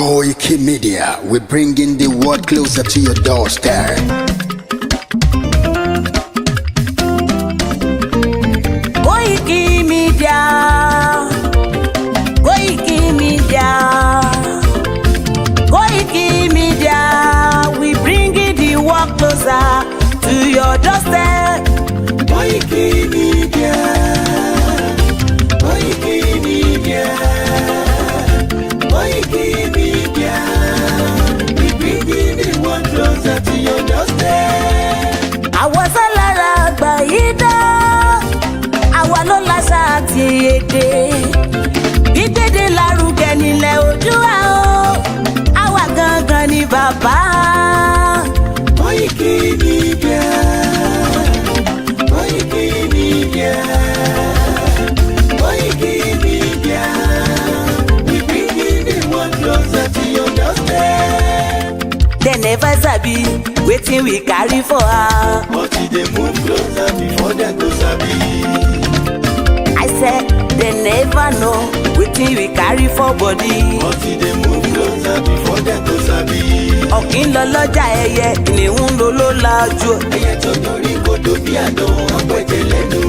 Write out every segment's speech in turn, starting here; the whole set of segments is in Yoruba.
KOIKIMEDIA, we're bringing the world closer to your doorstep. KOIKIMEDIA, KOIKIMEDIA, KOIKIMEDIA, we bringing the world closer to your doorstep. KOIKIMEDIA, KOIKIMEDIA, KOIKIMEDIA, we bringing the world closer to your doorstep. Àwa sálára àgbáyédá, àwa ló láṣà àti èdè. Gbígbédè lárugẹ nílẹ̀ Oòduà o, àwa gangan ni bàbá. KOIKIMEDIA, KOIKIMEDIA, KOIKIMEDIA, we bringing the world closer to your doorstep. They never sabi wetin we carry for her. But they move closer before they go sabi. I said they never know wetin we carry for body. But they move closer before they go sabi. Ọ̀kín lọ lọ́jà ẹyẹ, kìnìún ló ló lajú. Ẹyẹ tó dorí kodò bí àdán ọ̀pẹ̀jẹ̀ lẹ́nu.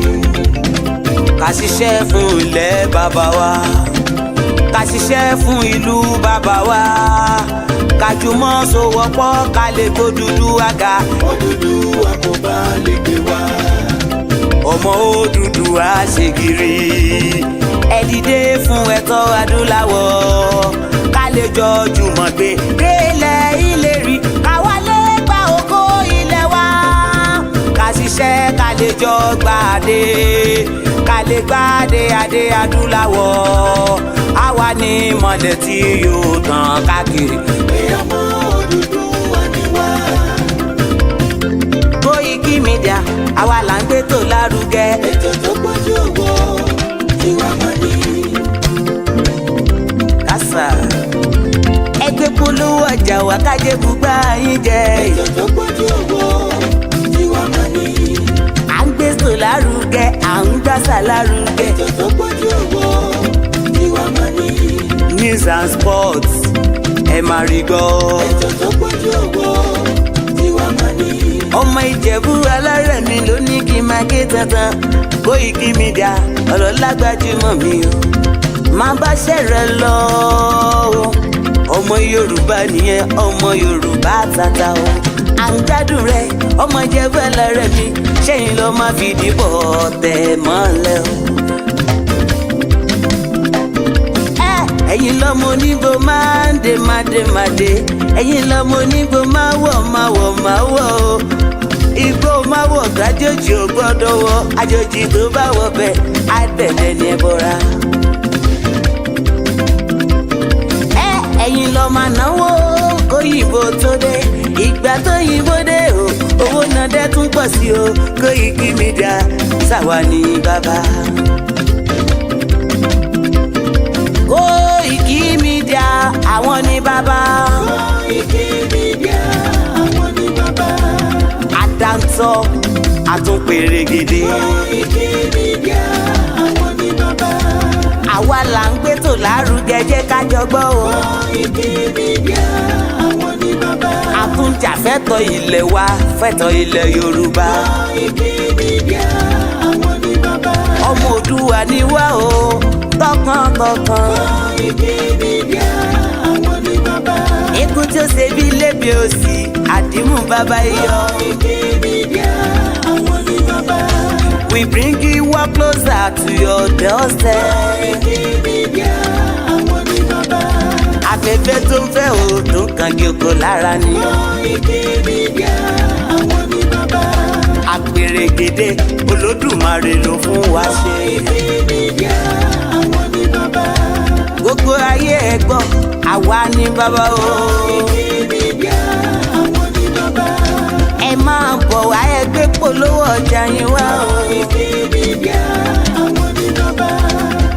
Ká ṣiṣẹ́ fún ilẹ̀ bàbá wa, ká ṣiṣẹ́ fún ìlú bàbá wa, ká jùmọ̀ sowọ́pọ̀ ká lè kó Odùduwà ga. Odùduwà kò bá lè gbé wá. Ọmọ Odùduwà ṣe gírí, ẹ dìde fún ẹ̀tọ́ adúláwọ̀, ká lè jọ jùmọ̀ gbé délẹ̀ ìlérí, káwa lè gba ògo ilẹ̀ wa, ká ṣiṣẹ́ ká lè jọ gbàdé, ká lè gbàdé adé adúláwọ̀, àwa ni mọ̀lẹ̀ tí yóò tàn káàkiri. Pé ọmọ Odùduwà ni wá. KOIKIMEDIA, àwa là ń gbé tó lárugẹ. Ètò tó pọ̀jù owó tiwa mọ́ ni. Kásá ẹgbẹ́ polówó ọjà wá kájé bùgbà yín jẹ. Ètò tó pọ̀jù owó tiwa mọ́ ni. À ń gbé tó lárugẹ, à ń gbàsà lárugẹ. Ètò tó pọ̀jù owó tiwa mọ́ ni. News and sports ẹ máa rí gbọ́. Ètò tó pọ̀jù owó tiwa mọ́ ni. Ọmọ Ìjẹ̀bú alárẹ̀ mi ló ní kí n máa ké tantan. KOIKIMEDIA ọlọ́lá gbajúmọ̀ mi o, máa bá ṣẹ̀rẹ̀ lọ o. Ọmọ Yorùbá nìyẹn, ọmọ Yorùbá tata o. À ń gbádùn rẹ, ọmọ Ìjẹ̀bú alárẹ̀ mi, ṣẹ́yìn ló máa fi dìbò tẹ̀ mọ́lẹ̀ o. Ẹ̀yin lọ́mọ onígbò máa ń dé máa dé máa dé, ẹ̀yin lọ́mọ onígbò máa wọ̀ máa wọ̀ máa wọ̀ o. Igbó máa wọ̀ gájòjì ò gbọ́dọ̀ wọ̀, àjòjì tó bá wọ̀ bẹ́ẹ̀ á dẹ̀dẹ̀ ní ẹbọra. Ẹ̀yin lọ máa náwó kóyìnbó tó dé, ìgbà tó yìnbó dé o, owó náà dẹ́ tún pọ̀ sí o. KOIKIMEDIA ṣàwa ní bàbá. KOIKIMEDIA àwọn ní bàbá. KOIKIMEDIA àwọn ní bàbá. Àdáńtọ́ àtúnpèrègèdè. KOIKIMEDIA àwọn ní bàbá. Àwa là ń gbé tó lárugẹ, jẹ́ ká jọ gbọ́ o. KOIKIMEDIA àwọn ní bàbá. Àtúnjà fẹ́tọ̀ ilẹ̀ wa, fẹ́tọ̀ ilẹ̀ Yorùbá. KOIKIMEDIA àwọn ní bàbá. Ọmọ Oòduà ni wá o, tọkàntọkàn. KOIKIMEDIA àwọn ní bàbá. Ikú tí ó ṣe bí lébi òsì, àdìmú bàbá iyọ̀. KOIKIMEDIA àwọn ní bàbá. We bring you work closer to your doorstep. KOIKIMEDIA àwọn ní bàbá. Afẹ́fẹ́ tó ń fẹ́ o tó ń kan gíoko lára ni. KOIKIMEDIA àwọn ní bàbá. Àpèrègèdè Olódùmarè ló fún wa ṣe. KOIKIMEDIA àwọn ní bàbá. Gbogbo ayé ẹ gbọ́, àwa ní bàbá o. KOIKIMEDIA àwọn ní bàbá. Ẹ máa bọ̀ wá ẹgbẹ́ polówó ọjà yín wá o. KOIKIMEDIA àwọn ní bàbá.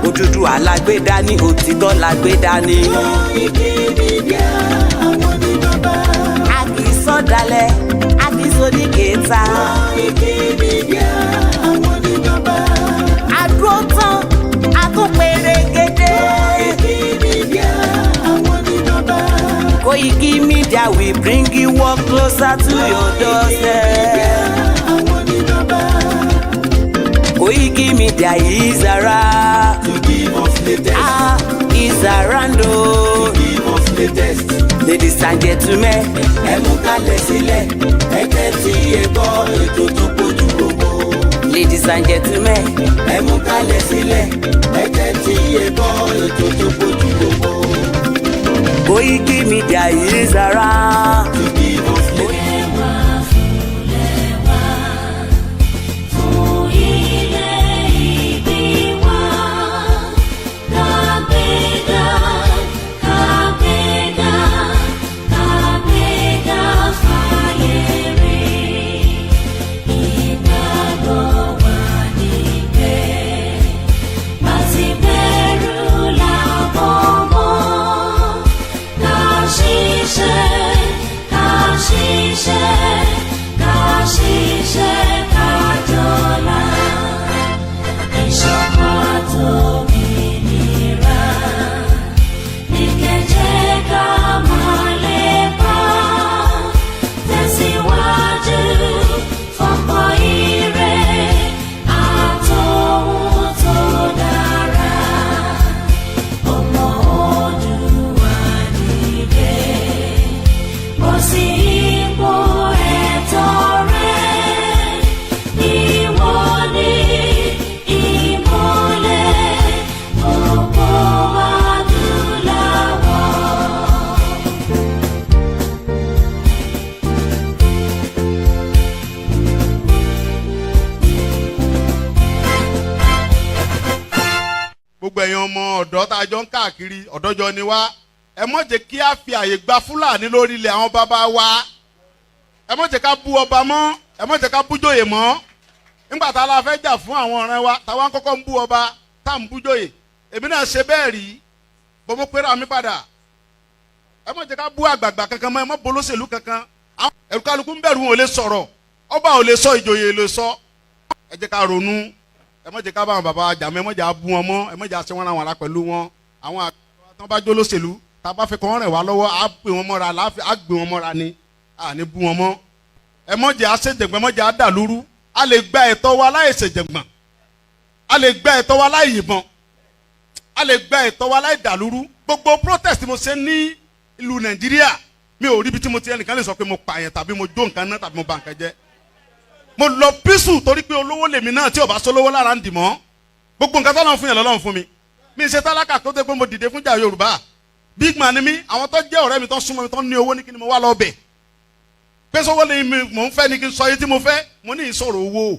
Odùduwà lágbé dání, òtítọ́ lágbé dání. KOIKIMEDIA àwọn ní bàbá. A kì í sọ̀dálẹ̀, a kì í sóníkèéta. KOIKIMEDIA àwọn ní bàbá. A dúró tán, a tún pèrègèdè. KOIKIMEDIA àwọn ní bàbá. Media will bring you work closer to your doorstep. Koiki Media is around To give us latest. Is around To give us latest. Ladies and gentlemen, Ẹ mú kalẹ̀ sílẹ̀, ẹ tẹ́tí ẹ gbọ́ ètò tó pójú owó. ladies and gentlemen, Ẹ mú kalẹ̀ sílẹ̀, ẹ tẹ́tí ẹ gbọ́ ètò tó pójú owó. Koiki Media is around. To give us latest. gbogbo ẹ̀yin ọmọ ọ̀dọ́ tá a jọ ń káàkiri ọ̀dọ́jọ́ ni wá ẹ má jẹ́ kí a fi àyè gba Fúlàní lórí ilẹ̀ àwọn bàbá wa ẹ má jẹ́ ká bú ọba mọ́ ẹ má jẹ́ ká bú jòyè mọ́ nígbà tá a la fẹ́ jà fún àwọn ọ̀rẹ́ wa táwa ń kọ́kọ́ ń bú ọba tá à ń bú jòyè èmi náà ṣe bẹ́ẹ̀ rí bọ́ mo pera mi padà ẹ má jẹ́ ká bú àgbààgbà kankan mọ́ ẹ má bolóṣèlú kankan ẹ̀rù kálukú ń bẹ̀rù wọn ò lè sọ̀rọ̀ ọba ò lè sọ ìjòyè lè sọ ẹ jẹ́ ká ronú ẹ má jẹ́ ká bá àwọn bàbá jàmọ́ ẹ má jẹ́ bú wọn mọ́ ẹ má jẹ́ ṣe wọn àwọn ará pẹ̀lú wọn àwọn àgbà tán bá jó lóṣèlú tá a bá fẹ́ kọ́ wọn rẹ̀ wá lọ́wọ́ á gbé wọn mọ́ra á gbé wọn mọ́ra ni à ní bú wọn mọ́ ẹ má jẹ́ àṣejẹ̀gbọ́n ẹ má jẹ́ àdàlúrú a lè gba ẹ̀tọ́ wa láì ṣèjẹ̀gbọ́n a lè gba ẹ̀tọ́ wa láì yìnbọn a lè gba ẹ̀tọ́ wa láì dàlúrú gbogbo protest mo ṣe ní ìlú Nàìjíríà mi ò rí ibi tí mo ti ẹnìkan lè sọ pé mo pààyàn tàbí mo jó nǹkan náà tàbí mo bà nǹkan jẹ́ mo lọ písù torí pé olówó lèmi náà tí ò bá sólówó lára ń dì mọ́ gbogbo nǹkan tọ́lọ́run fún yàn lọ́lọ́run fún mi mi ṣe tálákà tó dé pé mo dìde fúnjà Yorùbá big man ni mi àwọn tó jẹ́ ọ̀rẹ́ mi tó súnmọ́ mi tó ní owó ní kí ni mo wá lọ bẹ̀ pé sọ́wọ́ ni mò ń fẹ́ ni kí n sọ yìí tí mo fẹ́ mo ní ìsọ̀rọ̀ owó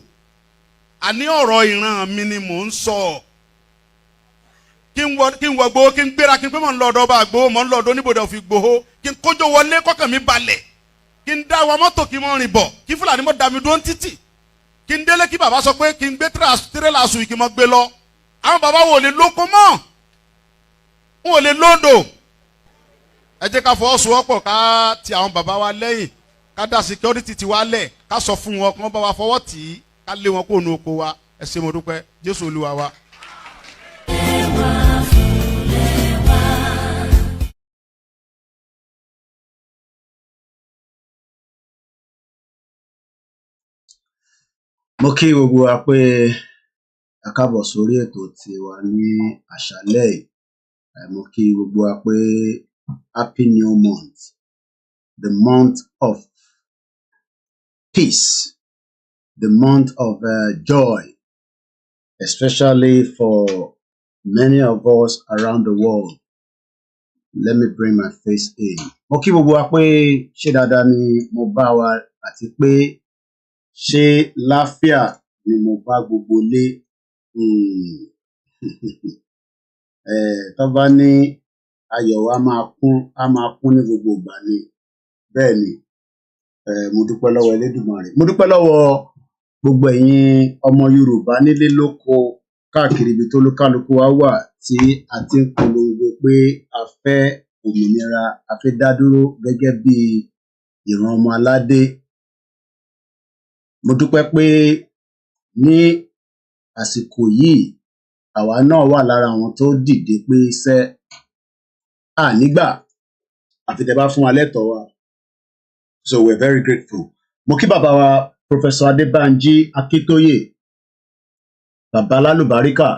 àní ọ̀rọ̀ ìran mi ni mò ń sọ kí n wọ gbowó kí n gbéra kí n pé mò ń lọ ọ̀dọ̀ ọba àgbowó mò ń lọ ọ̀dọ̀ oníbodè òfin gbowó kí n kójó wọlé kọ́kàn mi balẹ̀ kí n dá wa mọ́tò kí n mọ́ rìn bọ̀ kí Fúlàní mọ́ dá mi dúró títì kí n délé kí bàbá sọ pé kí n gbé tírélà sùn kí n mọ́ gbé lọ àwọn bàbá wo lè lóko mọ́ wọn ò lè lóńdò ẹ jẹ́ ká fọwọ́sowọ́pọ̀ ká ti àwọn bàbá wa lẹ́yìn ká dá security ti wa lẹ̀ ká sọ fún wọn kí wọ́n bá wa fọwọ́ tì í ká lé wọn kó nu oko wa ẹ ṣé mo dúpẹ́ Jésù Olúwa wa. mo kí gbogbo wa pé a kábọ̀ sórí ètò tiwa ní àṣálẹ́ yìí mo kí gbogbo wa pé happy new month, the month of peace, the month of joy, especially for many of us around the world. Let me bring my face in. Mo kí gbogbo wa pé ṣé dáadáa ni mo bá wa àti pé ṣé láfíà ni mo bá gbogbo lé tó bá ní ayọ̀ wa máa kún ní gbogbo ìgbà ni bẹ́ẹ̀ ni mo dúpẹ́ lọ́wọ́ Elédùmarè mo dúpẹ́ lọ́wọ́ gbogbo ẹ̀yin ọmọ Yorùbá nílé lóko káàkiri ibi tó lúkálùkù wa wà tí a ti ń polongo pé a fẹ́ òmìnira a fẹ́ dá dúró gẹ́gẹ́ bí ìran ọmọ aládé. Mo dúpẹ́ pé ní àsìkò yìí àwa náà wà lára àwọn tó dìde pé iṣẹ́ nígbà àfi tẹ́ bá fún wa lẹ́tọ̀ọ́ wa So we're very grateful. Mo kí bàbá wa Professor Adébánjí Akíntóyè, bàbá Lálùbáríkà,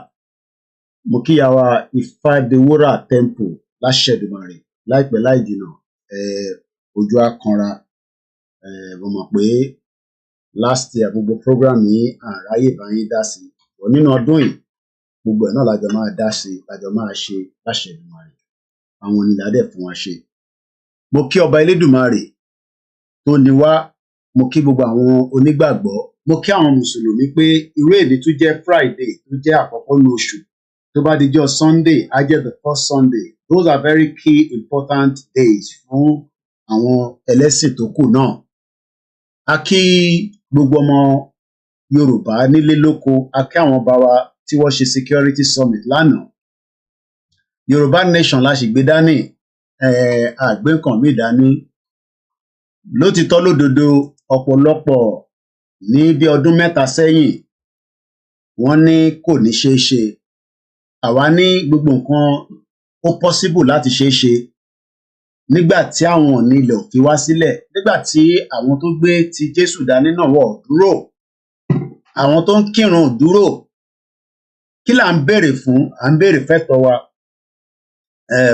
mo kí ìyá wa Ifádewúrà Temple láṣẹ Èdùmàrè láìpẹ́ láì jìnnà ojú àkànra mo mọ̀ pé last year gbogbo program yìí àráyè bá yín dá sí ọ̀ nínú ọdún yìí gbogbo ẹ̀ náà lájọ máa dá sí lájọ máa ṣe láṣẹ Èdùmàrè àwọn onílàdẹ̀ fún wa ṣe. Mo kí ọba Elédùmarè tó ní wá, mo kí gbogbo àwọn onígbàgbọ́, mo kí àwọn mùsùlùmí pé irú èdè tó jẹ́ Friday tó jẹ́ àkọ́kọ́ ní oṣù tó bá dijọ́ Sunday á jẹ́ the first Sunday. Those are very key important days fún àwọn ẹlẹ́sìn tó kù náà. A kí gbogbo ọmọ Yorùbá nílé lóko, a kí àwọn ọba wa tí wọ́n ṣe security summit lánàá. Yorùbá nation la sì gbé dání, àgbé nǹkan mí dání. Lótìtọ́ lódodo ọ̀pọ̀lọpọ̀ ní bí ọdún mẹ́ta sẹ́yìn wọ́n ní kò ní ṣeé ṣe. Àwa ní gbogbo nǹkan ó possible láti ṣeé ṣe nígbà tí àwọn onílẹ̀ ò fi wá sílẹ̀, nígbà tí àwọn tó gbé ti Jésù dání náà wọ̀ dúró, àwọn tó ń kírun ò dúró. Kí là ń béèrè fún? À ń béèrè fẹ́tọ́ wa.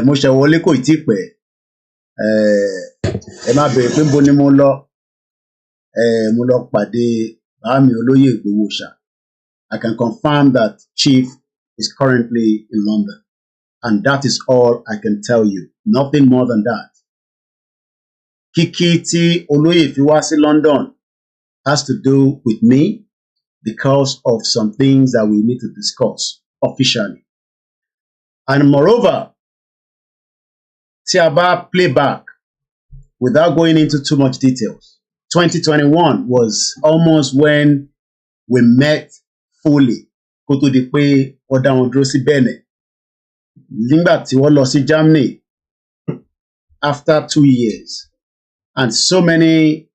Mo ṣẹ̀ wọlé kò tí pẹ́, ẹ má béèrè pé níbo ni mo lọ pàdé bàámi olóyè Ìgbòho-ṣà. I can confirm that Chief is currently in London, and that is all I can tell you, nothing more than that. Kíkí tí olóyè fi wá sí London has to do with me because of some things that we need to discuss officially. And moreover, tí a bá play back without going into too much details, 2021 was almost when we met fully kó tó di pé wọ́n dá wọn dúró sí Benin. Nígbà tí wọ́n lọ sí Germany after 2 years and so many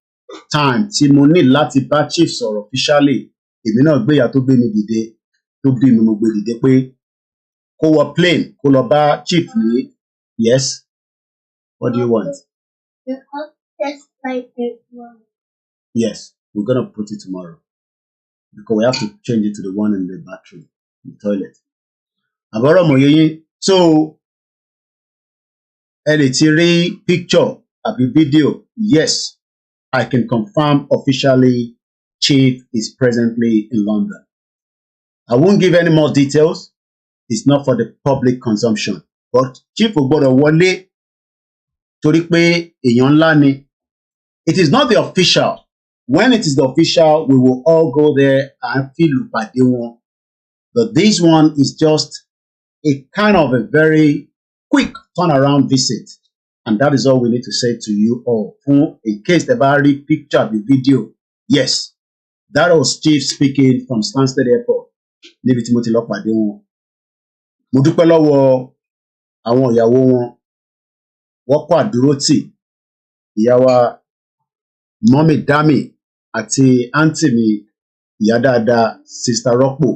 times tí mo ní láti bá chief sọ̀rọ̀ officially, èmi náà gbéyà tó gbé mi dìde, tó bí mi mo gbé dìde pé kó wọ plane kó lọ bá chief ní yes. What do you want? Yes, we're gonna put it tomorrow because we have to change it to the one in the bathroom, the toilet. Àbọ̀rọ̀ mọ̀ yẹn, so ẹ lè ti rí picture àbí video. Yes, I can confirm officially Chief is presently in London. I won't give any more details. It's not for the public consumption. But Chief ò gbọ́dọ̀ wọlé torí pé èèyàn ńlá ni. It is not the official. When it is the official, we will all go there and feel ìpàdé wọn. But this one is just a kind of a very quick turnaround visit. And that is all we need to say to you all. In case the bá rí picture the video, yes, that was Chief speaking from Stansted Airport. Níbi tí mo ti lọ pàdé wọn. Mo dúpẹ́ lọ́wọ́ àwọn ìyàwó wọn. Wọ́n kó àdúrótì. Ìyá wa Mọ́mì Dami àti àǹtí mi ìyá dáadáa Sister Rọ́pò.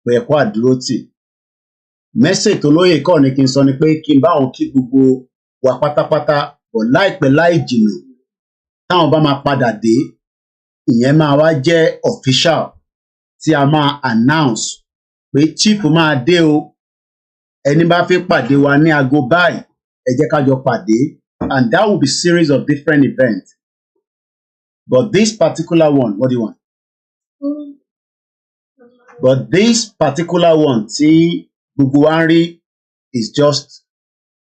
Pé ẹ kó àdúrótì. Message tó lóye kọ́ ni kí n sọ ni pé kí n bá wọn kí gbogbo wa pátápátá bọ̀ láìpẹ́ láì jìnnà táwọn bá máa padà dé, ìyẹn máa wá jẹ́ official tí a máa announce pé chief máa dé o, ẹni bá fẹ́ pàdé wa ní aago báyìí ẹ jẹ́ ká jọ pàdé, and that will be series of different events. But this particular one, what do you want? But this particular one tí gbogbo wa ń rí is just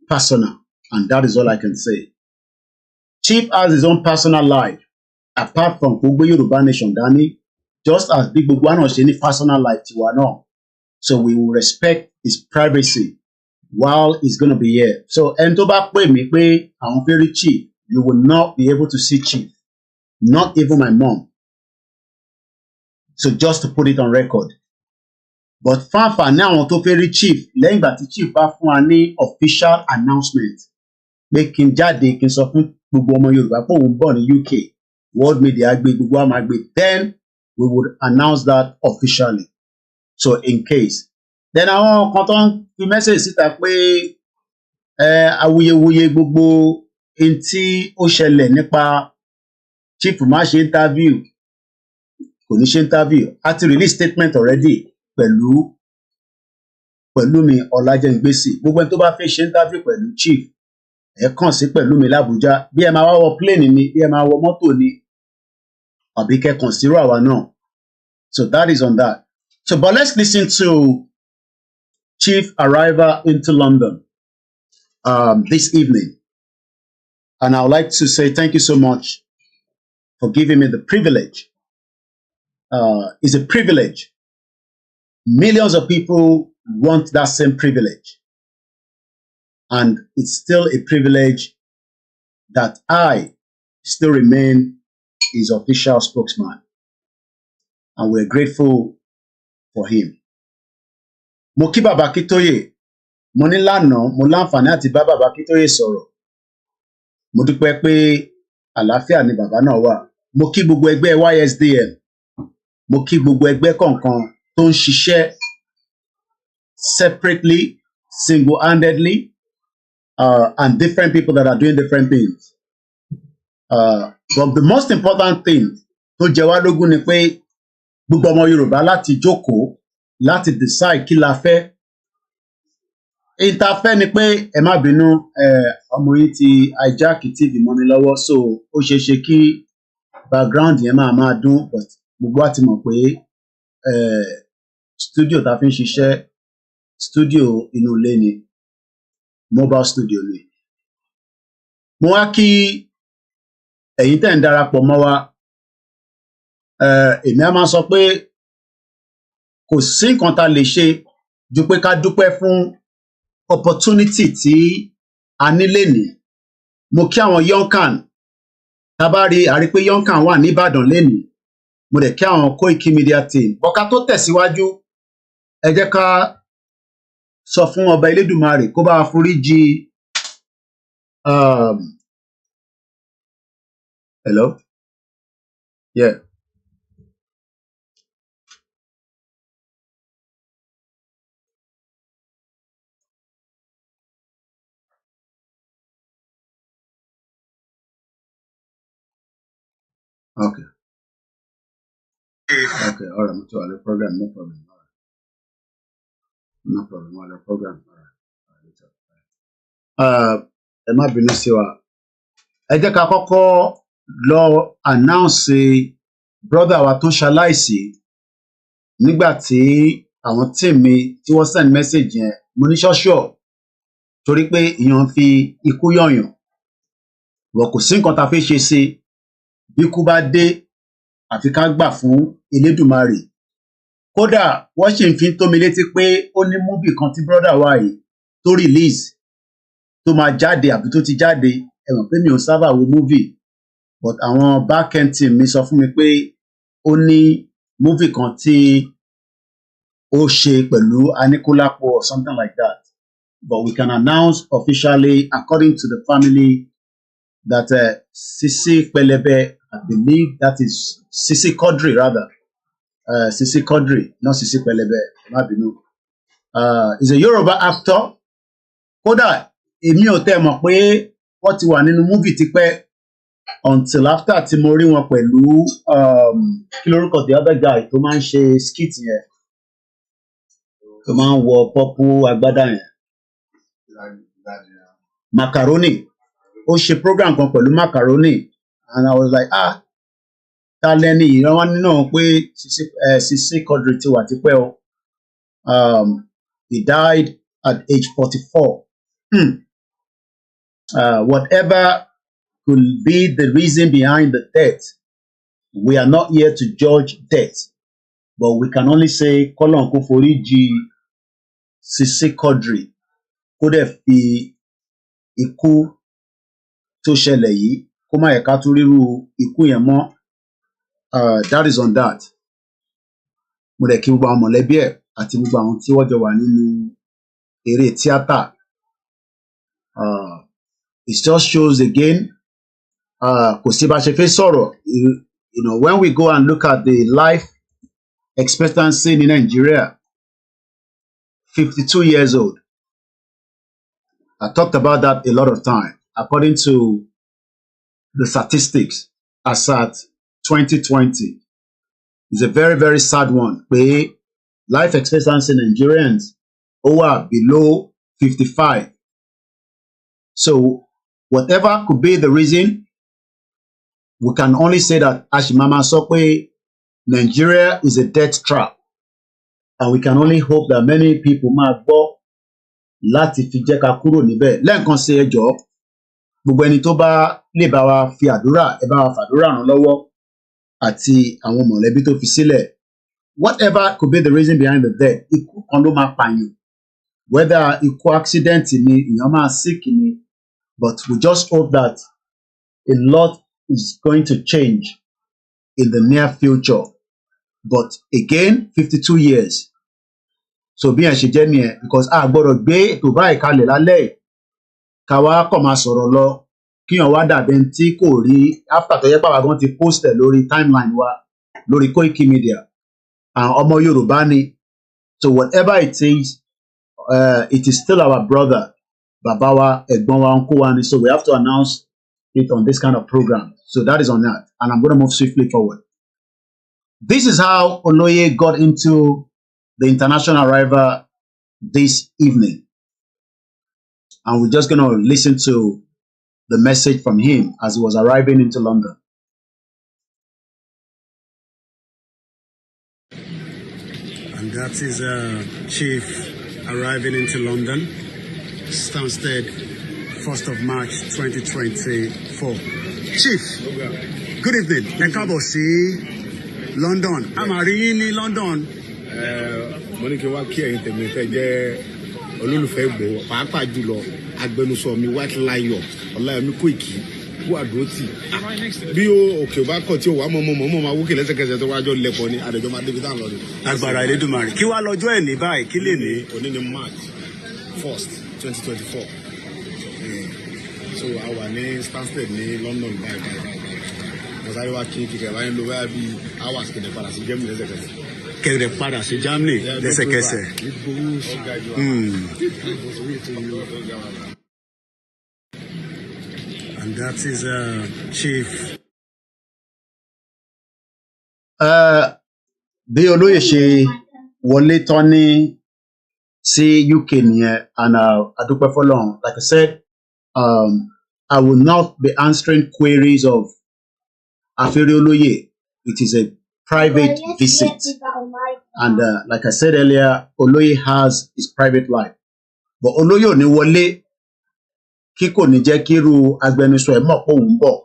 personal, and that is all I can say. Chief has his own personal life apart from gbogbo Yorùbá nation dání, just as bí gbogbo wa náà ṣe ní personal life tiwa náà. So we will respect his privacy while he's gonna be here. So ẹni tó bá pè mí pé àwọn fẹ́ rí chief, you will not be able to see chief, not even my mom. So just to put it on record. But fáfàní àwọn tó fẹ́ rí chief lẹ́yìn ìgbà tí chief bá fún wa ní official announcement pé kí n jáde kí n sọ fún gbogbo ọmọ Yorùbá pé òun bọ̀ ní UK, world media gbé gbogbo àmà gbé, then we would announce that officially. So in case. Then àwọn kan tó ń fi message síta pé awuyewuye gbogbo in tí ó ṣẹlẹ̀ nípa chief má ṣe interview kò ní ṣe interview a ti release statement already pẹ̀lú mi Ọlájẹ́ngbèsì gbogbo ẹni tó bá fẹ́ ṣe interview pẹ̀lú chief ẹ kàn sí pẹ̀lú mi l'Àbújá bí ẹ máa wá wọ plane ni bí ẹ máa wọ mọ́tò ni àbí kẹ́ kàn sí àwa náà so that is on that so but let's listen to chief arrival into London this evening and I would like to say thank you so much for giving me the privilege. It's a privilege. Millions of people want that same privilege. And it's still a privilege that I still remain his official spokesman. And we're grateful for him. Mo kí Bàbá Akíntóyè, mo ní lánàá, mo láǹfààní àti bá Bàbá Akíntóyè sọ̀rọ̀. Mo dúpẹ́ pé àlàáfíà ni bàbá náà wà. Mo kí gbogbo ẹgbẹ́ YSDM. Mo kí gbogbo ẹgbẹ́ kọ̀ọ̀kan tó ń ṣiṣẹ́ separately, single-handedly, and different people that are doing different things. But the most important thing tó jẹ wá lógún ni pé gbogbo ọmọ Yorùbá láti jókòó láti decide kí la fẹ́. Ìta fẹ́ ni pé ẹ má bínú ọmọ yín ti hijack TV mọ́ mi lọ́wọ́ so ó ṣeé ṣe kí background yẹn máa dún but gbogbo wa ti mọ̀ pé studio tá fi ń ṣiṣẹ́ studio inú ilé ni mobile studio ni. Mo wá kí ẹ̀yin tẹ́ ń darapọ̀ mọ́ wa èmi á máa sọ pé kò sí nǹkan tá lè ṣe ju pé ká dúpẹ́ fún opportunity tí a ní lénìí. Mo kí àwọn Yonkan tá bá rí àrí pé Yonkan wà ní Ìbàdàn lénìí mo dẹ̀ kí àwọn Koiki Media team bọ́ká tó tẹ̀síwájú ẹ jẹ́ ká sọ fún ọba Elédùmarè kó bá foríjì hello yeah okay all right mo ti wà lórí program no problem all right no problem mo wà lórí program all right ẹ má bínú sí wa ẹ jẹ́ ká kọ́kọ́ lọ announce brother wa tó ṣaláìsí nígbà tí àwọn team mi tí wọ́n send message yẹn mo ní ṣọ́ṣọ́ torí pé èèyàn fi ikú yọ̀yàn wọ́n kò sí nǹkan tá a fi ṣe sí bí ikú bá dé àfi ká gbà fún Elédùmarè kódà wọ́n sì ń fi tó mi létí pé ó ní múbì kan tí brother wa yìí tó release tó máa jáde àbí tó ti jáde ẹ mọ̀ pé mi ò sábà wo múvì but àwọn back end team mi sọ fún mi pé ó ní múvì kan tí ó ṣe pẹ̀lú Aníkúlápó or something like that but we can announce officially according to the family that Sisi Pelebe I believe that is Sisi Quadri rather Sisi Quadri not Sisi Pelebe má bínú is a Yoruba actor kódà èmi ò tẹ́ mọ̀ pé wọ́n ti wà nínú múvì tipẹ́ until after tí mo rí wọn pẹ̀lú kí lórúkọ the other guy tó máa ń ṣe skit yẹn tó máa ń wọ pọ́pù agbádá yẹn Macaroni ó ṣe program kan pẹ̀lú Macaroni and I was like ta lẹ́ni ìran wọn nínú pé Sisi Quadri ti wà tipẹ́ o he died at age 44. Whatever could be the reason behind the death, we are not here to judge death, but we can only say kọ́lọ́n kó foríjì Sisi Quadri kó dẹ̀ fi ikú tó ṣẹlẹ̀ yìí kó má yẹ ká tún ríru ikú yẹn mọ́. That is on that. Mo dẹ̀ kí gbogbo àwọn mọ̀lẹ́bí ẹ̀ àti gbogbo àwọn tí wọ́n jọ wà nínú eré tíátà. It just shows again kò sí bá ṣe fẹ́ sọ̀rọ̀ you know when we go and look at the life expectancy in Nigeria 52 years old I talked about that a lot of time according to the statistics, as at 2020, is a very, very sad one. Where life expectancy in Nigerians over below 55. So whatever could be the reason, we can only say that Ashimama Sokwe, Nigeria is a death trap. And we can only hope that many people might go láti fi jẹ́ ká kúrò níbẹ̀. Lẹ́ẹ̀kan sí ẹjọ́, gbogbo ẹni tó bá lè bá wa fi àdúrà, ẹ bá wa fàdúrà ràn lọ́wọ́ àti àwọn mọ̀lẹ́bí tó fi sílẹ̀. Whatever could be the reason behind the death, ikú kan ló máa pààyàn. Whether ikú accident ni, èèyàn máa sick ni, but we just hope that a lot is going to change in the near future. But again, 52 years. So bí ẹ ṣe jẹ́ nìyẹn, because a gbọ́dọ̀ gbé ètò báyìí kalẹ̀ lálẹ́ ká wá kọ̀ máa sọ̀rọ̀ lọ kíyàn wá dàbẹ̀ tí kò rí after tó yẹ pàwọ́ gan ti post ẹ̀ lórí timeline wa lórí Koiki Media. Ọmọ Yorùbá ni. So whatever it is still our brother, bàbá wa, ẹ̀gbọ́n wa, uncle wa ni. So we have to announce it on this kind of program. So that is on that. And I'm going to move swiftly forward. This is how Oloye got into the international arrival this evening. And we're just going to listen to the message from him as he was arriving into London. And that is Chief arriving into London, Stansted, 1st of March 2024. Chief, good evening. Ẹ káàbọ̀ sí London. I'm in London. Mo ní kí wá kí ẹ̀yin tèmi tẹ́ jẹ́ olólùfẹ́ Ìgbòho pàápàá jùlọ agbẹnusọ mi White Lion Ọláyọmí Koiki wà dúrótì bí òkè bá kọ̀ tí ò wá mọ́ máa wókè lẹ́sẹ̀kẹsẹ̀ tó wájọ́ lẹ́pọ̀ ní àdéjọ́ máa débi táwọn lọ́dún. Agbára Elédùmarè kí wá lọ́jọ́ ẹ̀ ní báyìí kí lè ní. Òní ní March 1st 2024 so a wà ní Stansted ní London báyìí mo sáré wá kí kíkẹ́ wáyé ló bá bí hours kéde padà sí Germany lẹ́sẹ̀kẹsẹ̀. Kẹ̀rẹ̀ padà sí Germany lẹ́sẹ̀kẹsẹ̀. And that is Chief. Bí olóyè ṣe wọlé tán ní sí UK nìyẹn, and adúpẹ́ fọ́lọ́run. Like I said, I will not be answering queries of Afere Oloye. It is a private visit. And like I said earlier, Oloye has his private life. But Oloye ò ní wọlé kí kò ní jẹ́ kíru agbẹnusọ ẹ̀ mọ̀ pé òun bọ̀.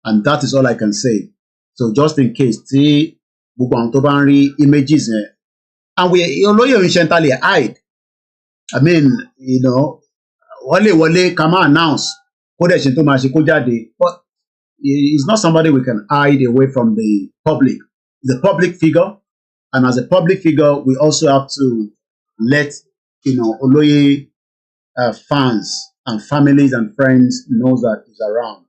And that is all I can say. So just in case tí gbogbo àwọn tó bá ń rí images yẹn. And Oloye ò ń ṣẹ́ntàlẹ̀ hide. I mean, you know, wọlé ká máa announce kó dẹ̀ ṣe tó máa ṣe kó jáde. But he's not somebody we can hide away from the public. He's a public figure. And as a public figure, we also have to let, Oloye fans and families and friends knows that he's around.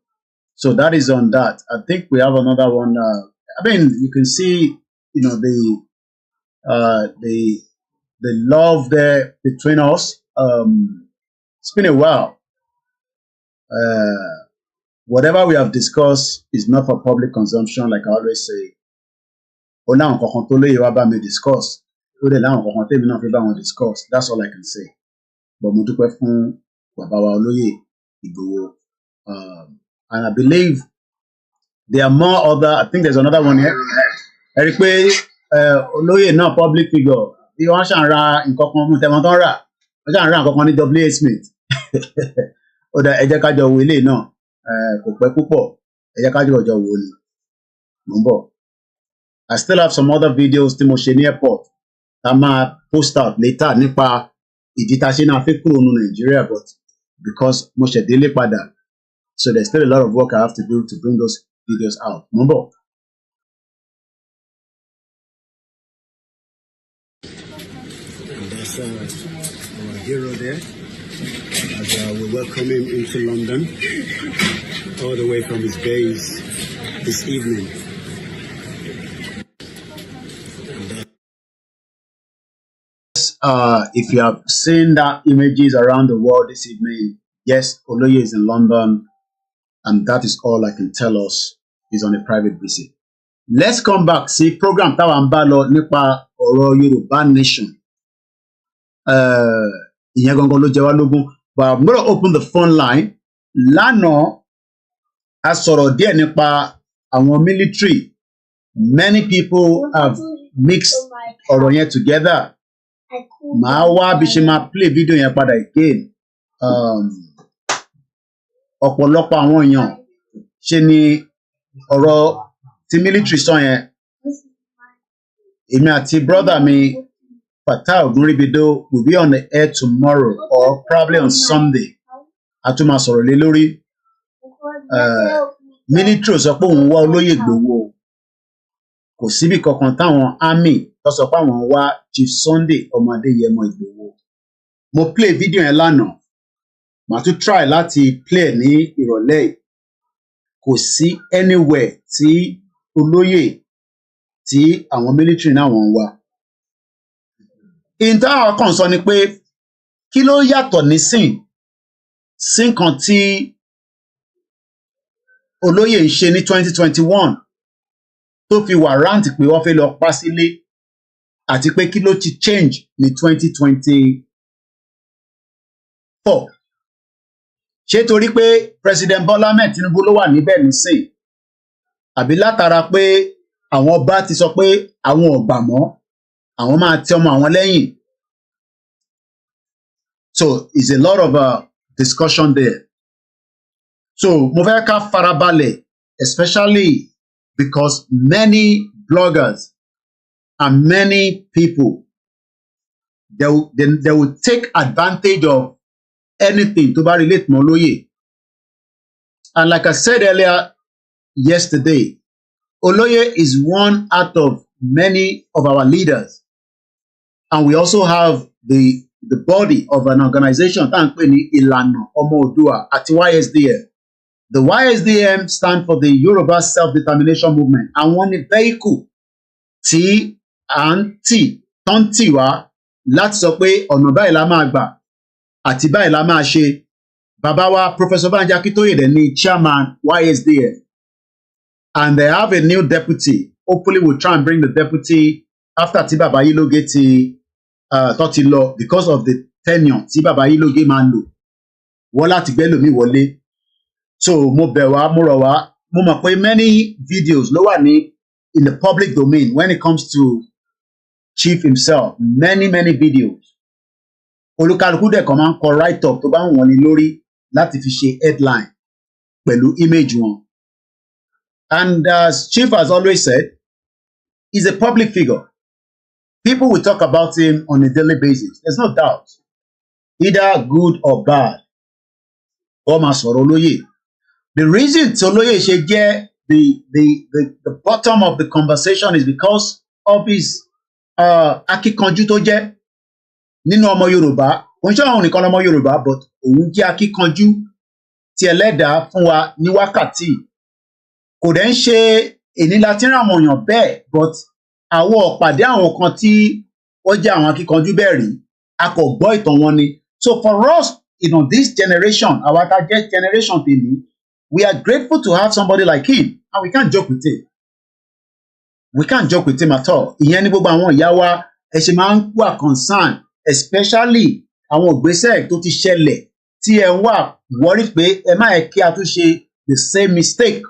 So that is on that. I think we have another one. I mean, you can see, the love there between us. It's been a while. Whatever we have discussed is not for public consumption, like I always say. Ó láwọn kankan tó lóye wá bá mi discuss. Ó dẹ̀ láwọn kankan tèmi náà fi bá wọn discuss. That's all I can say. But mo dúpẹ́ fún bàbá wa Olóyè Ìgbòho. And I believe there are more other. I think there's another one here. Ẹ rí i pé Olóyè náà public figure. Bí wọ́n ṣàn ra nǹkan kan mú tẹ̀wọ́n tán rà. Wọ́n ṣàn ra nǹkan kan ní W.A. Smith. Ó dà ẹ jẹ́ ká jọ wo eléyìí náà. Kò pẹ́ púpọ̀. Ẹ jẹ́ ká jọ wo ni. Mo ń bọ̀. I still have some other videos tí mo ṣe ní airport. I might post out later nípa ìdí tá a ṣe náà fi kúrò ní Nigeria, but because mo ṣe délé padà. So there's still a lot of work I have to do to bring those videos out. Mo ń bọ̀. And that's our hero there. As we welcome him into London, all the way from his base this evening. If you have seen that images around the world this evening, Yes, Oloye is in London, and that is all I can tell us. He's on a private visit. Let's come back. See, program táwa ń bá lọ nípa ọ̀rọ̀ Yorùbá nation. Ìyẹn gangan ló jẹ wá lógún. But I'm going to open the phone line. Lánàá, a sọ̀rọ̀ díẹ̀ nípa àwọn military. Many people have mixed ọ̀rọ̀ yẹn together. Màá wá bí ṣe máa play video yẹn padà again. Ọ̀pọ̀lọpọ̀ àwọn èèyàn ṣe ni ọ̀rọ̀ tí military sọ yẹn. Èmi àti brother mi Fatai Ogunribido will be on the air tomorrow or probably on Sunday. A tún máa sọ̀rọ̀ lé lórí. Military sọ pé òun wá Olóyè Ìgbòho. Kò síbi kankan táwọn army tó sọ pé àwọn wá Chief Sunday ọmọ Adéyẹmọ Ìgbòho. Mo play video yẹn lánàá. Màá tún try láti play ní ìrọ̀lẹ́ yìí. Kò sí anywhere tí olóyè tí àwọn military náà wọ́n wá. Ìntàwọn kan sọ ni pé kí ló yàtọ̀ nísìn sí nǹkan tí olóyè ń ṣe ní 2021 tó fi warrant pé wọ́n fẹ́ lọ pa sílé àti pé kí ló ti change ní 2024. Ṣé torí pé President Bola Ahmed Tinubu ló wà níbẹ̀ nísìn àbí látara pé àwọn ọba ti sọ pé àwọn ò gbà mọ́ àwọn máa tẹ ọmọ àwọn lẹ́yìn. So it's a lot of discussion there. So mo fẹ́ ká farabalẹ̀, especially because many bloggers and many people they will take advantage of anything to relate mọ́ Olóyè. And like I said earlier yesterday, Olóyè is one out of many of our leaders. And we also have the body of an organization tá à ń pè ní Ìlànà Ọmọ Oòduà àti YSDM. The YSDM stand for the Yoruba Self-Determination Movement. Àwọn ni vehicle tí à ń tì wá láti sọ pé ọ̀nà báyìí la máa gbà àti báyìí la máa ṣe. Bàbá wa Professor Banji Akintoye ni chairman YSDM. And they have a new deputy. Hopefully we'll try and bring the deputy after tí Bàbá Ayiloge tó ti lọ because of the tenure tí Bàbá Ayiloge máa ń lò. Wọ́n láti gbé lòmí wọlé. So mo bẹ̀ wá, mo rọ̀ wá, mo mọ̀ pé many videos ló wà ní in the public domain when it comes to Chief himself. Many videos. Olúkálùkù dẹ̀ kan máa ń kọ write up tó bá ń wọ̀n ní lórí láti fi ṣe headline pẹ̀lú image wọn. And as Chief has always said, he's a public figure. People will talk about him on a daily basis. There's no doubt. Either good or bad. Ó máa sọ̀rọ̀ Olóyè. The reason tí Olóyè ṣe jẹ́ the bottom of the conversation is because of his akíkanjú tó jẹ́ nínú ọmọ Yorùbá. Kò ń ṣe àwọn nìkan lọmọ Yorùbá, but òun jẹ́ akíkanjú tí Ẹlẹ́dàá fún wa ní wákàtí. Kò dẹ̀ ń ṣe èní láti rán àwọn èèyàn bẹ́ẹ̀, but àwọn ọ̀pàdé àwọn kan tí wọ́n jẹ́ àwọn akíkanjú bẹ́ẹ̀ rí, a kò gbọ́ ìtàn wọn ni. So for us, this generation, our target generation tèmi, we are grateful to have somebody like him, and we can't joke with him. We can't joke with him at all. Ìyẹn ni gbogbo àwọn ìyá wa ẹ ṣe máa ń wà concern, especially àwọn ìgbésẹ̀ tó ti ṣẹlẹ̀ tí ẹ ń wà worry pé ẹ má yẹ kí a tún ṣe the same mistake.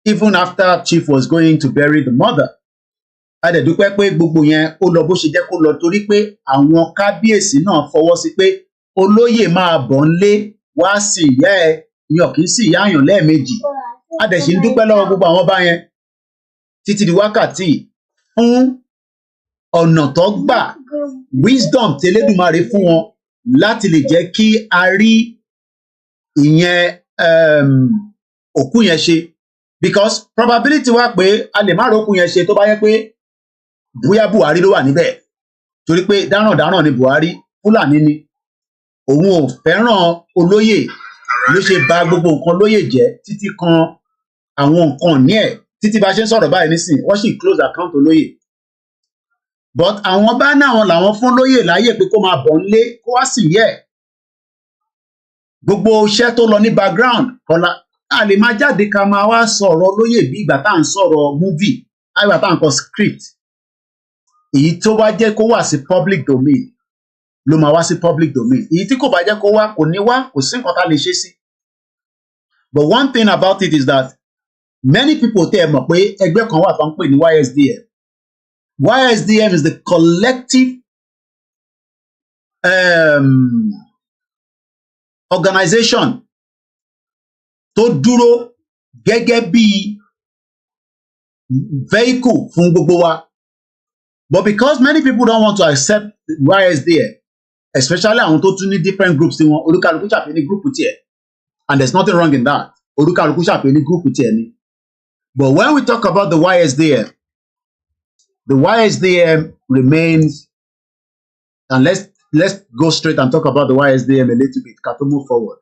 Even after Chief was going to bury the mother. A dẹ̀ dúpẹ́ pé gbogbo yẹn ó lọ bó ṣe jẹ́ kó lọ torí pé àwọn kábíyèsí náà fọwọ́ sí pé Olóyè máa bọ̀ ńlé wá sí ìyá ẹ̀ ìyàn kì í sí ìyá àyàn lẹ́ẹ̀mejì. A dẹ̀ sì ń dúpẹ́ lọ́wọ́ gbogbo àwọn bá yẹn títí di wákàtí fún ọ̀nà tó gbà wisdom tẹlẹ́dùmarè fún wọn láti lè jẹ́ kí a rí ìyẹn òkú yẹn ṣe. Because probability wà pé a lè má rókun yẹn ṣe tó bá yẹ pé bóyá Buhari ló wà níbẹ̀. Torí pé dáràndáràn ni Buhari, Fúlàní ni. Òun ò fẹ́ràn Olóyè ló ṣe bà gbogbo nǹkan Olóyè jẹ́ títí kan àwọn nǹkan ní ẹ̀. Títí bá ṣe ń sọ̀rọ̀ báyìí nísìn, wọ́n sì close account Olóyè. But àwọn bá náà wọn làwọn fún Olóyè láyè pé kó máa bọ̀ nílé kó wá sì yẹ. gbogbo iṣẹ́ tó lọ ní background kọ́lá a lè máa jáde ká máa wá sọ̀rọ̀ lóyè bí ìgbà tá à ń sọ̀rọ̀ movie àgbà tá à ń kọ script èyí tó bá jẹ́ kó wà sí public domain ló máa wá sí public domain èyí tí kò bá jẹ́ kó wá kò ní wá kò sí nǹkan tá a lè ṣe sí. But one thing about it is that many people tẹ́ ẹ mọ̀ pé ẹgbẹ́ kan wà tó ń pè ní YSDM. YSDM is the collective organization tó dúró gẹ́gẹ́ bí vehicle fún gbogbo wa. But because many people don't want to accept YSDM, especially àwọn tó tún ní different groups tí wọn olúkàlùkù ṣàpè ní group tiẹ̀, and there's nothing wrong in that. Olúkàlùkù ṣàpè ní group tiẹ̀ ni. But when we talk about the YSDM remains, and let's go straight and talk about the YSDM a little bit, ká tó move forward.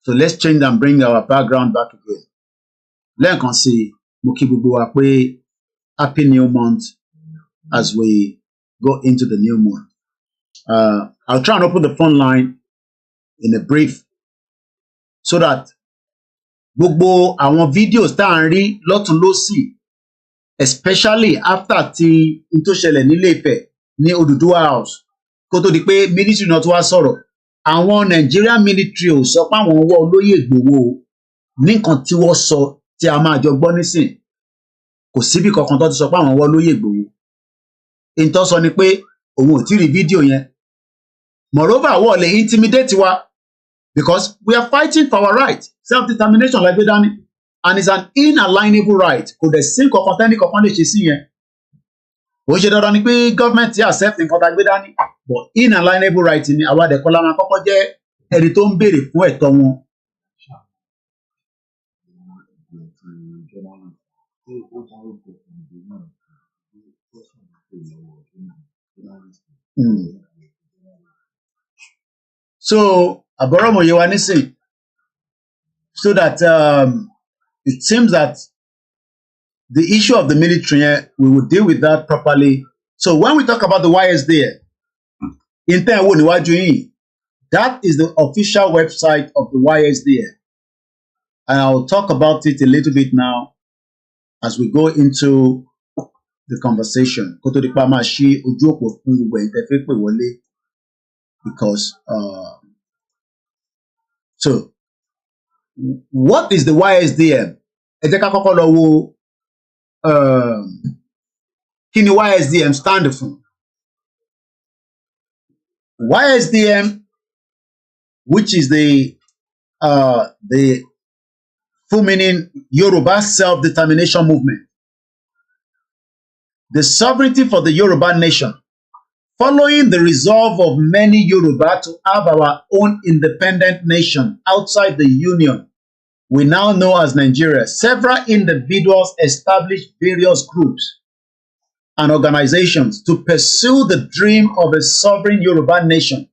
So let's change and bring our background back again. Lẹ́ẹ̀kan sí mo kí gbogbo wa pé happy new month as we go into the new month. I'll try and open the phone line in a brief so that gbogbo àwọn videos tá à ń rí lọ́tún lósì, especially after tí n tó ṣẹlẹ̀ ní Ilé-Ifẹ̀ ní Odùduwà House kó tó di pé military náà tó wá sọ̀rọ̀, àwọn Nigerian military ò sọ pé àwọn wọ́ olóyè Ìgbòho ní nǹkan tí wọ́n sọ tí a máa jọ gbọ́ nísìn, kò síbi kankan tó ti sọ pé àwọn wọ́ olóyè Ìgbòho. N tó sọ ni pé òun ò tí rí fídíò yẹn. Moreover, wọ́n lè intimidate wa because we are fighting for our right, self-determination like dání, and it's an inalienable right. Kò dẹ̀ sí nǹkan tẹ́ni kankan lè ṣe sí yẹn. Ó ṣe dandan ni pé government ti accept nǹkan tá a gbé dání, but inalienable right ni àwa àdẹ̀kọ́ la máa kọ́kọ́ jẹ́ ẹni tó ń béèrè fún ẹ̀tọ́ wọn. So àbọ̀rọ̀mọ̀ye wa nísìn, so that it seems that the issue of the military, we will deal with that properly. So when we talk about the YSDM, that is the official website of the YSDM. And I'll talk about it a little bit now as we go into the conversation. Because so what is the YSDM? Kí ni YSDM stand for? YSDM, which is the full meaning Yoruba self-determination movement, the sovereignty for the Yoruba nation, following the resolve of many Yoruba to have our own independent nation outside the union we now know as Nigeria. Several individuals established various groups and organizations to pursue the dream of a sovereign Yoruba nation.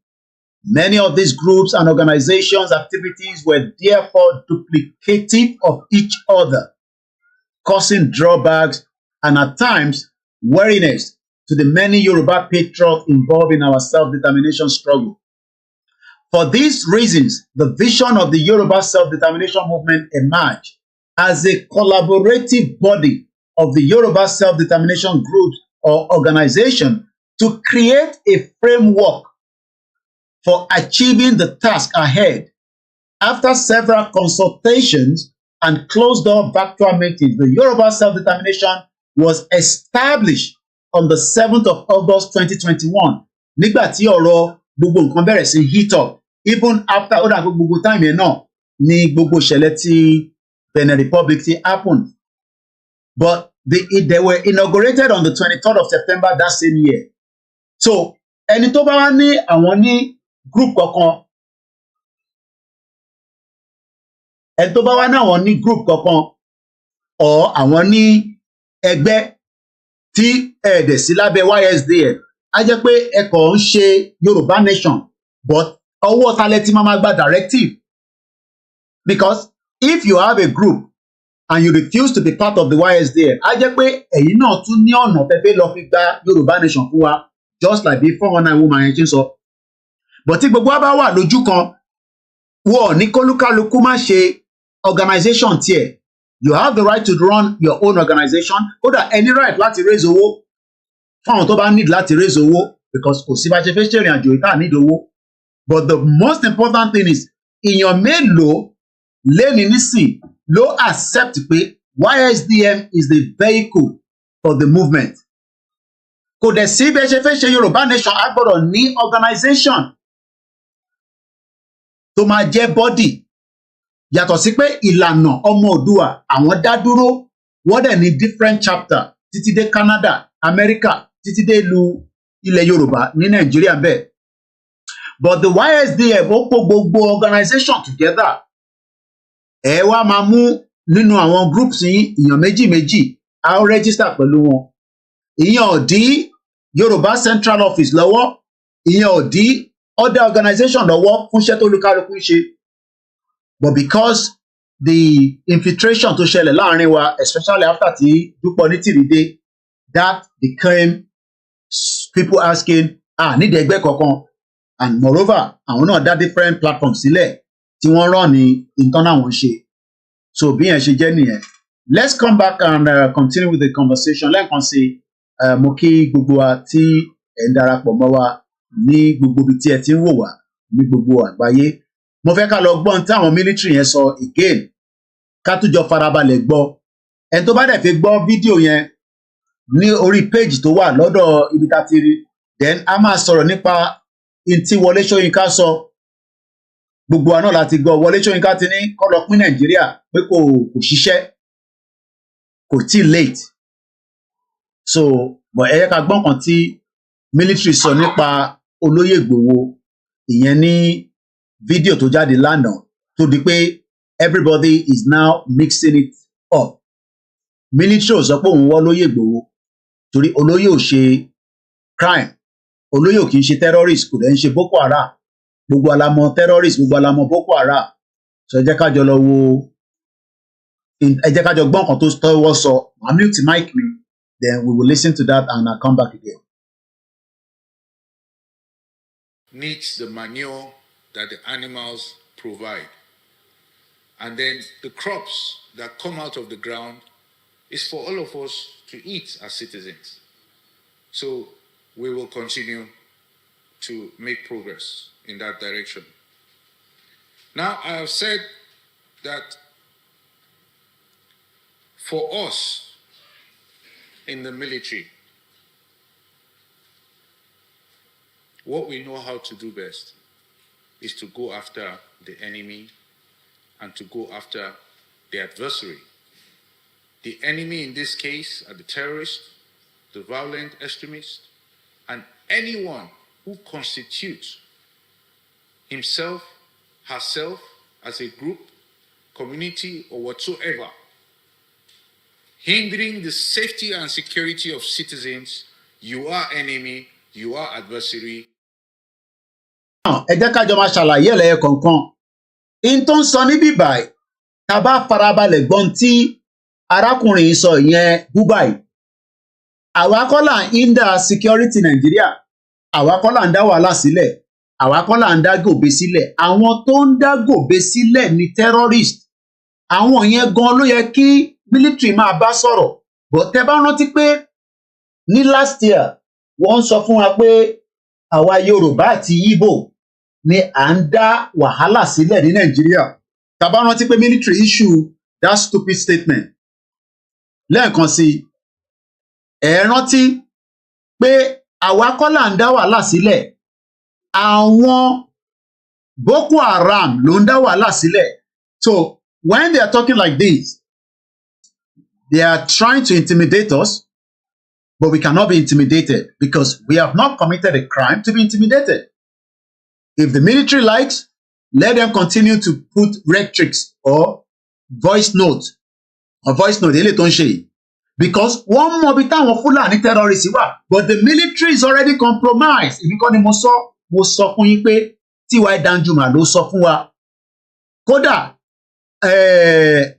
Many of these groups and organizations' activities were therefore duplicative of each other, causing drawbacks and at times weariness to the many Yoruba patriots involved in our self-determination struggle. For these reasons, the vision of the Yoruba self-determination movement emerged as a collaborative body of the Yoruba self-determination groups or organization to create a framework for achieving the task ahead. After several consultations and closed-door virtual meetings, the Yoruba self-determination was established on the 7th of August 2021. Nígbà tí ọ̀rọ̀ gbogbo nǹkan bẹ̀rẹ̀ sí heat up, even after ó dà gbogbo time yẹn náà ní gbogbo ìṣẹ̀lẹ̀ tí Benin Republic ti happened. But they were inaugurated on the 23rd of September that same year. So ẹni tó bá wá ní àwọn ní group kankan, ẹni tó bá wá ní àwọn ní group kankan or àwọn ní ẹgbẹ́ tí ẹ̀ẹ́dẹ̀ sí lábẹ́ YSDM, á jẹ́ pé ẹ kàn ń ṣe Yorùbá nation, but ọwọ́ talẹ̀ tí máa gba directive. Because if you have a group and you refuse to be part of the YSDM, á jẹ́ pé ẹ̀yin náà tún ní ọ̀nà tẹ́fẹ́ lọ fi gba Yorùbá nation fún wa, just like bí 419 woman yẹn ti ń sọ. But tí gbogbo wa bá wà lójú kan, wọ́n ní kólúkálukú má ṣe organization tiẹ̀. You have the right to run your own organization. Kódà any right láti raise owó fún àwọn tó bá need láti raise owó because kò sí bá ṣe fẹ́ ṣe ìrìn àjò ìta need owó. But the most important thing is èèyàn mélòó lẹ́ni nísìn ló accept pé YSDM is the vehicle for the movement. Kò dẹ̀ sí bí ẹ ṣe fẹ́ ṣe Yorùbá nation á gbọ́dọ̀ ní organization tó máa jẹ́ body. Yàtọ̀ sí pé ìlànà ọmọ Oòduà àwọn dá dúró wọ́n dẹ̀ ní different chapter títí dé Canada, America, títí dé ìlú ilẹ̀ Yorùbá ní Nàìjíríà bẹ́ẹ̀. But the YSDM ó kó gbogbo organization together. Ẹ wá máa mú nínú àwọn groups yín èèyàn méjì méjì á register pẹ̀lú wọn. Ìyẹn ò dí Yorùbá Central Office lọ́wọ́, ìyẹn ò dí other organization lọ́wọ́ fún iṣẹ́ tó olúkálukú ń ṣe. But because the infiltration tó ṣẹlẹ̀ láàrin wa, especially after tí Dúpọ̀ Onítìrí dé, that became people asking, nídìí ẹgbẹ́ kankan. And moreover, àwọn náà dá different platforms sílẹ̀ tí wọ́n rán ní internal wọn ṣe. So bí yẹn ṣe jẹ́ nìyẹn. Let's come back and continue with the conversation. Lẹ́ẹ̀kan sí mo kí gbogbo wa tí ẹ̀ ń darapọ̀ mọ́ wa ní gbogbo ibi tí ẹ ti ń wò wá ní gbogbo àgbáyé. Mo fẹ́ ká lọ gbọ́n tí àwọn military yẹn sọ again ká tún jọ farabalẹ̀ gbọ́. Ẹni tó bá dẹ̀ fi gbọ́ fídíò yẹn ní orí page tó wà lọ́dọ̀ ibi tá ti rí, then a máa sọ̀rọ̀ nípa tí Wọlé Ṣóyínká sọ. Gbogbo wa náà láti gbọ́. Wọlé Ṣóyínká ti ní kó lọ pín Nàìjíríà pé kò ṣiṣẹ́, kò tí late. So but ẹ yẹ ká gbọ́n kan tí military sọ nípa Olóyè Ìgbòho ìyẹn ní fídíò tó jáde lánàá tó di pé everybody is now mixing it up. Military ò sọ pé òun wọ́ Olóyè Ìgbòho torí olóyè ò ṣe crime, olóyè ò kì í ṣe terrorist, kò dẹ̀ ń ṣe Boko Haram. Gbogbo alamọ terrorist, gbogbo alamọ Boko Haram. So ẹ jẹ́ ká jọ lọ wo, ẹ jẹ́ ká jọ gbọ́n kan tó tọ́wọ́ sọ. Màá mute mic mi, then we will listen to that and I'll come back again. Needs the manure that the animals provide. And then the crops that come out of the ground is for all of us to eat as citizens. So we will continue to make progress in that direction. Now, I have said that for us in the military, what we know how to do best is to go after the enemy and to go after the adversary. The enemy in this case are the terrorists, the violent extremists, and anyone who constitutes himself, herself as a group, community, or whatsoever, hindering the safety and security of citizens. You are enemy, you are adversary. Ẹ jẹ́ ká jọ máa ṣàlàyé ẹ̀lẹ́yẹ kọ̀ọ̀kan. In tó ń sọ níbí báyìí, tá a bá farabalẹ̀ gbọ́n tí arákùnrin yìí sọ ìyẹn Bubai. Àwa kọ́ là ń hinder security Nàìjíríà, àwa kọ́ là ń dá wàhálà sílẹ̀, àwa kọ́ là ń dá gòbé sílẹ̀. Àwọn tó ń dá gòbé sílẹ̀ ni terrorist. Àwọn yẹn gan ló yẹ kí military máa bá sọ̀rọ̀. But tẹ́ bá rántí pé ní last year wọ́n sọ fún wa pé àwa Yorùbá àti Igbo ni à ń dá wàhálà sílẹ̀ ní Nàìjíríà. Tá bá rántí pé military issue that stupid statement. Lẹ́ẹ̀kan sí ẹ rántí pé àwa kọ́ là ń dá wàhálà sílẹ̀, àwọn Boko Haram ló ń dá wàhálà sílẹ̀. So when they are talking like this, they are trying to intimidate us, but we cannot be intimidated because we have not committed a crime to be intimidated. If the military likes, let them continue to put rhetorics or voice notes eléyìí tó ń ṣe yìí. Because one mọ bí táwọn Fúlàní terrorists wà, but the military is already compromised. Èmi kọ́ ni mo sọ fún yín pé T.Y. Danjuma ló sọ fún wa. Kódà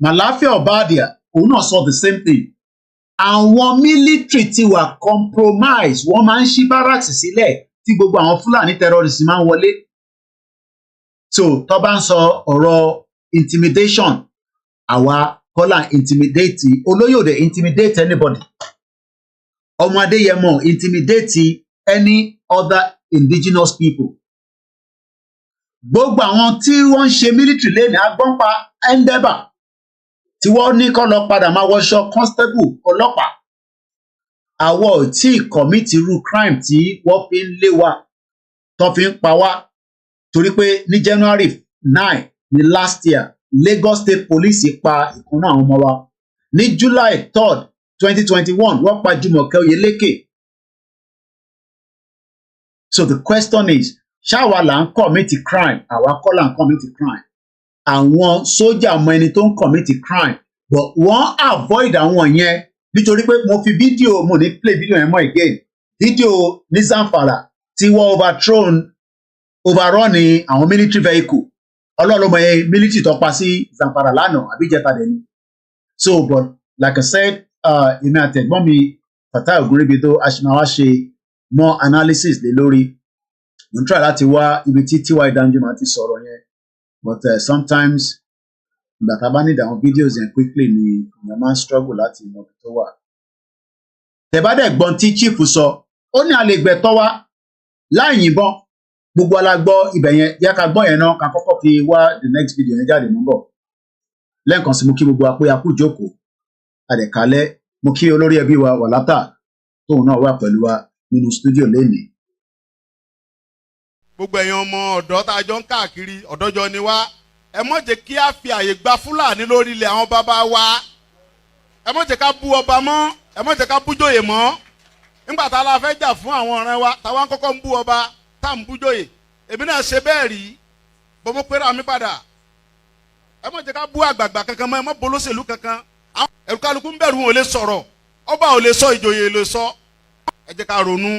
Malafia Obadia òun náà sọ the same thing. Àwọn military ti wà compromised, wọ́n máa ń ṣí barracks sílẹ̀ tí gbogbo àwọn Fúlàní terrorists máa ń wọlé. So tó bá ń sọ ọ̀rọ̀ intimidation, àwa kọ́là intimidate, olóyè ò dẹ̀ intimidate anybody. Ọmọ Adéyẹmọ intimidate any other indigenous people. Gbogbo àwọn tí wọ́n ń ṣe military lẹ́nu agbọ́npa Endeba tí wọ́n ní kọ́ lọ padà máa wọṣọ constable ọlọ́pàá. Àwa ò tí ì commit irú crime tí wọ́n fi ń lé wa, tó fi ń pa wá. Torí pé ní January 9 ní last year, Lagos State Police pa ìkan náà àwọn ọmọ wa. Ní July 3, 2021, wọ́n pa Jùmọ̀kẹ́ Oyèlékè. So the question is, ṣáwa là ń commit crime? Àwa kọ́ là ń commit crime. Àwọn sójà mọ ẹni tó ń commit crime, but wọ́n avoid àwọn yẹn nítorí pé mo fi fídíò, mo ní play fídíò yẹn mọ́ again. Fídíò ní Zamfara tí wọ́n overrun ní àwọn military vehicle. Ọlọ́run mọ̀ ẹ́ military tó pa sí Zamfara lánàá àbí jẹta dẹ̀ ni. So but like I said, èmi àtẹ̀gbọ́n mi Fatai Ogunribido aṣèmáwá ṣe more analysis lé lórí. Mo ń try láti wá ibi tí T.Y. Danjuma ti sọ̀rọ̀ yẹn, but sometimes ìgbà tá a bá need àwọn videos yẹn quickly ni mo máa ń struggle láti mọ ibi tó wà. Tẹ̀bádẹ́ gbọ́n tí chief sọ, ó ní a lè gbẹ̀tọ́ wa láì yìnbọn. Gbogbo alágbọ́ ibẹ̀ yẹn, yá ká gbọ́ yẹn náà ká kọ́kọ́ fi wá the next video yẹn jáde mú bọ̀. Lẹ́ẹ̀kan sí mo kí gbogbo wa pé a kú ìjókòó, àdẹ̀kálẹ̀, mo kí olórí ẹbí wa Wàlátà tóun náà wà pẹ̀lú wa nínú studio lénìí. Gbogbo ẹ̀yin ọmọ ọ̀dọ́ tá a jọ ń káàkiri ọ̀dọ́jọ́ ni wá, ẹ má jẹ́ kí a fi àyè gba Fúlàní lórí ilẹ̀ àwọn bàbá wa. Ẹ má jẹ́ ká bú ọba mọ́, ẹ má jẹ́ ká bú jòyè mọ́. Nígbà tá a la fẹ́ jà fún àwọn ọ̀rẹ́ wa, táwa ń kọ́kọ́ ń bú ọba, tá ń bú jòyè. Èmi náà ṣe bẹ́ẹ̀ rí, bó mo pera mi padà. Ẹ má jẹ́ ká bú àgbààgbà kankan mọ́, ẹ má bolóṣèlú kankan. Ẹ̀rù kálukú ń bẹ̀rù wọn ò lè sọ̀rọ̀, ọba ò lè sọ, ìjòyè ò lè sọ. Ẹ jẹ́ ká ronú,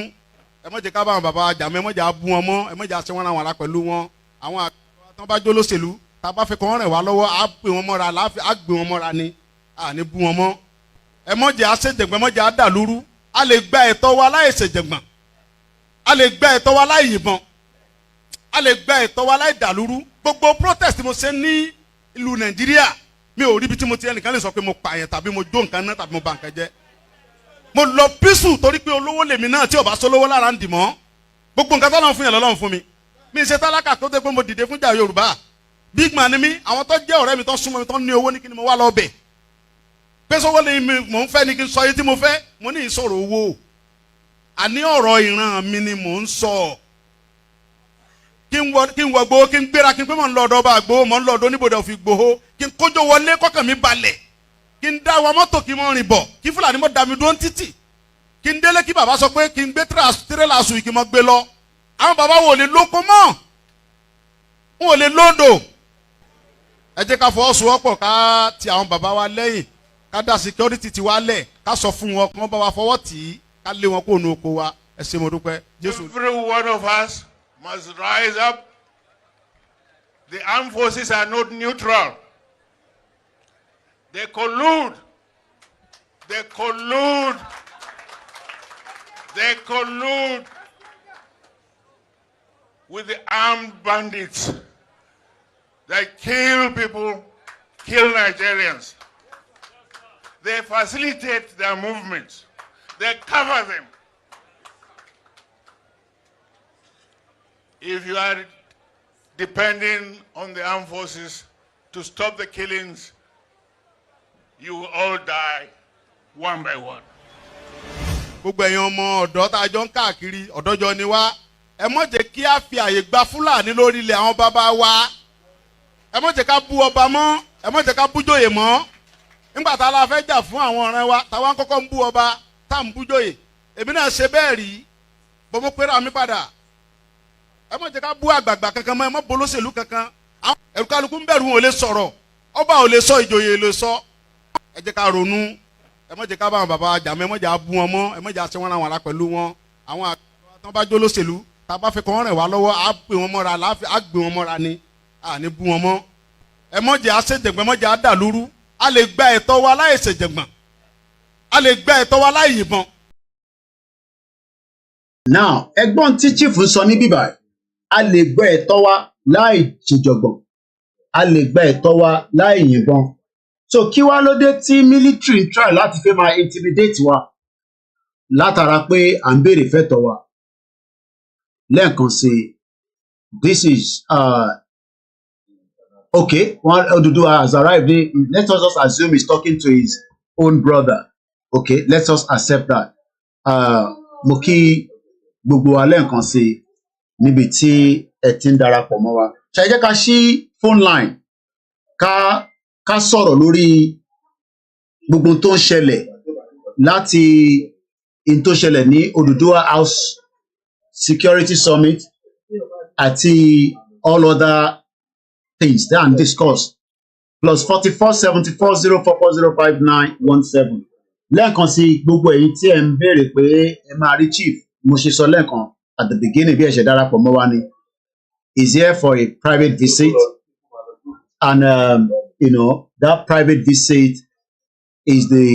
ẹ má jẹ́ ká bá àwọn bàbá jà mọ́, ẹ má jẹ́ á bú wọn mọ́, ẹ má jẹ́ á ṣe wọ́n ra wọn ara pẹ̀lú wọn. Àwọn àgbà tó bá jó lóṣèlú, tá a bá fẹ́ kọ́ wọn rẹ̀ wá lọ́wọ́, á gbé wọn mọ́ra, á gbé wọn mọ́ra ni, à ní bú wọn mọ́. Ẹ má jẹ́ á ṣèjẹ̀gbọ́n, ẹ má jẹ́ á dàlúrú. A lè gba ẹ̀tọ́ wa láì ṣèjẹ̀gbọ́n, a lè gba ẹ̀tọ́ wa láì yìnbọn, a lè gba ẹ̀tọ́ wa láì dàlúrú. Gbogbo protest mo ṣe ní ìlú Nàìjíríà, mi ò rí ibi tí mo ti ẹnìkan lè sọ pé mo pààyàn tàbí mo jó nǹkan náà tàbí mo bà nǹkan jẹ́. Mo lọ písù torí pé olówó lèmi náà tí ò bá sólówó lára ń dì mọ́. Gbogbo nǹkan tọ́lọ́run fún yàn lọ́lọ́run fún mi. Mi ṣe tálákà tó dé pé mo dìde fúnjà Yorùbá. Big man ni mí, àwọn tó jẹ́ ọ̀rẹ́ mi tó súnmọ́ mi tó ní owó ní kí ni mo wá lọ bẹ̀. Pé sọ́wọ́ lè mi mò ń fẹ́ ni kí n sọ yìí tí mo fẹ́, mo ní ìṣòro owó. Àní ọ̀rọ̀ ìran mi ni mò ń sọ. Kí n wọ gbowó, kí n gbéra, kí n pé mò ń lọ ọ̀dọ̀ ọba àgbowó, mò ń lọ ọ̀dọ̀ oníbodè òfin gbowó, kí n kójó wọlé kọ́kàn mi balẹ̀, kí n dá wa mọ́tò kí n mọ́ rìn bọ̀, kí Fúlàní mọ́ dá mi dúró títì, kí n délé kí bàbá sọ pé kí n gbé tírélà sùn kí n mọ́ gbé lọ. Àwọn bàbá wo lè lóko mọ́, wọn ò lè lóńdò. Ẹ jẹ́ ká fọwọ́sowọ́pọ̀ ká ti àwọn bàbá wa lẹ́yìn, ká dá security ti wa lẹ̀, ká sọ fún wọn kí wọ́n bá wa fọwọ́ tì í, ká lé wọn kó nu oko wa. Ẹ ṣé mo dúpẹ́. Every one of us must rise up. The armed forces are not neutral. They collude. They collude. They collude with the armed bandits. They kill people, kill Nigerians. They facilitate their movements. They cover them. If you are depending on the armed forces to stop the killings, you will all die one by one. Gbogbo ẹ̀yin ọmọ ọ̀dọ́ tá a jọ ń káàkiri ọ̀dọ́jọ́ ni wá, ẹ má jẹ́ kí a fi àyè gba Fúlàní lórí ilẹ̀ àwọn bàbá wa. Ẹ má jẹ́ ká bú ọba mọ́, ẹ má jẹ́ ká bú jòyè mọ́. Nígbà tá a la fẹ́ jà fún àwọn ọ̀rẹ́ wa, táwa ń kọ́kọ́ ń bú ọba, tá ń bú jòyè. Èmi náà ṣe bẹ́ẹ̀ rí, bó mo pera mi padà. Ẹ má jẹ́ ká bú àgbààgbà kankan mọ́, ẹ má bolóṣèlú kankan. Ẹ̀rù kálukú ń bẹ̀rù wọn ò lè sọ̀rọ̀, ọba ò lè sọ, ìjòyè ò lè sọ. Ẹ jẹ́ ká ronú, ẹ má jẹ́ ká bá àwọn bàbá jà mọ́, ẹ má jẹ́ á bú wọn mọ́, ẹ má jẹ́ á ṣe wọ́n ra wọn ara pẹ̀lú wọn. Àwọn àgbà tó bá jó lóṣèlú, tá a bá fẹ́ kọ́ wọn rẹ̀ wá lọ́wọ́, á gbé wọn mọ́ra, á gbé wọn mọ́ra ni, à ní bú wọn mọ́. Ẹ má jẹ́ á ṣèjẹ̀gbọ́n, ẹ má jẹ́ á dàlúrú. A lè gba ẹ̀tọ́ wa láì ṣèjẹ̀gbọ́n, a lè gba ẹ̀tọ́ wa láì yìnbọn. Now, ẹgbọ́n tí chief sọ ní bíbá, a lè gba ẹ̀tọ́ wa láì ṣèjọ̀gbọ̀n a lè gba ẹ̀tọ́ wa láì yìnbọn so kí wá ló dé tí military ń try láti fẹ́ máa intimidate wa látara pé à ń béèrè fẹ́tọ̀ wa lẹ́ẹ̀kan sí this is okay one Oduduwa has arrived let us just assume he's talking to his own brother okay let us accept that mo kí gbogbo wa lẹ́ẹ̀kan sí níbi tí ẹ ti ń darapọ̀ mọ́ wa ṣe jẹ́ ká ṣí phone line ká sọ̀rọ̀ lórí gbogbo tó ń ṣẹlẹ̀ láti in tó ṣẹlẹ̀ ní Oduduwa House Security Summit àti all other things that are discussed +447404405917 lẹ́ẹ̀kan sí gbogbo èyí tí ẹ ń béèrè pé ẹ máa rí chief mo ṣe sọ lẹ́ẹ̀kan at the beginning bí ẹ ṣe darapọ̀ mọ́ wa ni is here for a private visit and you know that private visit is the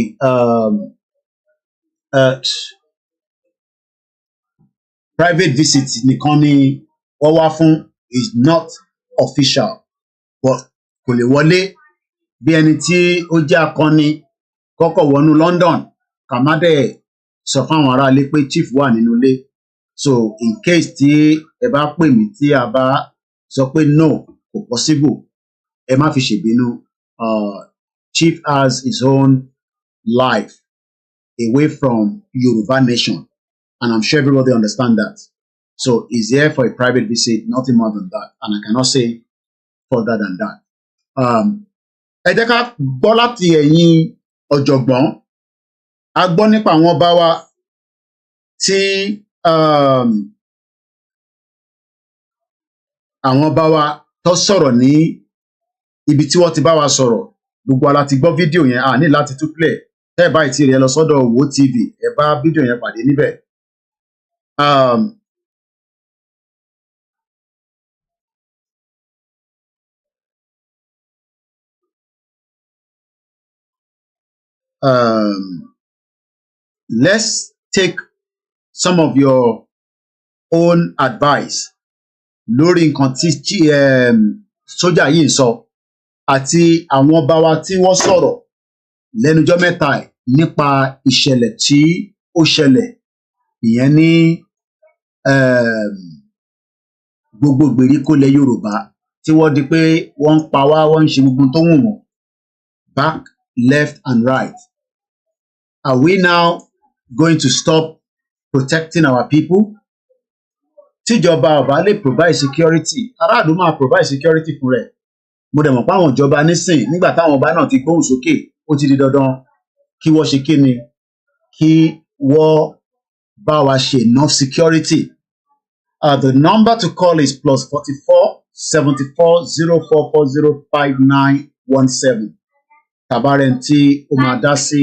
private visit nìkan ni wọ́n wá fún is not official but kò lè wọlé bí ẹni tí ó jẹ́ akọni kọ́kọ́ wọnú London ká má dẹ̀ sọ fáwọn aráalé pé chief wà nínú ilé so in case tí ẹ bá pè mí tí a bá sọ pé no kò possible ẹ má fi ṣèbínú chief has his own life away from Yoruba nation and I'm sure everybody understand that so he's here for a private visit nothing more than that and I cannot say further than that ẹ jẹ́ ká gbọ́ láti ẹ̀yin ọ̀jọ̀gbọ́n a gbọ́ nípa àwọn ọba wa tí àwọn ọba wa tó sọ̀rọ̀ ní ibi tí wọ́n ti bá wa sọ̀rọ̀ gbogbo ala ti gbọ́ fídíò yẹn a ní láti tún play tẹ́ ẹ bá ìtì rẹ̀ lọ sọ́dọ̀ Wo TV ẹ bá fídíò yẹn pàdé níbẹ̀. Let's take some of your own advice lórí nǹkan tí sójà yìí ń sọ àti àwọn ọba wa tí wọ́n sọ̀rọ̀ lẹ́nujọ́ mẹ́ta nípa ìṣẹ̀lẹ̀ tí ó ṣẹlẹ̀ ìyẹn ní gbogbo ìgbèríko ilẹ̀ Yorùbá tí wọ́n di pé wọ́n ń pa wá wọ́n ń ṣe gbogbo tó wù wọ́n back left and right. Are we now going to stop protecting our people? Tíjọba ọba lè provide security aráàlú máa provide security fún rẹ̀ mo dẹ̀ mọ̀ pé àwọn ìjọba nísìn nígbà táwọn ọba náà ti gbóhùn sókè ó ti di dandan kí wọ́n ṣe kíni kí wọ́n bá wa ṣe enough security. The number to call is +447404405917 tàbárẹ̀ tí ó máa dá sí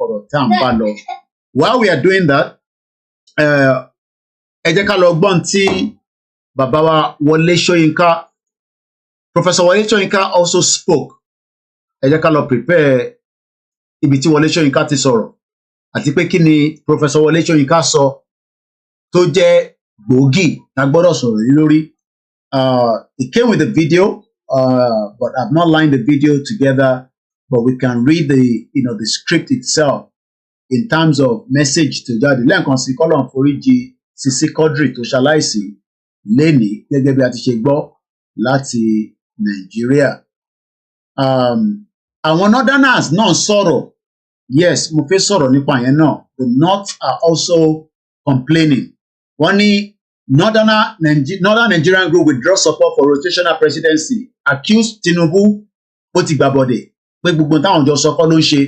ọ̀rọ̀ tá à ń bá lọ. While we are doing that, ẹ jẹ́ ká lọ gbọ́n tí bàbá wa Wọlé Ṣóyínká, Professor Wọlé Ṣóyínká also spoke. Ẹ jẹ́ ká lọ prepare ibi tí Wọlé Ṣóyínká ti sọ̀rọ̀ àti pé kí ni Professor Wọlé Ṣóyínká sọ tó jẹ́ gbòógì tá gbọ́dọ̀ sọ̀rọ̀ lórí. It came with a video, but I've not lined the video together, but we can read the script itself in terms of message to jáde. Lẹ́ẹ̀kan sí kọ́lọ̀ foríjì Sisi Quadri tó ṣaláìsí lénìí gẹ́gẹ́ bí a ti ṣe gbọ́ láti Nàìjíríà. Àwọn northerners náà sọ̀rọ̀, yes mo fẹ́ sọ̀rọ̀ nípa yẹn náà. The North are also complaining. Wọ́n ní Northern Nigerian group withdraw support for rotational presidency, accuse Tinubu ó ti gbàbọ̀dẹ̀ pé gbogbo táwọn jọ sọ kọ́ ló ń ṣe.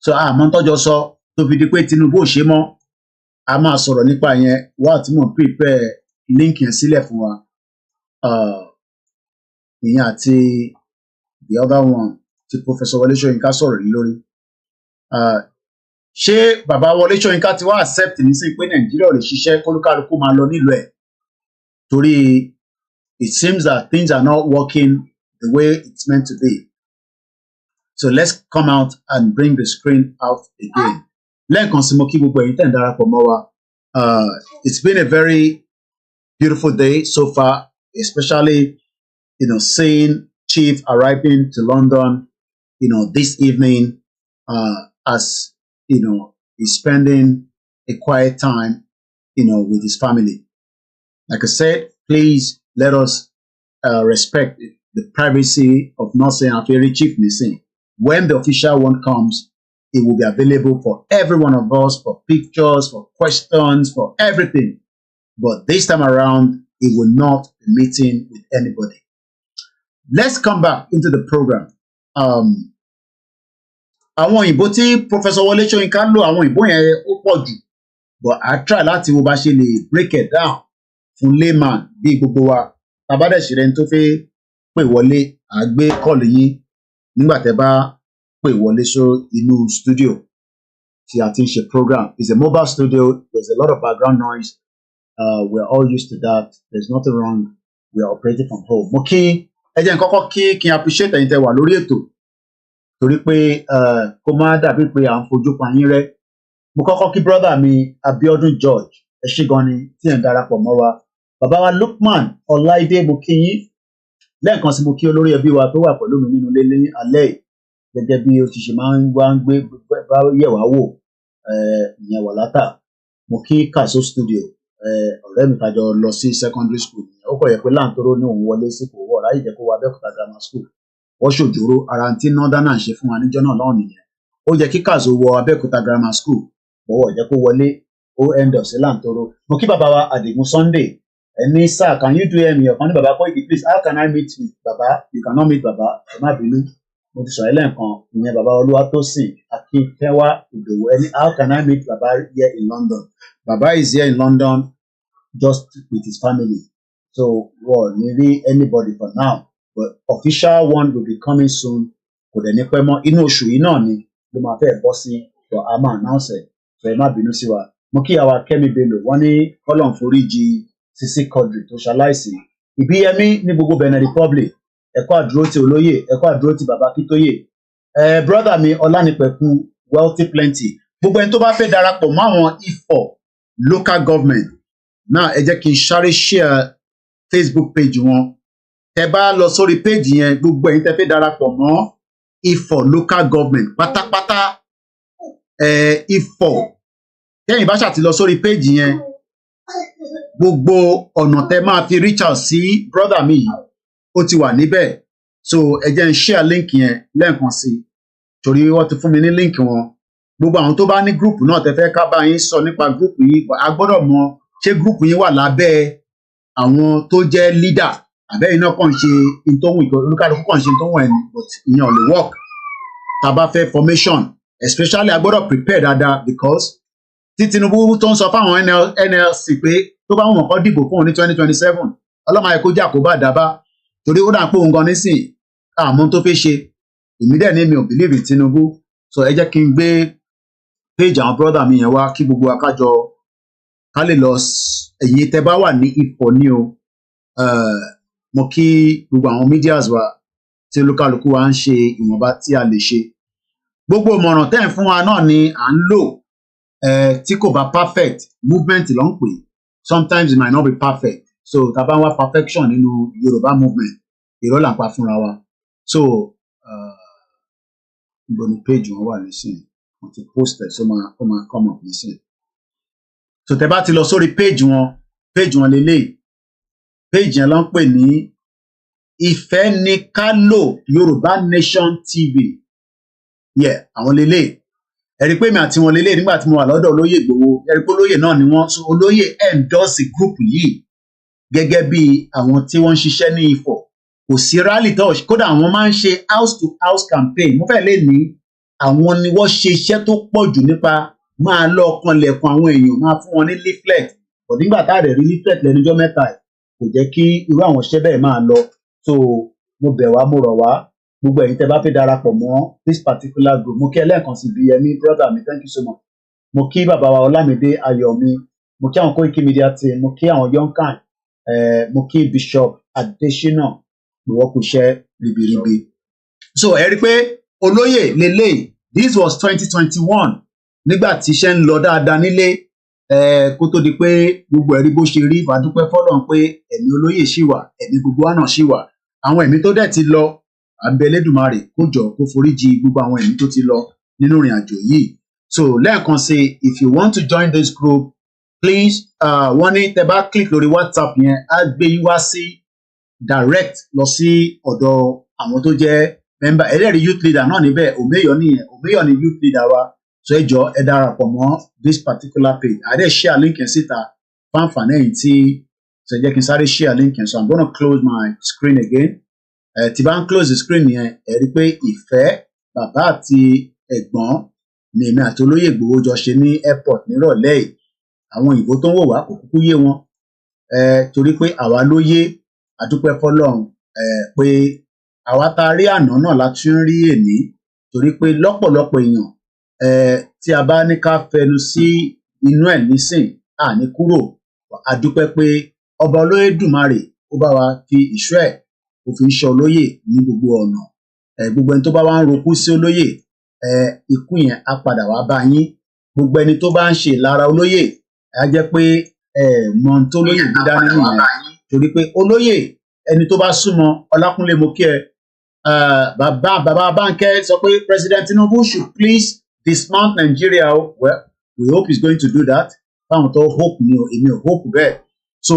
So àmọ́ tọ́jọ́ sọ tó fi di pé Tinubu ò ṣe mọ́. A máa sọ̀rọ̀ nípa yẹn wá tí mo prepare link yẹn sílẹ̀ fún wa. Ìyẹn àti the other one tí Professor Wọlé Ṣóyínká sọ̀rọ̀ lórí. Ṣé bàbá Wọlé Ṣóyínká ti wá accept nísìnyí pé Nàìjíríà ò lè ṣiṣẹ́ kólúkálukú máa lọ nílùú ẹ̀? Torí it seems that things are not working the way it's meant to be. So let's come out and bring the screen out again. Lẹ́ẹ̀kan sí mo kí gbogbo ẹ̀yin tẹ́ ń darapọ̀ mọ́ wa. It's been a very beautiful day so far, especially seeing Chief arriving to London, this evening, as, he's spending a quiet time, with his family. Like I said, please let us respect the privacy of not saying Aferi Chief missing. When the official one comes, it will be available for every one of us, for pictures, for questions, for everything. But this time around, it will not be meeting with anybody. Let's come back into the program. Àwọn òyìnbó tí Professor Wole Soyinka lò, àwọn òyìnbó yẹn ó pọ̀ jù, but I try láti wo bá ṣe lè break it down fún layman bí gbogbo wa. Tabadẹ̀ ṣe rẹ̀ tó fẹ́ pè wọlé, à gbé call yín nígbà tẹ́ bá pè wọlé inú studio tí a ti ń ṣe program. It's a mobile studio. There's a lot of background noise. We're all used to that. There's nothing wrong. We are operating from home. Mo kí ẹ jẹ́ n kọ́kọ́ kí n appreciate ẹ̀yin tẹ́ wà lórí ètò torí pé kó má dàbí pé à ń fojú pa yín rẹ́. Mo kọ́kọ́ kí brother mi Abiodun George, ẹ ṣé gan ni tí ẹ̀ ń darapọ̀ mọ́ wa. Bàbá wa Lukman Ọláìdé, mo kí yín. Lẹ́ẹ̀kan sí mo kí olórí ẹbí wa tó wà pẹ̀lú mi nínú ilé ní alẹ́ yìí, gẹ́gẹ́ bí ó ti ṣe máa ń wá ń gbé bá yẹ̀ wá wò, ìyẹn wà látà. Mo kí Kaso studio, ọ̀rẹ́ mi kájọ lọ sí secondary school. Ó kọ̀ yẹ pé láǹtóró ní òun wọlé sí kò wọ̀ ráyè jẹ́ kó wá Abẹ́òkúta grammar school. Wọ́n ṣòjòrò ara tí Northern ṣe fún wa níjọ́ náà lọ́hùn nìyẹn. Ó yẹ kí Kaso wọ Abẹ́òkúta grammar school, bọ̀wọ̀ jẹ́ kó wọlé, ó end up sí láǹtóró. Mo kí bàbá wa Àdìgún Sunday. Ẹni sir, can you do me ọ̀kan ní bàbá Koiki, please, how can I meet with bàbá? You cannot meet bàbá, ẹ má bínú. Mo ti sọ ẹ lẹ́ẹ̀kan, ìyẹn bàbá Olúwatósìn Akíntẹ́wá Ìdòwú. Ẹni how can I meet bàbá here in London? Bàbá is here in London just with his family. So, well, maybe anybody for now. But official one will be coming soon. Kò dẹ̀ ní pẹ́ mọ́. Inú oṣù yìí náà ni ló máa fẹ́ bọ́ sí, but a máa announce ẹ̀. So ẹ má bínú sí wa. Mo kí àwa Kẹ́mi Bello, wọ́n ní kọ́lọ̀n foríjì Sisi Quadri tó ṣaláìsí. Ìbíyẹmí ní gbogbo Benin Republic. Ẹ̀kọ́ àdúró ti olóyè, ẹ̀kọ́ àdúró ti bàbá Kítóyè. Brother mi Ọlánipẹ̀kun Wealthy Plenty. Gbogbo ẹni tó bá fẹ́ darapọ̀ mọ́ àwọn Ifọ̀ local government. Now ẹ jẹ́ kí n sáré share Facebook page wọn. Tẹ́ bá lọ sórí page yẹn, gbogbo ẹ̀yin tẹ́ fẹ́ darapọ̀ mọ́ Ifọ̀ local government pátápátá. Ifọ̀. Tẹ́yin bá ṣàti lọ sórí page yẹn, gbogbo ọ̀nà tẹ́ máa fi reach out sí brother mi yìí, ó ti wà níbẹ̀. So ẹ jẹ́ n share link yẹn lẹ́ẹ̀kan sí, torí wọ́n ti fún mi ní link wọn. Gbogbo àwọn tó bá ní group náà tẹ́ fẹ́ ká bá yín sọ nípa group yìí, a gbọ́dọ̀ mọ̀ ṣé group yín wà lábẹ́ àwọn tó jẹ́ leader, àbẹ́yìn náà kàn ṣe ìtọ́hùn olúkálùkù kàn ṣe ìtọ́hùn ẹni, but ìyẹn ò lè work. Tá bá fẹ́ formation, especially a gbọ́dọ̀ prepare dáadáa, because tí Tinubu tó ń sọ fáwọn NLC pé tó bá wọn kọ́ dìbò fún òun ní 2027, ọlọ́mọ ayẹ kó jẹ́ àkóbá àdábá, torí ó dà pé òun gan nísìn àmọ́ tó fẹ́ ṣe. Èmi dẹ̀ ní mi ò believe in Tinubu. So ẹ jẹ́ kí n gbé page àwọn brother mi yẹn wá kí gbogbo akájọ ká lè lọ. Ẹ̀yin tẹ́ bá wà ní Ifọ̀ ní o, mo kí gbogbo àwọn medias wa tí olúkálùkù wa ń ṣe ìwọ̀nba tí a lè ṣe. Gbogbo ìmọ̀ràn tẹ́ ń fún wa náà ni à ń lò. Tí kò bá perfect, movement ló ń pè. Sometimes it might not be perfect. So tá bá ń wá perfection nínú Yorùbá movement, irọ́ là ń pa fúnra wa. So ibo ni page wọn wà nísìnyí, wọ́n ti post ẹ̀, so ó máa come up nísìnyí. So tẹ́ bá ti lọ sórí page wọn lélẹ̀. Page yẹn ló ń pè ní Ìfẹ́ ni ká lò Yorùbá Nation TV. Yeah, àwọn lélẹ̀. Ẹ rí pé mi àti wọn lélẹ̀ nígbà tí mo wà lọ́dọ̀ olóyè Ìgbòho. Ẹ rí pé olóyè náà ni wọ́n. So olóyè endorse group yìí gẹ́gẹ́ bí àwọn tí wọ́n ń ṣiṣẹ́ ní Ifọ̀. Kò sí rally tó, kódà àwọn máa ń ṣe house to house campaign. Mo fẹ́ lè ní àwọn ni wọ́n ṣe iṣẹ́ tó pọ̀ jù nípa máa lọ kanlẹ̀kùn àwọn èèyàn, máa fún wọn ní leaflet. But nígbà tá a dẹ̀ rí leaflet lẹ́nujọ́ mẹ́ta ẹ̀, kò jẹ́ kí irú àwọn iṣẹ́ bẹ́ẹ̀ máa lọ. So mo bẹ̀ wá, mo rọ̀ wá, gbogbo ẹ̀yin tẹ́ bá fẹ́ darapọ̀ mọ́ this particular group. Mo kí ẹlẹ́ẹ̀kan sí Bíyẹmí brother mi, thank you so much. Mo kí bàbá wa Ọlámídé Ayọ̀mí, mo kí àwọn KOIKIMEDIA team, mo kí àwọn Yonkan, mo kí Bishop Adesina, ìwọ kú iṣẹ́ ribiribi. So ẹ rí pé olóyè lélẹ̀, this was 2021, nígbà tí iṣẹ́ ń lọ dáadáa nílé, kó tó di pé gbogbo ẹ̀rí bó ṣe rí. Bá dúpẹ́ fọ́lọ́run pé ẹ̀mí olóyè ṣì wà, ẹ̀mí gbogbo wa náà ṣì wà. àwọn ẹ̀mí tó dẹ̀ ti lọ àbẹ̀ Elédùmarè kó jọ kó foríjì gbogbo àwọn ẹ̀mí tó ti lọ nínú ìrìn àjò yìí. So lẹ́ẹ̀kan sí, if you want to join this group, please wọ́n ní tẹ́ bá click lórí WhatsApp yẹn á gbé yín wá sí direct lọ sí ọ̀dọ̀ àwọn tó jẹ́ member ẹlẹ́rìí youth leader náà níbẹ̀ Omeyo nìyẹn, Omeyo ni youth leader wa. So ẹ jọ̀ọ́ ẹ darapọ̀ mọ́ this particular page. Àdé share link yẹn síta fún àǹfààní ẹ̀yin tí ṣe jẹ́ kí n sáré share link yẹn. So I'm gonna close my screen again. Tí bá ń close the screen yẹn ẹ rí pé ìfẹ́ bàbá àti ẹ̀gbọ́n ni èmi àti olóyè Ìgbòho jọ ṣe ní airport nírọ̀lẹ́ yìí. Àwọn òyìnbó tó ń wò wá kò kúkú yé wọn torí pé àwa ló yé, àdúpẹ́ fọ́lọ́run pé àwa tá a rí àná náà la tún rí èní, torí pé lọ́pọ̀lọpọ̀ èèyàn tí a bá ní ká fẹnu sí inú ẹ̀ nísìn àní kúrò. Àdúpẹ́ pé ọba Olódùmarè ó bá wa fi ìṣọ́ ẹ̀ ó fi ń ṣọ́ olóyè ní gbogbo ọ̀nà. Gbogbo ẹni tó bá wá ń rokú sí olóyè ikú yẹn á padà wá bá yín. Gbogbo ẹni tó bá ń ṣe ìlara olóyè á jẹ́ pé mọ ohun tó lóyè gbé dání nìyẹn, torí pé olóyè ẹni tó bá súnmọ́ Ọlákúnlé mo kí ẹ bàbá Bánkẹ́ sọ pé President Tinubu should please dismount Nigeria. Well, we hope he's going to do that. Fáwọn tó hope ni o, èmi ò hope bẹ́ẹ̀. So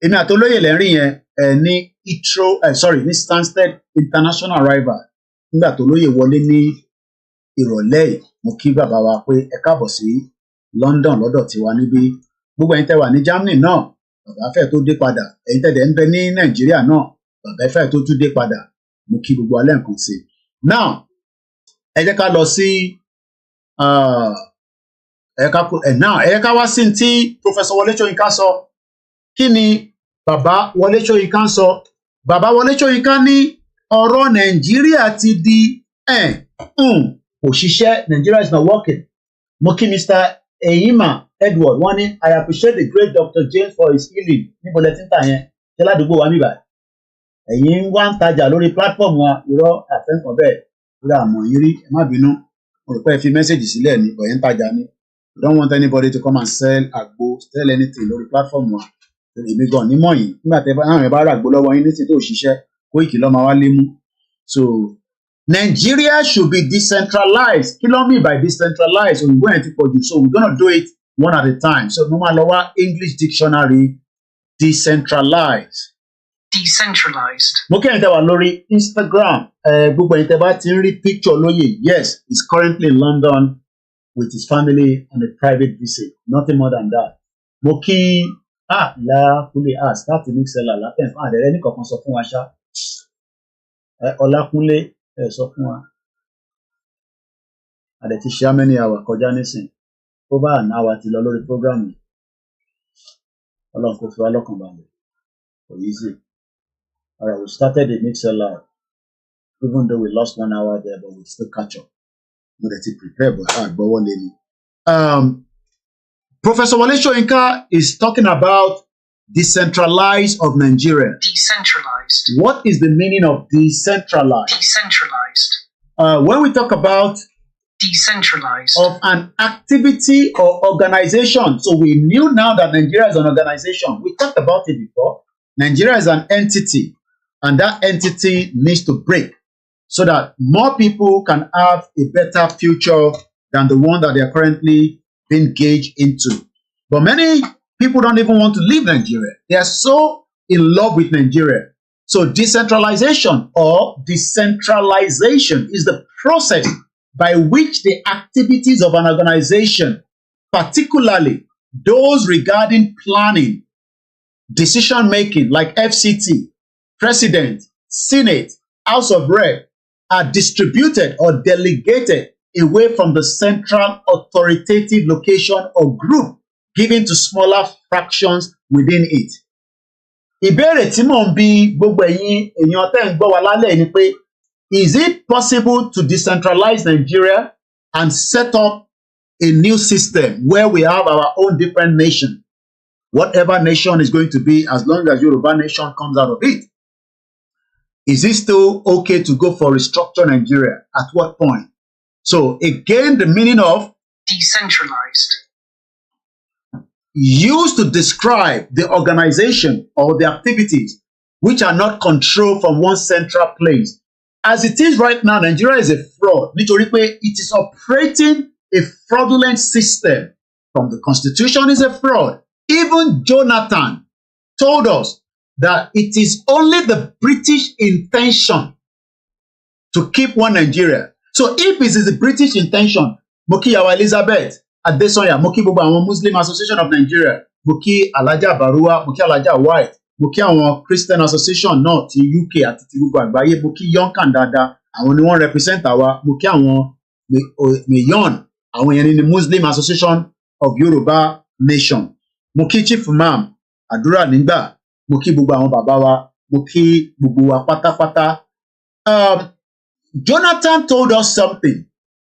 èmi àti olóyè lẹ́rìn yẹn ní ní Stansted International Arrival nígbà tó lóyè wọlé ní ìrọ̀lẹ́ yìí. Mo kí bàbá wa pé ẹ káàbọ̀ sí London lọ́dọ̀ tiwa níbí. Gbogbo ẹ̀yin tẹ́ wà ní Germany náà bàbá fẹ́ tó dé padà, ẹ̀yin tẹ́ dẹ̀ ń bẹ ní Nàìjíríà náà bàbá fẹ́ tó tún dé padà. Mo kí gbogbo alẹ́ nǹkan sí. Now ẹ jẹ́ ká lọ sí ẹ jẹ́ ká wá sí tí Professor Wọlé Ṣóyínká sọ. Kí ni bàbá Wọlé Ṣóyínká sọ? Bàbá Wọlé Ṣóyínká ní ọ̀rọ̀ Nàìjíríà ti di òṣìṣẹ́, Nigeria is not working. Mo kí Mr. Eyima Edward wọ́n ní I appreciate the great Dr. James for his healing. Níbo lẹ ti ń tà yẹn? Ṣé ládùúgbò wa níbàá? Ẹ̀yin wá ń tajà lórí platform wa, irọ́ àfẹ́ǹkan bẹ́ẹ̀ lórí àmọ̀ yín rí, ẹ má bínú. Mo rò pé ẹ fi mẹ́sẹ̀gì sílẹ̀ ní ọ̀yẹ́ ń tajà ní. We don't want anybody to come and sell àgbo, sell anything lórí platform wa. Èmi gan ní mọ̀ yìí, nígbà tẹ́ àwọn ẹ̀ bá rà àgbo lọ́wọ́ yín nísìnyí tó ṣiṣẹ́, Koiki ló máa wá lé mú. So Nigeria should be decentralized. Kí ló mean by decentralized? Òyìnbó yẹn ti pọ̀ jù, so we're gonna do it one at a time. So mo máa lọ wá English dictionary decentralized. Decentralized. Mo kí ẹ̀yin tẹ́ wà lórí Instagram. Gbogbo ẹ̀yin tẹ́ bá ti ń rí picture lóye. Yes, he's currently in London with his family on a private visit. Nothing more than that. Mo kí Ọlákúnlé start the mix seller látẹ̀ fún àdẹ̀rẹ́ ní kankan sọ fún wa ṣá. Ọlákúnlé sọ fún wa. Àdẹ̀ ti ṣe how many hours kọjá nísìn. Over an hour ti lọ lórí program yìí. Ọlọ́run kò fi wá lọ́kàn balẹ̀. Kò easy. All right, we started the mixer live, even though we lost 1 hour there, but we still catch up. We're ready to prepare, but one day. Professor Wole Soyinka is talking about decentralized of Nigeria. Decentralized. What is the meaning of decentralized? Decentralized. When we talk about decentralized of an activity or organization, so we knew now that Nigeria is an organization. We talked about it before. Nigeria is an entity. And that entity needs to break so that more people can have a better future than the one that they are currently being engaged into. But many people don't even want to leave Nigeria. They are so in love with Nigeria. So decentralization or decentralization is the process by which the activities of an organization, particularly those regarding planning, decision-making like FCT, President, Senate, House of Rep, are distributed or delegated away from the central authoritative location or group, given to smaller fractions within it. Ìbéèrè tí mò ń bi gbogbo ẹ̀yin èèyàn tẹ́ ń gbọ́ wa lálẹ́ ni pé, is it possible to decentralize Nigeria and set up a new system where we have our own different nation? Whatever nation is going to be, as long as Yoruba nation comes out of it. Is it still okay to go for restructure Nigeria? At what point? So again, the meaning of decentralized used to describe the organization or the activities which are not controlled from one central place. As it is right now, Nigeria is a fraud. Nítorí pé it is operating a fraudulent system. From the constitution is a fraud. Even Jonathan told us that it is only the British intention to keep one Nigeria. So if it is the British intention, mo kí Yawa Elizabeth Adesanya, mo kí gbogbo àwọn Muslim Association of Nigeria, mo kí Alhaja Baruwa, mo kí Alhaja White, mo kí àwọn Christian Association náà ti UK àti ti gbogbo àgbáyé, mo kí Yonkan dáadáa, àwọn ni wọ́n represent àwa, mo kí àwọn Mayon, àwọn yẹn ni Muslim Association of Yoruba Nation, mo kí Chief Imam Àdúrà Nígbà, mo kí gbogbo àwọn bàbá wa, mo kí gbogbo wa pátápátá. Jonathan told us something,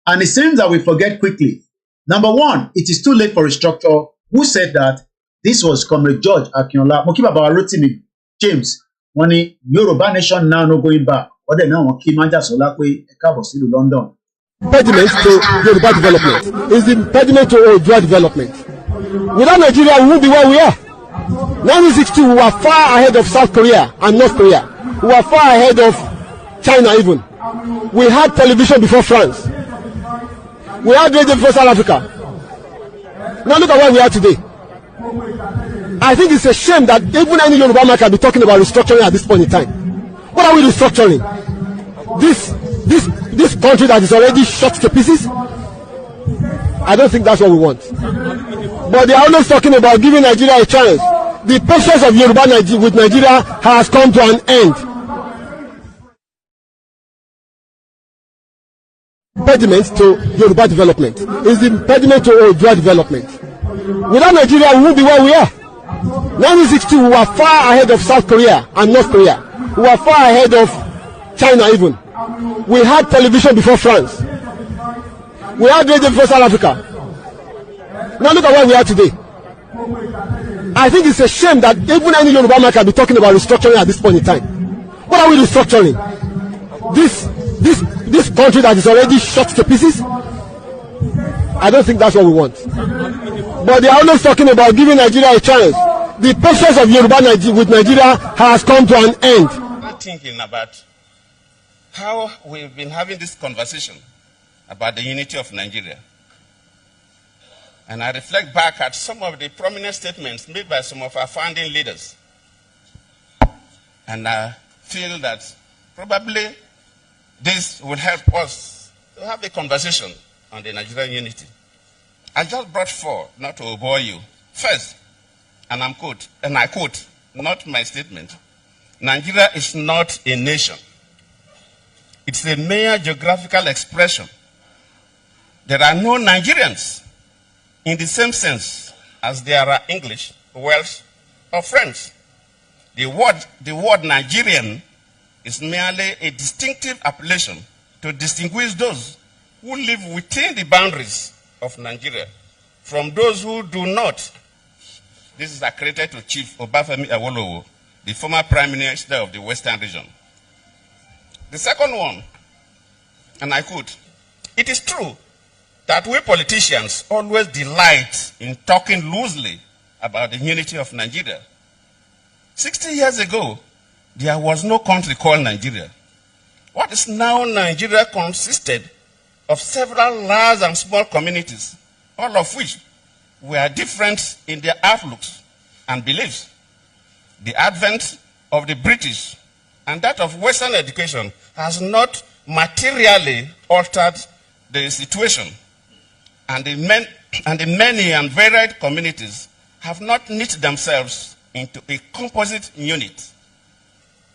and it seems that we forget quickly. Number one, it is too late for restructure. Who said that? This was Comrade George Akinola. Mo kí bàbá wa Rotimi James. Wọ́n ní Yoruba nation now no going back. Wọ́n dẹ̀ náà wọ́n kí Májàsọ́lá pé ẹ káàbọ̀ sílùú London. Impediment to Yoruba development is the impediment to Oodua development. Without Nigeria, we won't be where we are. 1962, we were far ahead of South Korea and North Korea. We were far ahead of China even. We had television before France. We had radio before South Africa. Now look at where we are today. I think it's a shame that even any Yoruba man can be talking about restructuring at this point in time. What are we restructuring? This country that is already shot to pieces? I don't think that's what we want. But they are always talking about giving Nigeria a chance. The patience of Yoruba with Nigeria has come to an end. Impediment to Yoruba development is the impediment to Oodua development. Without Nigeria, we won't be where we are. 1962, we were far ahead of South Korea and North Korea. We were far ahead of China even. We had television before France. We had radio before South Africa. Now look at where we are today. I think it's a shame that even any Yoruba man can be talking about restructuring at this point in time. What are we restructuring? This country that is already shot to pieces? I don't think that's what we want. But they are always talking about giving Nigeria a chance. The patience of Yoruba with Nigeria has come to an end. I'm thinking about how we've been having this conversation about the unity of Nigeria. And I reflect back at some of the prominent statements made by some of our founding leaders. And I feel that probably this will help us to have a conversation on the Nigerian unity. I just brought four, not to bore you. First, and I quote, not my statement, Nigeria is not a nation. It's a mere geographical expression. There are no Nigerians in the same sense as there are English, Welsh, or French. The word Nigerian is merely a distinctive appellation to distinguish those who live within the boundaries of Nigeria from those who do not. This is accredited to Chief Obafemi Awolowo, the former Prime Minister of the Western region. The second one, and I quote, it is true that we politicians always delight in talking loosely about the unity of Nigeria. 60 years ago, there was no country called Nigeria. What is now Nigeria consisted of several large and small communities, all of which were different in their outlooks and beliefs. The advent of the British and that of Western education has not materially altered the situation, and the many and varied communities have not knit themselves into a composite unit.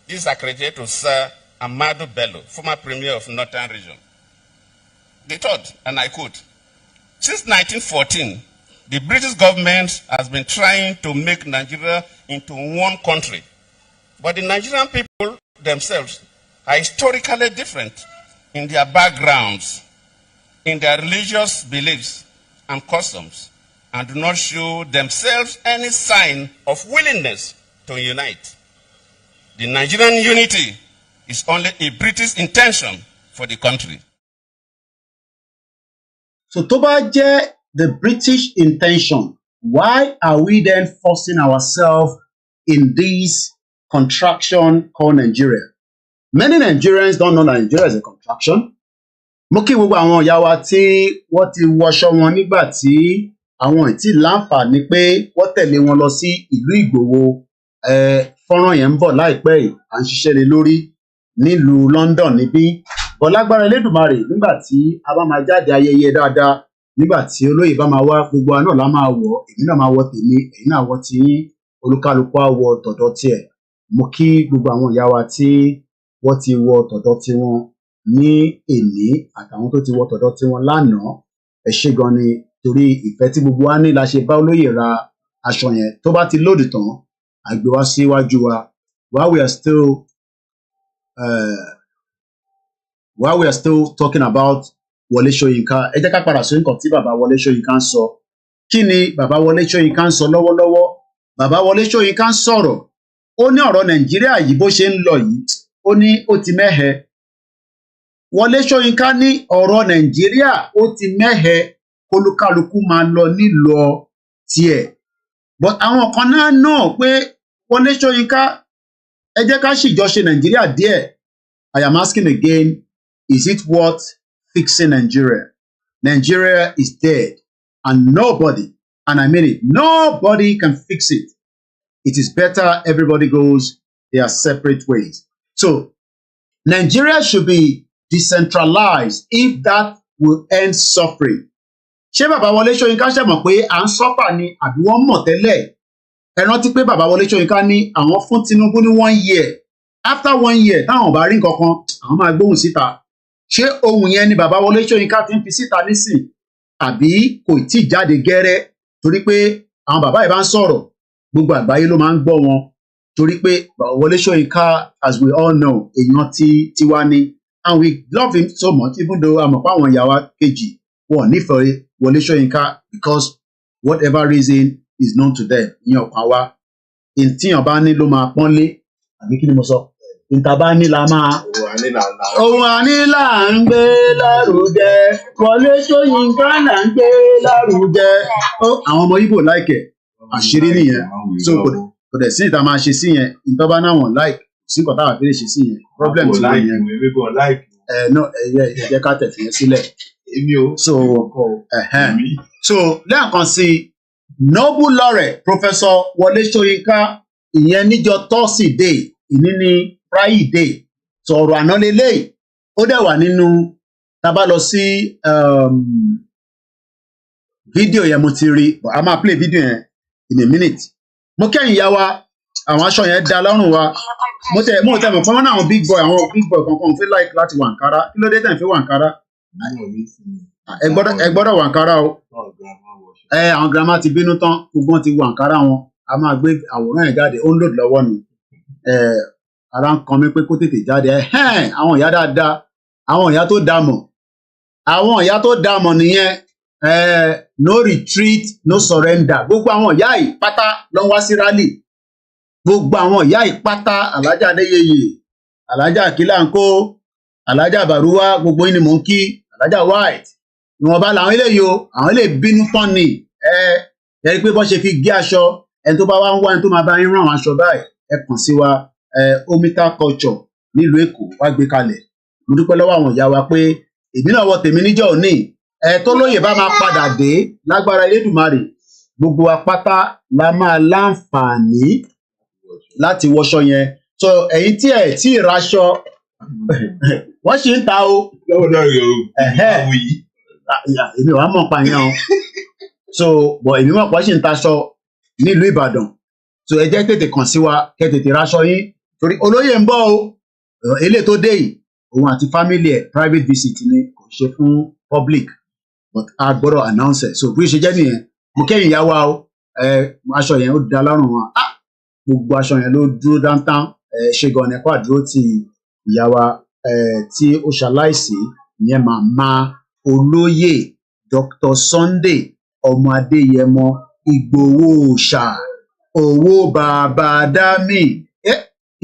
This is accredited to Sir Amadu Bello, former Premier of Northern Region. The third, and I quote, since 1914, the British government has been trying to make Nigeria into one country. But the Nigerian people themselves are historically different in their backgrounds, in their religious beliefs and customs, and do not show themselves any sign of willingness to unite. The Nigerian unity is only a British intention for the country. So tó bá jẹ́ the British intention, why are we then forcing ourselves in this contraction called Nigeria. Many Nigerians don't know that Nigeria is a contraction. Mo kí gbogbo àwọn ìyá wa tí wọ́n ti wọṣọ wọn nígbà tí àwọn ìtì láǹfààní pé wọ́n tẹ̀lé wọn lọ sí ìlú Ìgbòho. Fọ́nrán yẹn ń bọ̀ láìpẹ́ yìí, à ń ṣiṣẹ́ lé lórí nílùú London níbí. Bọ̀ lágbára Elédùmarè nígbà tí a bá máa jáde ayẹyẹ dáadáa, nígbà tí olóyè bá máa wá, gbogbo wa náà la máa wọ̀, èmi náà máa wọ̀ tèmi, ẹ̀yin náà wọ̀ tiyín, olúkálùkù á wọ̀ tọ̀dọ̀ tiẹ̀. Mo kí gbogbo àwọn ìyá wa tí wọ́n ti wọ̀ tọ̀dọ̀ tiwọn ní èní àtàwọn tó ti wọ̀ tọ̀dọ̀ tiwọn lánàá. Ẹ ṣé gan ni, torí ìfẹ́ tí gbogbo wa ní la ṣe bá olóyè ra aṣọ yẹn. Tó bá ti lóòdì tán, a gbé wá síwájú wa. While we are still talking about Wọlé Ṣóyínká, ẹ jẹ́ ká padà sí nǹkan tí bàbá Wọlé Ṣóyínká ń sọ. Kí ni bàbá Wọlé Ṣóyínká ń sọ lọ́wọ́lọ́wọ́? Bàbá Wọlé Ṣóyínká ń sọ̀rọ̀. Ó ní ọ̀rọ̀ Nàìjíríà yìí bó ṣe ń lọ yìí, ó ní ó ti mẹ́hẹ. Wọlé Ṣóyínká ní ọ̀rọ̀ Nàìjíríà ó ti mẹ́hẹ, kólúkálukú máa lọ nílọ tiẹ̀. But àwọn kan náà pé Wọlé Ṣóyínká, ẹ jẹ́ ká ṣìjọ ṣe Nàìjíríà díẹ̀. I am asking again, is it worth fixing Nigeria? Nigeria is dead and nobody, and I mean it, nobody can fix it. It is better everybody goes their separate ways. So Nigeria should be decentralized if that will end suffering. Ṣé bàbá Wọlé Ṣóyínká ṣe mọ̀ pé à ń sọ́fà ni àbí wọ́n mọ̀ tẹ́lẹ̀? Ẹ rántí pé bàbá Wọlé Ṣóyínká ní àwọn fún Tinubu ní 1 year. After 1 year, táwọn bá rí nǹkan kan, àwọn máa gbóhùn síta. Ṣé ohun yẹn ni bàbá Wọlé Ṣóyínká ti ń fi síta nísìn? Àbí kò tí ì jáde gẹ́rẹ́? Torí pé àwọn bàbá yìí bá ń sọ̀rọ̀, gbogbo àgbáyé ló máa ń gbọ́ wọn. Torí pé bàbá Wọlé Ṣóyínká, as we all know, èèyàn tiwa ni. And we love him so much, even though àmọ̀ pé àwọn ìyá wa kejì wọn nífẹ̀ẹ́ Wọlé Ṣóyínká because whatever reason is known to them. Ìyẹn ọ̀kan wa. Ìtìyàn bá ní ló máa pọ́nlé. Àbí kí ni mo sọ? Ìta bá ní la máa. Ohun àní là ń gbé lárugẹ. Wọlé Ṣóyínká là ń gbé lárugẹ. Àwọn ọmọ Ìgbò láìkẹ̀. Àṣírí nìyẹn. So kò dẹ̀ sí ìta máa ṣe sí yẹn. Ìta bá náà wọ̀n láìkì. Sí nǹkan táwọn àfẹ́lẹ́ ṣe sí yẹn. Problem ti wọ̀ yẹn. Jẹ́ ká tẹ̀ fìyẹn sílẹ̀. So lẹ́ẹ̀kan sí Nobel laureate Professor Wọlé Ṣóyínká, ìyẹn níjọ́ Thursday, ìní ní Friday, sọ̀rọ̀ àná lélẹ́yìí, ó dẹ̀ wà nínú, tá bá lọ sí fídíò yẹn mo ti rí, a máa play fídíò yẹn in a minute. Mo kẹ́yìn ìyá wa, àwọn aṣọ yẹn dá lọ́rùn wa, mo tẹ̀ mọ̀ pé wọ́n náà àwọn big boy kankan feel like láti wọ Ankara. Kí ló dé tẹ̀ ń fi wọ Ankara? Ẹ gbọ́dọ̀ wọ Ankara o. Àwọn girama ti bínú tán, gbogbo wọn ti wọ Ankara wọn, a máa gbé àwòrán yẹn jáde, ó ń lòdì lọ́wọ́ ni. Ara ń kan mi pé kó tètè jáde. Àwọn ìyá dáadáa, àwọn ìyá tó dá mọ̀ nìyẹn. No retreat, no surrender. Gbogbo àwọn ìyá yìí pátá ló ń wá sí rally. Gbogbo àwọn ìyá yìí pátá, Alájà Adéyẹyè, Alájà Kílàńkó, Alájà Bàrúwá, gbogbo yín ni mò ń kí, Alájà White. Ìwọ̀nba làwọn eléyìí o, àwọn eléyìí bínú tán ni. Ẹ rí pé bọ́n ṣe fi gé aṣọ, ẹni tó bá wá ń wá ẹni tó máa bá yín rán àwọn aṣọ báyìí, ẹ kàn sí wa. Omita culture nílùú Èkó wá gbé kalẹ̀. Mo dúpẹ́ lọ́wọ́ àwọn ìyá wa pé èmi náà wọ tèmi níjọ́ òní. Tó lóye bá máa padà dé lágbára Elédùmarè, gbogbo wa pátá la máa láǹfààní láti wọṣọ yẹn. So ẹ̀yin tí ẹ̀ tí ì raṣọ, wọ́n ṣì ń ta o. Èmi wàá mọ̀ pa yẹn o. So bọ̀ èmi mọ̀ pọ̀ ṣì ń taṣọ nílùú Ìbàdàn. So ẹ jẹ́ tètè kàn sí wa, kẹ́ tètè raṣọ yín. Torí olóyè ń bọ̀ o. Eléyìí tó dé yìí, òun àti family ẹ̀ private visit ni, kò ṣe fún public. But a gbọ́dọ̀ announce ẹ̀. So bí ó ṣe jẹ́ nìyẹn, mo kẹ́yìn ìyá wa o. Aṣọ yẹn ó da lọ́rùn wọn. Gbogbo aṣọ yẹn ló dúró dáńtán. Ṣe gan ni ẹ̀kọ́ àdúró ti ìyá wa tí ó ṣaláìsí, ìyẹn màmá olóyè Dr. Sunday ọmọ Adéyẹmọ Ìgbòho Òòṣà, owó bàbá dámì,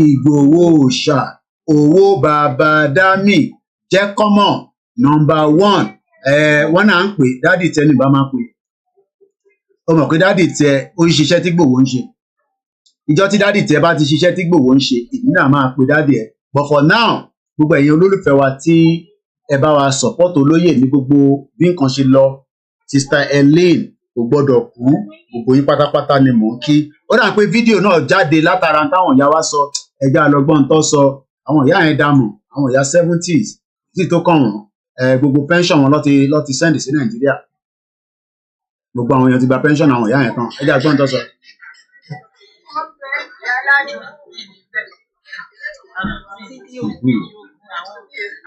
Ìgbòho Òòṣà, owó bàbá dámì, jẹ́ kọ́mọ̀ number 1. Wọ́n náà ń pè dádì tẹ́ nìbá máa pè. Ó mọ̀ pé dádì tẹ ó ń ṣiṣẹ́ tí Ìgbòho ń ṣe. ìjọ tí dádì tẹ bá ti ṣiṣẹ́ tí Ìgbòho ń ṣe èmi náà máa pe dádì ẹ but for now gbogbo ẹ̀yin olólùfẹ́ wa tí ẹ bá wa support olóyè ní gbogbo bí nǹkan ṣe lọ Sister Elaine kò gbọ́dọ̀ kú gbogbo yín pátápátá ni mò ń kí ó dà pé fídíò náà jáde látara táwọn ìyá wa sọ ẹja lọgbọ́n tó sọ àwọn ìyá yẹn dààmú àwọn ìyá 70s tí tó kàn wọ́n gbogbo pension wọn lọ ti send sí Nàìjíríà gbogbo àwọn èèyàn ti gba pension àwọn ìyá yẹn tán ẹja gbọ́n tó sọ.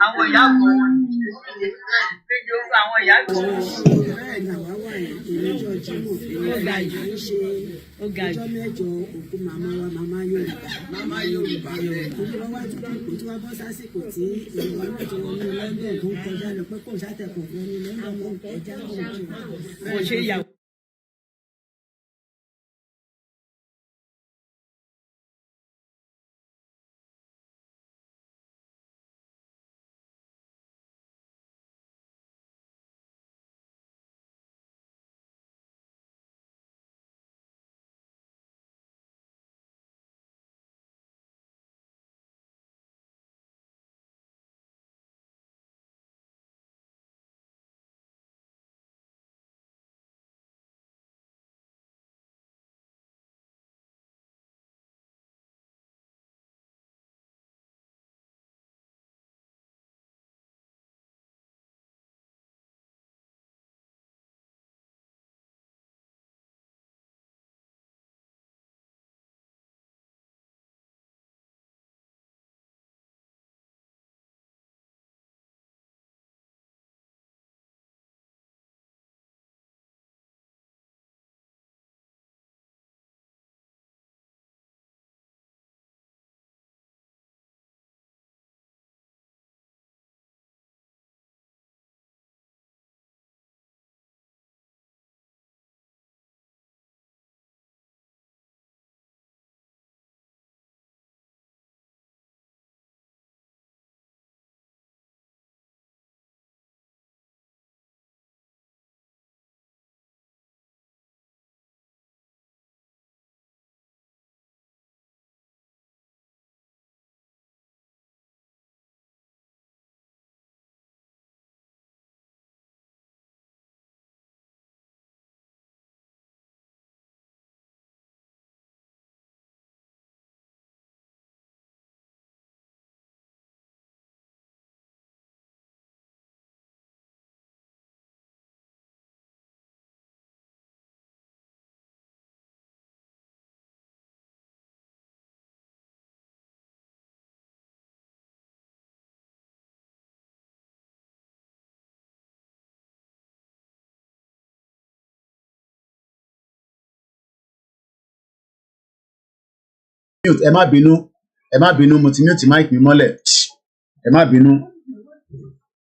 Àwọn ìyá kò àwọn ìyá kò ó ga jù. Ọjọ́ mẹ́jọ òkú màmá wa màmá Yorùbá torí wọ́n wá tún kò tí wọ́n bọ́ sásìkò tí ìwà náà ti wọ́n ní London tó ń kọjá lọ pé kò sátẹ̀kùn fún ní London mọ́ ẹja kò ṣe ìyàwó. Mute ẹ má bínú mo ti mute mic mi mọ́lẹ̀ ẹ má bínú.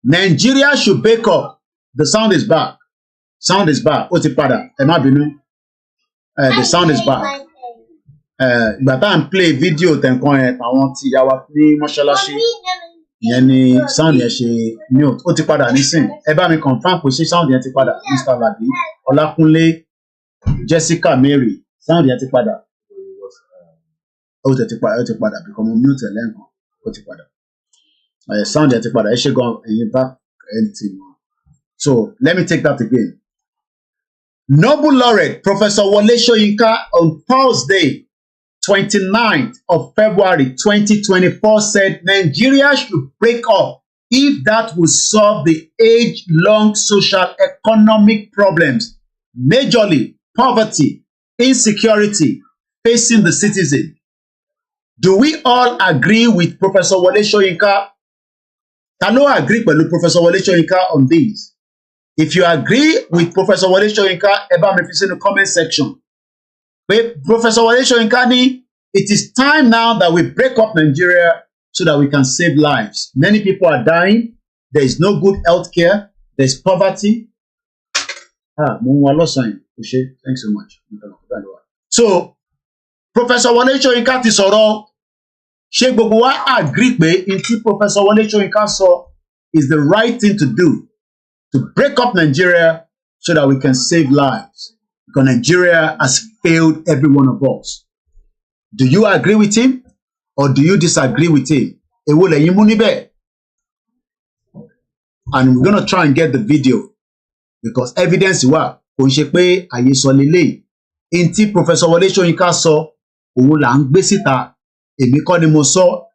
Nigeria should wake up. The sound is back. Ó ti padà ẹ má bínú. The sound is back. Ìgbà tá à ń play video tẹ̀ǹkan ẹ̀ àwọn ti yà wá ní mọ́ṣáláṣí ìyẹn ni sound yẹn ṣe mute ó ti padà nísìn ẹ bá mi confirm pé ṣé sound yẹn ti padà Mr. Labi Ọlákúnlé Jessica Mary sound yẹn ti padà. Ó ti padà because mo mute ẹ lẹ́ẹ̀kan ó ti padà sound ẹ ti padà ẹ ṣe gan ẹ̀yin back anything. So let me take that again. Nobel laureate Professor Wole Soyinka on Thursday 29th of February 2024 said Nigeria should break up if that will solve the age-long social economic problems, majorly poverty, insecurity facing the citizen. Do we all agree with Professor Wole Soyinka? Ta ló agree pẹ̀lú Professor Wole Soyinka on this? If you agree with Professor Wole Soyinka, ẹ bá mi fi sínú comment section. But Professor Wole Soyinka ní, it is time now that we break up Nigeria so that we can save lives. Many people are dying. There is no good health care. There is poverty. Mo ń wá lọ́sàn-án yìí. Thanks so much. So, Professor Wole Soyinka ti sọ̀rọ̀. Ṣé gbogbo wa agree pé in tí Professor Wole Soyinka sọ is the right thing to do to break up Nigeria so that we can save lives because Nigeria has failed every one of us. Do you agree with him or do you disagree with him? Èwo lẹ̀yin mú níbẹ̀? And we're gonna try and get the video because evidence wà kò ń ṣe pé àyè sọ lélẹ́yìí. In tí Professor Wọlé Ṣóyínká sọ òun là ń gbé síta. Èmi kọ́ ni mo sọ.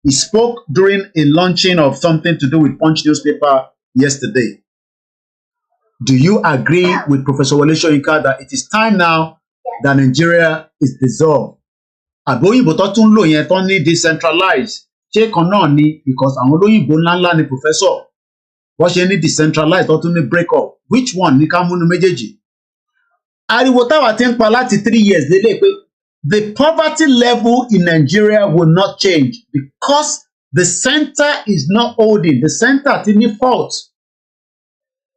He spoke during a launching of something to do with Punch newspaper yesterday. Do you agree with Professor Wole Soyinka that it is time now that Nigeria is dissolved? Àbí òyìnbó tó tún lò yẹn tó ní decentralized ṣé kan náà ni because àwọn olóyìnbó ńláńlá ni professor wọ́n ṣe ní decentralized tó tún ní break up. Which one ní ká múnú méjèèjì? Ariwo táwa ti ń pa láti 3 years lélẹ̀ pé the poverty level in Nigeria will not change because the center is not holding. The center ti ní fault.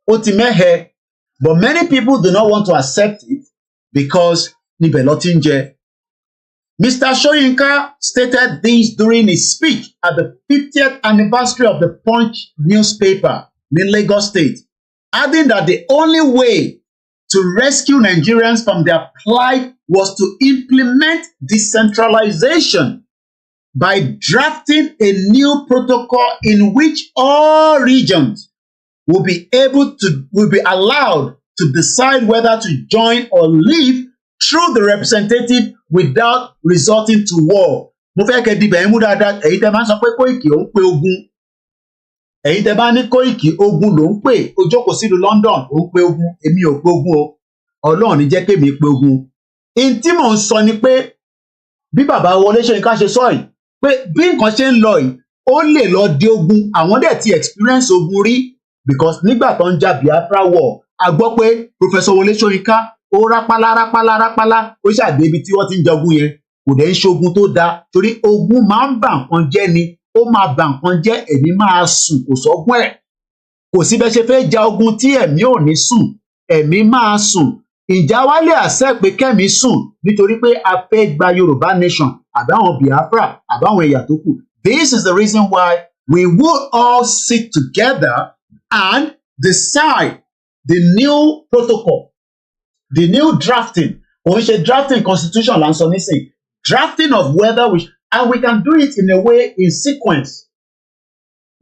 Ó ti mẹ́hẹ. But many people do not want to accept it because níbẹ̀ ló ti ń jẹ. Mr. Soyinka stated this during his speech at the 50th anniversary of the Punch newspaper in Lagos State, adding that the only way to rescue Nigerians from their plight was to implement decentralization by drafting a new protocol in which all regions will be allowed to decide whether to join or leave through the representative without resorting to war. Mo fẹ́ kẹ́ dibẹ̀ ń mú dáadáa, èyí tẹ́ máa ń sọ pé Koiki ó ń pe ogun. Èyí tẹ́ bá ní Koiki ogun ló ń pè, ó jókòó sílùú London ó ń pe ogun, èmi ò pe ogun o. Ọlọ́run ní jẹ́ kémi pe ogun. In tí mò ń sọ ni pé bí bàbá Wọlé Ṣóyínká ṣe sọ yìí, pé bí nǹkan ṣe ń lọ yìí, ó lè lọ di ogun. Àwọn dẹ̀ ti experience ogun rí because nígbà tó ń jà Biafra war, a gbọ́ pé Professor Wọlé Ṣóyínká ó rápálá ó ṣàdé ibi tí wọ́n ti ń jagun yẹn kò dẹ̀ ń ṣogun tó dáa torí ogun máa ń bà nǹkan jẹ́ ni ó máa bà nǹkan jẹ́ ẹ̀mí máa sùn kò sọ́gbọ́n ẹ̀ kò sí bẹ́ẹ̀ ṣe fẹ́ ja ogun tí ẹ̀mí ò ní sùn ẹ̀mí máa sùn ìjà wa lè àṣẹ pé kẹ́mi sùn nítorí pé a fẹ́ gba Yorùbá nation àbáwọn Biafra àbáwọn ẹ̀yà tó kù. This is the reason why we would all sit together and decide the new protocol. The new drafting, òun ṣe drafting constitution là ń sọ nísìnyí, drafting of whether we and we can do it in a way in sequence.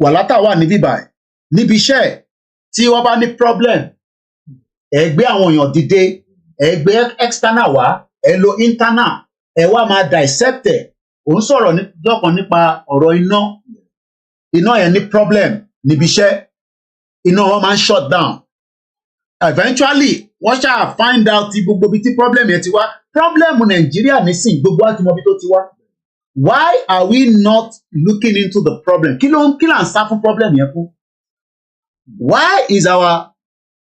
Wàhálà wà níbí báyìí, níbi iṣẹ́ tí wọ́n bá ní problem, ẹ gbé àwọn èèyàn dìde, ẹ gbé external wá, ẹ lo internal, ẹ wá máa dissect ẹ̀. Òun sọ̀rọ̀ lọ́kàn nípa ọ̀rọ̀ iná yẹn ní problem níbi iṣẹ́, iná wọn máa ń shut down. Eventually wọ́n ṣáà find out ti gbogbo ibi tí problem yẹn ti wá. Problem Nàìjíríà nísìn gbogbo àti mọ ibi tó ti wá. Why are we not looking into the problem? Kí là ń sá fún problem yẹn fún? Why is our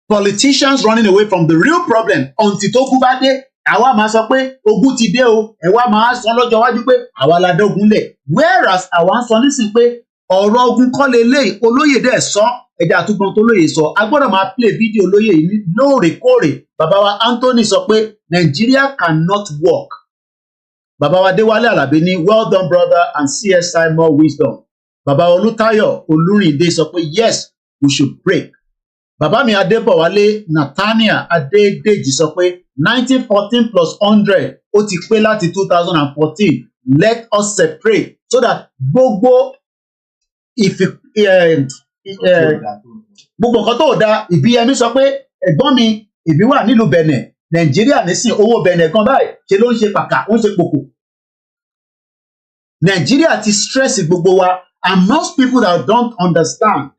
politicians running away from the real problem until tó kú bá dé? Àwa máa sọ pé ogun ti dé o, ẹ wá máa sọ lọ́jọ́ iwájú pé àwa la dógun lẹ̀. Whereas àwa ń sọ nísìn pé ọ̀rọ̀ ogun kọ́ leléyìí, olóyè dẹ̀ sọ. Ẹja àtúgbọ́n tó lóye sọ, a gbọ́dọ̀ máa play fídíò lóye yìí lóòrèkóòrè. Bàbá wa Anthony sọ pé Nigeria cannot work. Bàbá wa Déwálé Àlàbí ní well done brother and CSI more wisdom. Bàbá Olútáyọ̀ Olúrìndé sọ pé yes we should break. Bàbá mi Adébọ̀wálé Nathaniel Adédèjì sọ pé 1914 plus 100 ó ti pé láti 2014 let us separate so that gbogbo gbogbo nǹkan tó dáa. Ìbíyẹmí sọ pé ẹ̀gbọ́n mi ìbí wà nílùú Benin Nàìjíríà nísìn owó Benin kan báyìí ṣe ló ń ṣe pàkà ó ń ṣe pòkò. Nàìjíríà ti stress gbogbo wa and most people that don't understand.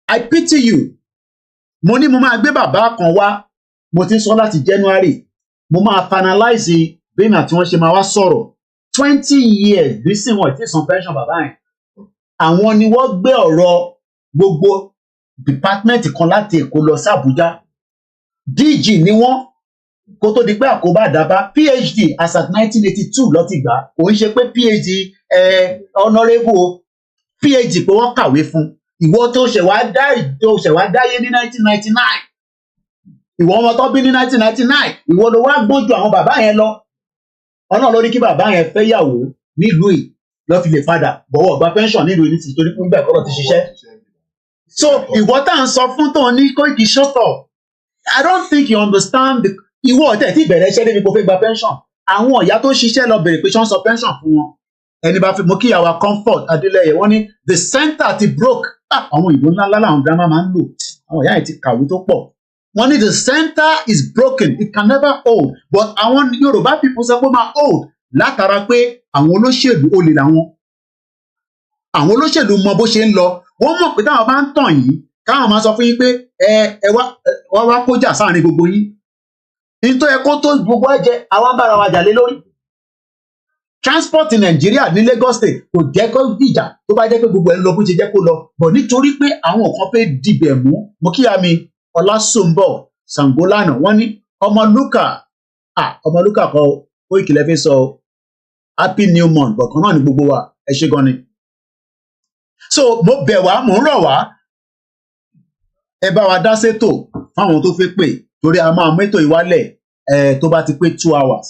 I pity you. Mo ní mo máa gbé bàbá kan wá, mo ti sọ láti January, mo máa finalize bẹ́ẹ̀ni àti wọ́n ṣe máa wá sọ̀rọ̀ 20 years bí sì wọ́n ti san pension bàbá yẹn. Àwọn ni wọ́n gbé ọ̀rọ̀ gbogbo department kan láti Èkó lọ sí Àbújá. DG ni wọ́n kó tó di pé àkóbá àdábá. PhD as at 1982 ló ti gbà. Kò ń ṣe pé PhD honourable PhD pé wọ́n kàwé fún. Ìwọ tó ṣẹ̀ wá dáyé ní 1999. Ìwọ ọmọ tó bí ní 1999. Ìwọ ló wá gbọ́n ju àwọn bàbá yẹn lọ. Ọlọ́run ló ní kí bàbá yẹn fẹ́ yàwó nílùú yìí lọ fi lè padà bọ̀wọ̀ gba pension nílùú yìí nítorí pé bẹ́ẹ̀ kọ́lọ̀ ti ṣiṣẹ́. So ìwọ tá à ń sọ fún tó ní Koiki shut up. I don't think you understand ìwọ ọ̀tẹ̀ tí ìbẹ̀rẹ̀ iṣẹ́ débi kò fẹ́ gba pension. àwọn ìyá tó ṣiṣẹ́ lọ bèrè pé ṣé wọ́n sọ pension fún wọn ẹni bá fi mú kí ìyàwó Comfort Adélẹ́yẹ wọ́n ní the center ti broke àwọn òyìnbó ńláńlá làwọn drama máa ń lò àwọn ìyá yẹn ti kàwé tó pọ̀ wọ́n ní the center is broken it can never hold but àwọn Yorùbá people sọ pé máa hold látara pé àwọn olóṣèlú olè làwọn àwọn olóṣèlú mọ bó ṣe ń lọ wọ́n mọ̀ pé táwọn bá ń tàn yìí káwọn máa sọ fún yín pé ẹ wá kójà sáàrin gbogbo yín nítorí ẹ kó tó gbogbo ẹ̀jẹ̀ àwọn bára wa jà lé lórí transport in Nàìjíríà ní Lagos State kò jẹ́ kó dìjà tó bá jẹ́ pé gbogbo ẹ̀ ń lọ bó ṣe jẹ́ kó lọ bọ̀ nítorí pé àwọn kan fẹ́ dìbẹ̀ mú mo kíyà mi Ọlásùnbọ̀ Sàngólànà wọ́n ní Ọmọlúkà kọ Koiki lẹ fi sọ happy new month bọ̀kan náà ní gbogbo wa ẹ ṣé gan ni so mo bẹ̀ wá mò ń rọ̀ wá ẹ bá wa dá sétò fáwọn tó fẹ́ pè torí a máa mẹ́tò ìwálẹ̀ tó bá ti pé 2 hours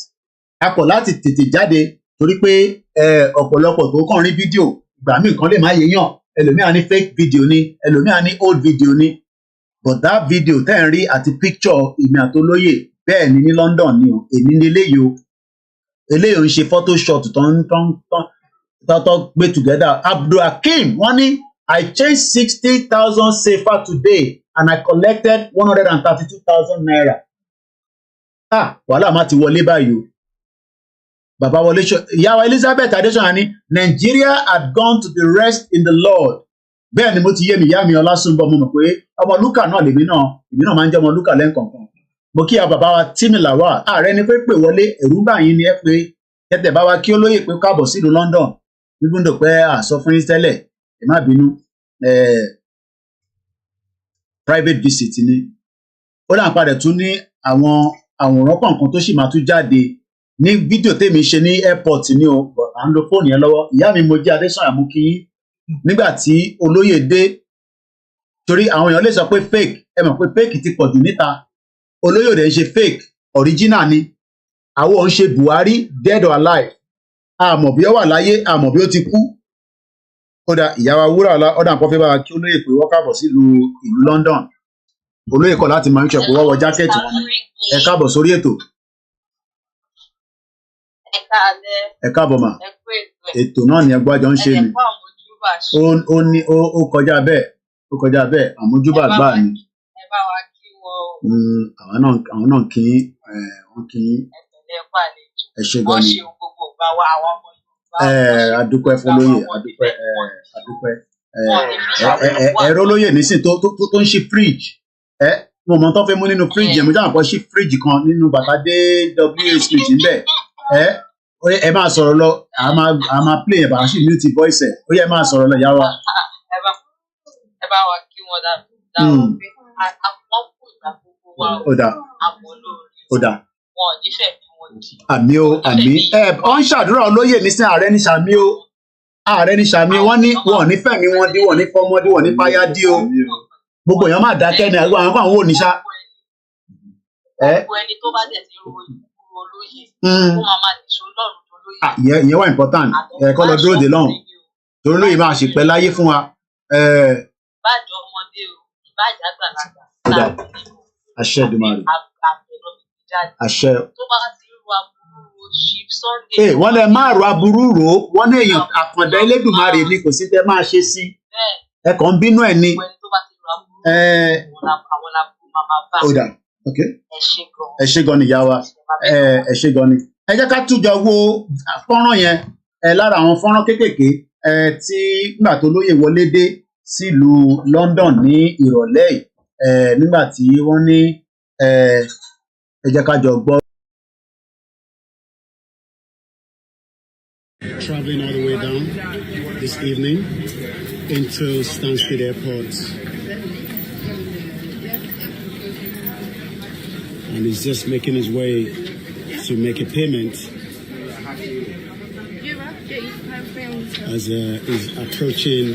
a kọ̀ láti tètè jáde torí pé ọ̀pọ̀lọpọ̀ tó kàn rí fídíò ìgbà míì kan lè má yéèyàn ẹlòmíà ní fake video ni ẹlòmíà ní old video ni but that video tẹ́ ń rí àti picture èmi àtolóyè bẹ́ẹ̀ ni ní London ni o èmi ní eléyìí ò ń ṣe photoshop tó gbé together Abdulhakeem wọ́n ní I changed 60,000 safer today and I collected 132,000 naira. Wàhálà má ti wọlé báyìí o. Bàbá wọlé ìyàwó Elizabeth Adéṣọ́nà ní Nigeria had gone to the rest in the Lord. Bẹ́ẹ̀ ni mo ti yé mi ìyá mi Ọlásùnbọ̀ mo mọ̀ pé Ọmọlúkà náà lèmi náà máa ń jẹ́ Ọmọlúkà lẹ́ǹkọ̀ọ̀kan. Mo kí bàbá wa Tímìláwà ààrẹ ni pé wọlé ẹ̀rú báyìí ni ẹ pé kẹtẹ̀ bá wa kí olóyè pé káàbọ̀ sílùú London nígbùdó pé àsọ fún yín tẹ́lẹ̀ ẹ má bínú private visit ni ó dà ń padà tún ní àwọn àwòrán kọ̀ọ̀kan tó sì máa tún jáde ní fídíò tèmi ṣe ní airport ni o à ń lo fóònù yẹn lọ́wọ́ ìyá mi Mojí Adésànyà mú kí nígbà tí olóyè dé torí àwọn èèyàn lè sọ pé fake ẹ mọ̀ pé fake ti pọ̀ jù níta olóyè òde ń ṣe fake original ni àwọn ò ń ṣe Buhari dead or alive àmọ́ bí ó wà láyé àmọ́ bí ó ti kú kódà ìyàwó wúrà ọ̀dà nǹkan fẹ́ bá wa kí olóyè pé wọ́n káàbọ̀ sílùú ìlú London olóyè kọ̀ láti máa ń ṣe pé wọ́n wọ jákẹ́ẹ̀tì wọn ẹ káàbọ̀ sórí ètò ẹ káàbọ̀ mà ètò náà ni ẹgbẹ́ àjọ ń ṣe ni ó kọjá bẹ́ẹ̀ àmójúbà gbà ni àwọn náà kí wọ́n kí ẹ ṣe gan ni adúpẹ́ fọlóyè adúpẹ́ ẹ̀rọ lóyè nísìn tó ń ṣí fridge mo mọ tó fẹ́ mú nínú fridge yẹn mo jáwọ́ pọ̀ ṣí fridge kan nínú bàtà dé WA Smith níbẹ̀ ẹ máa sọ̀rọ̀ lọ a máa play ẹ̀ bá ṣì mute voice ẹ̀ ó yẹ máa sọ̀rọ̀ lọ yá wa. ẹ bá wa kí wọn dáhùn pé àwọn kò gbà gbogbo wa ó dà wọn ò nífẹ̀ẹ́ mi wọn jì. àmì ọ ń ṣàdúrà olóyè nísìn ààrẹ ní sàmí wọn ní wọn ò nífẹ̀ẹ́ mi wọn dí wọn ní fọmọdé wọn ní fáyà dí o gbogbo èèyàn máa dákẹ́ ní àgbà àwọn kan wò ní sá. gbogbo ẹni tó bá tẹ̀ sí olóyè ó máa nìṣó lọ́rùn tó lóyè. ìyẹn wà important kọ́ lọ dúró dé lọ́hùn torí lóyè máa ṣe pẹ́ láyé fún wa. ìbájọ́ ọmọdé o ìbájọ́ àgbàlagbà láàbù àṣẹ Èdùmàrè àṣẹ. tó bá ti ru aburú Chief Sunday. wọ́n lè máa ru aburú rò ó wọ́n ní èèyàn àkàndá Elédùmarè ni kò sí tẹ́ máa ṣe sí ẹ kàn ń bínú ẹ̀ ni. àwọn làbúrò màmá bá ẹ ṣé gan ni ìyá wa ẹ ṣé gan ni. ẹ jẹ́ ká túnjọ wo fọ́nrán yẹn lára àwọn fọ́nrán kéékèèké tí nígbà tó lóyè wọlé dé sílùú London ní ìrọ̀lẹ́ yìí nígbà tí wọ́n ní ẹ jẹ́ ká jọ gbọ́. Traveling all the way down this evening into Stansted Airport. And he's just making his way to make a payment as he's approaching.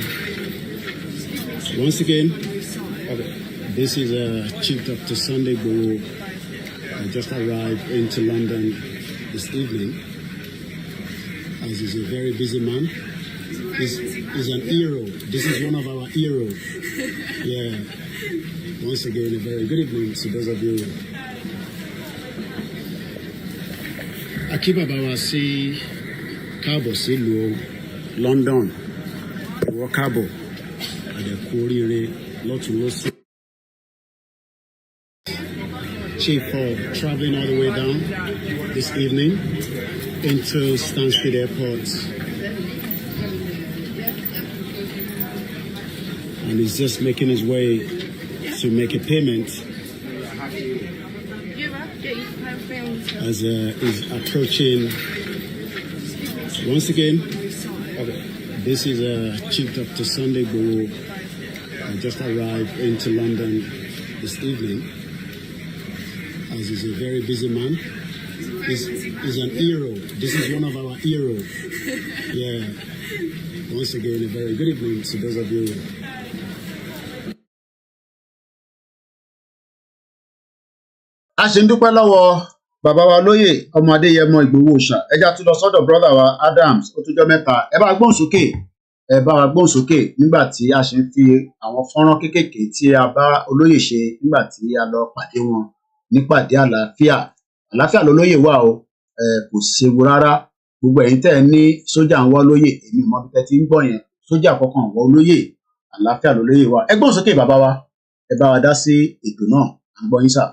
Once again, this is Chief Dr. Sunday Igboho. Just arrived into London this evening, as he's a very busy man. He's an hero. This is one of our heroes. Yeah. Once again, a very good evening to those of you. Akí bàbá wa sí káàbọ̀ sílùú London. Ìwọ káàbọ̀. Àdẹ̀kú oríire lọ́tún lọ́sí. Chief for traveling all the way down this evening into Stansted Airport. And he's just making his way to make a payment as he's approaching. Once again, okay, this is Chief Dr. Sunday Guru. I just arrived into London this evening, as he's a very busy man. He's an hero. This is one of our heroes. Yeah. Once again, a very good evening to those of you. A ṣe ń dúpẹ́ lọ́wọ́ bàbá wa lóyè ọmọ Adéyẹmọ Ìgbòho Òòṣà. Ẹja tún lọ sọ́dọ̀ brọ́dà wa Adams ó tún jọ́ mẹ́ta. Ẹ bá gbóhùn sókè. Ẹ bá wa gbóhùn sókè nígbà tí a ṣe ń fi àwọn fọ́nrán kéékèèké tí a bá olóyè ṣe nígbà tí a lọ pàdé wọn nípàdé àlàáfíà. Àlàáfíà lolóyè wà o, kò séwu rárá. Gbogbo ẹ̀yin tẹ́ ẹ ní sójà ń wá olóyè, èmi ò mọ bí tẹ́ ti ń gbọ́ yẹn. Sójà kọ̀ọ̀kan wá olóyè, àlàáfíà lolóyè wà. Ẹ gbóhùn sókè bàbá wa, ẹ bá wa dá sí ètò náà, à ń gbọ́ yín sà.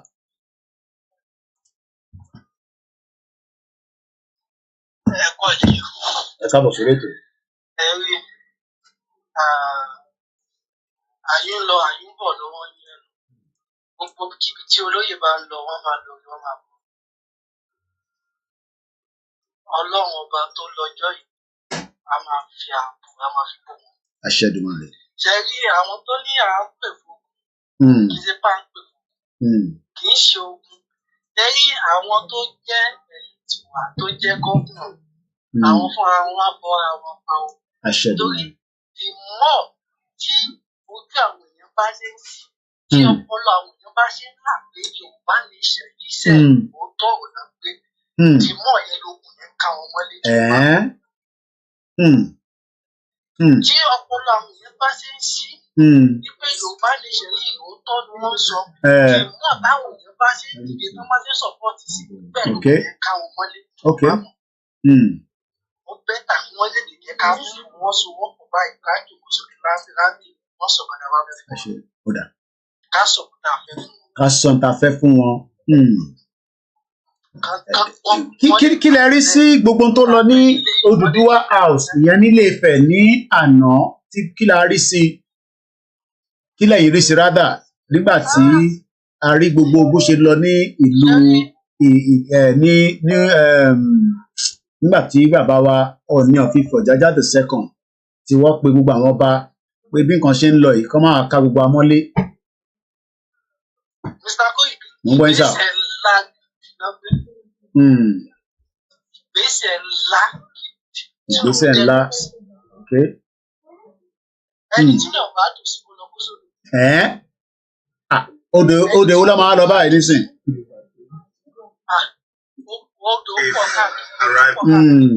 Ẹ káàbọ̀ sórí ètò. Ẹ rí àyè ń lọ àyè ń bọ̀ lọ́wọ́ yẹn. Gbogbo kíbi tí olóyè bá ń lọ, wọ́n máa lọ wọ́n máa bọ̀. Ọlọ́run ọba tó lọ́jọ́ yìí, a máa fi ààbò, a máa fi bò wọ́n. Àṣẹ Èdùmàrè. Ṣé rí àwọn tó ní à ń pè fún kì í ṣe pá ń pè fún kì í ṣe ogun. Ṣé rí àwọn tó jẹ́ tiwa tó jẹ́ gómìnà, àwọn fúnra wọn á bọ́ àwọn pa o. Àṣẹ Torí Èdùmàrè. ìmọ̀ tí ojú àwọn èèyàn bá ṣe ń sí, tí ọpọlọ àwọn èèyàn bá ṣe ń là pé Yorùbá lè ṣe iṣẹ́ òótọ́ ọ̀nà pé ìmọ̀ yẹn lókun yẹn ká wọn mọ́lé jù wá. Tí ọpọlọ àwọn èèyàn bá ṣe ń sí, wípé Yorùbá lè ṣe yìí òótọ́ ni wọ́n sọ. Ìmọ̀ táwọn èèyàn bá ṣe ń dìde tó máa ṣe sọ̀pọ̀tì sí bẹ́ẹ̀ lókun yẹn ká wọn mọ́lé jù wá. Ó bẹ́tà kí wọ́n lè dìde ká fún wọn so wọ́n kò báyìí ká jòkó sókè láńtì wọ́n sọ padà wá fẹ́ fún wọn. Ká sọ tá a fẹ́ fún wọn. Ká sọ tá a fẹ́ fún wọn. Kí lẹ rí sí gbogbo tó lọ ní Odùduwà house ìyẹn nílé Ifẹ̀ ní àná, kí la rí sí, kí lẹ̀yin rí sí rádà nígbà tí a rí gbogbo bó ṣe lọ ní ìlú nígbà tí bàbá wa Ọọ̀ni of Ifẹ̀ Ọ̀jájá the second tí wọ́n pe gbogbo àwọn ọba pé bí nǹkan ṣe ń lọ yìí kọ́ máa ka gbogbo amọ́lé. Mr. Koiki, ìgbésẹ̀ ńlá. Ìgbésẹ̀ ńlá. Ẹni tí náà bá dùn sí kó lọ kó sódò. Òde wo ló máa lọ báyìí nísìn? Odò pọ̀ káàkiri.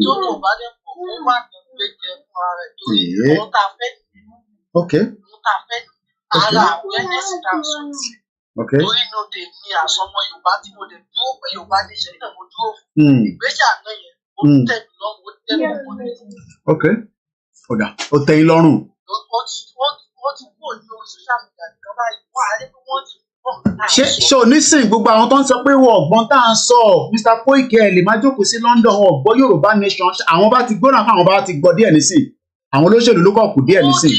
Tó kò bá dé pọ̀ kó wà ní gbẹ̀jẹ̀ fún ara rẹ̀ torí ohun tá a fẹ́ nìyẹn. Ohun tá a fẹ́ ara awareness náà sọ. Torí inú de ní àsọmọ Yorùbá tí mo lè dúró pé Yorùbá ní ìṣẹ̀lẹ̀ náà mo dúró fún. Ìgbésẹ̀ àná yẹn ó tẹ̀ mí lọ́rùn, ó tẹ̀ mí lọ́rùn. Ọ̀dà ó tẹ́ yín lọ́rùn. Ó ti kúrò ní orí social media nìkan báyìí wọ́n á rí pé wọ́n ti ṣé onísìn gbogbo àwọn tó ń sọ pé wọn ọgbọ́n tá à ń sọ Mr. Koiki ẹ lè má jókòó sí London wọn ọgbọ́n Yorùbá nation àwọn bá ti gbóná àwọn bá ti gbọ́ díẹ̀ nísìn àwọn olóṣèlú ló kọ̀ kù díẹ̀ nísìn.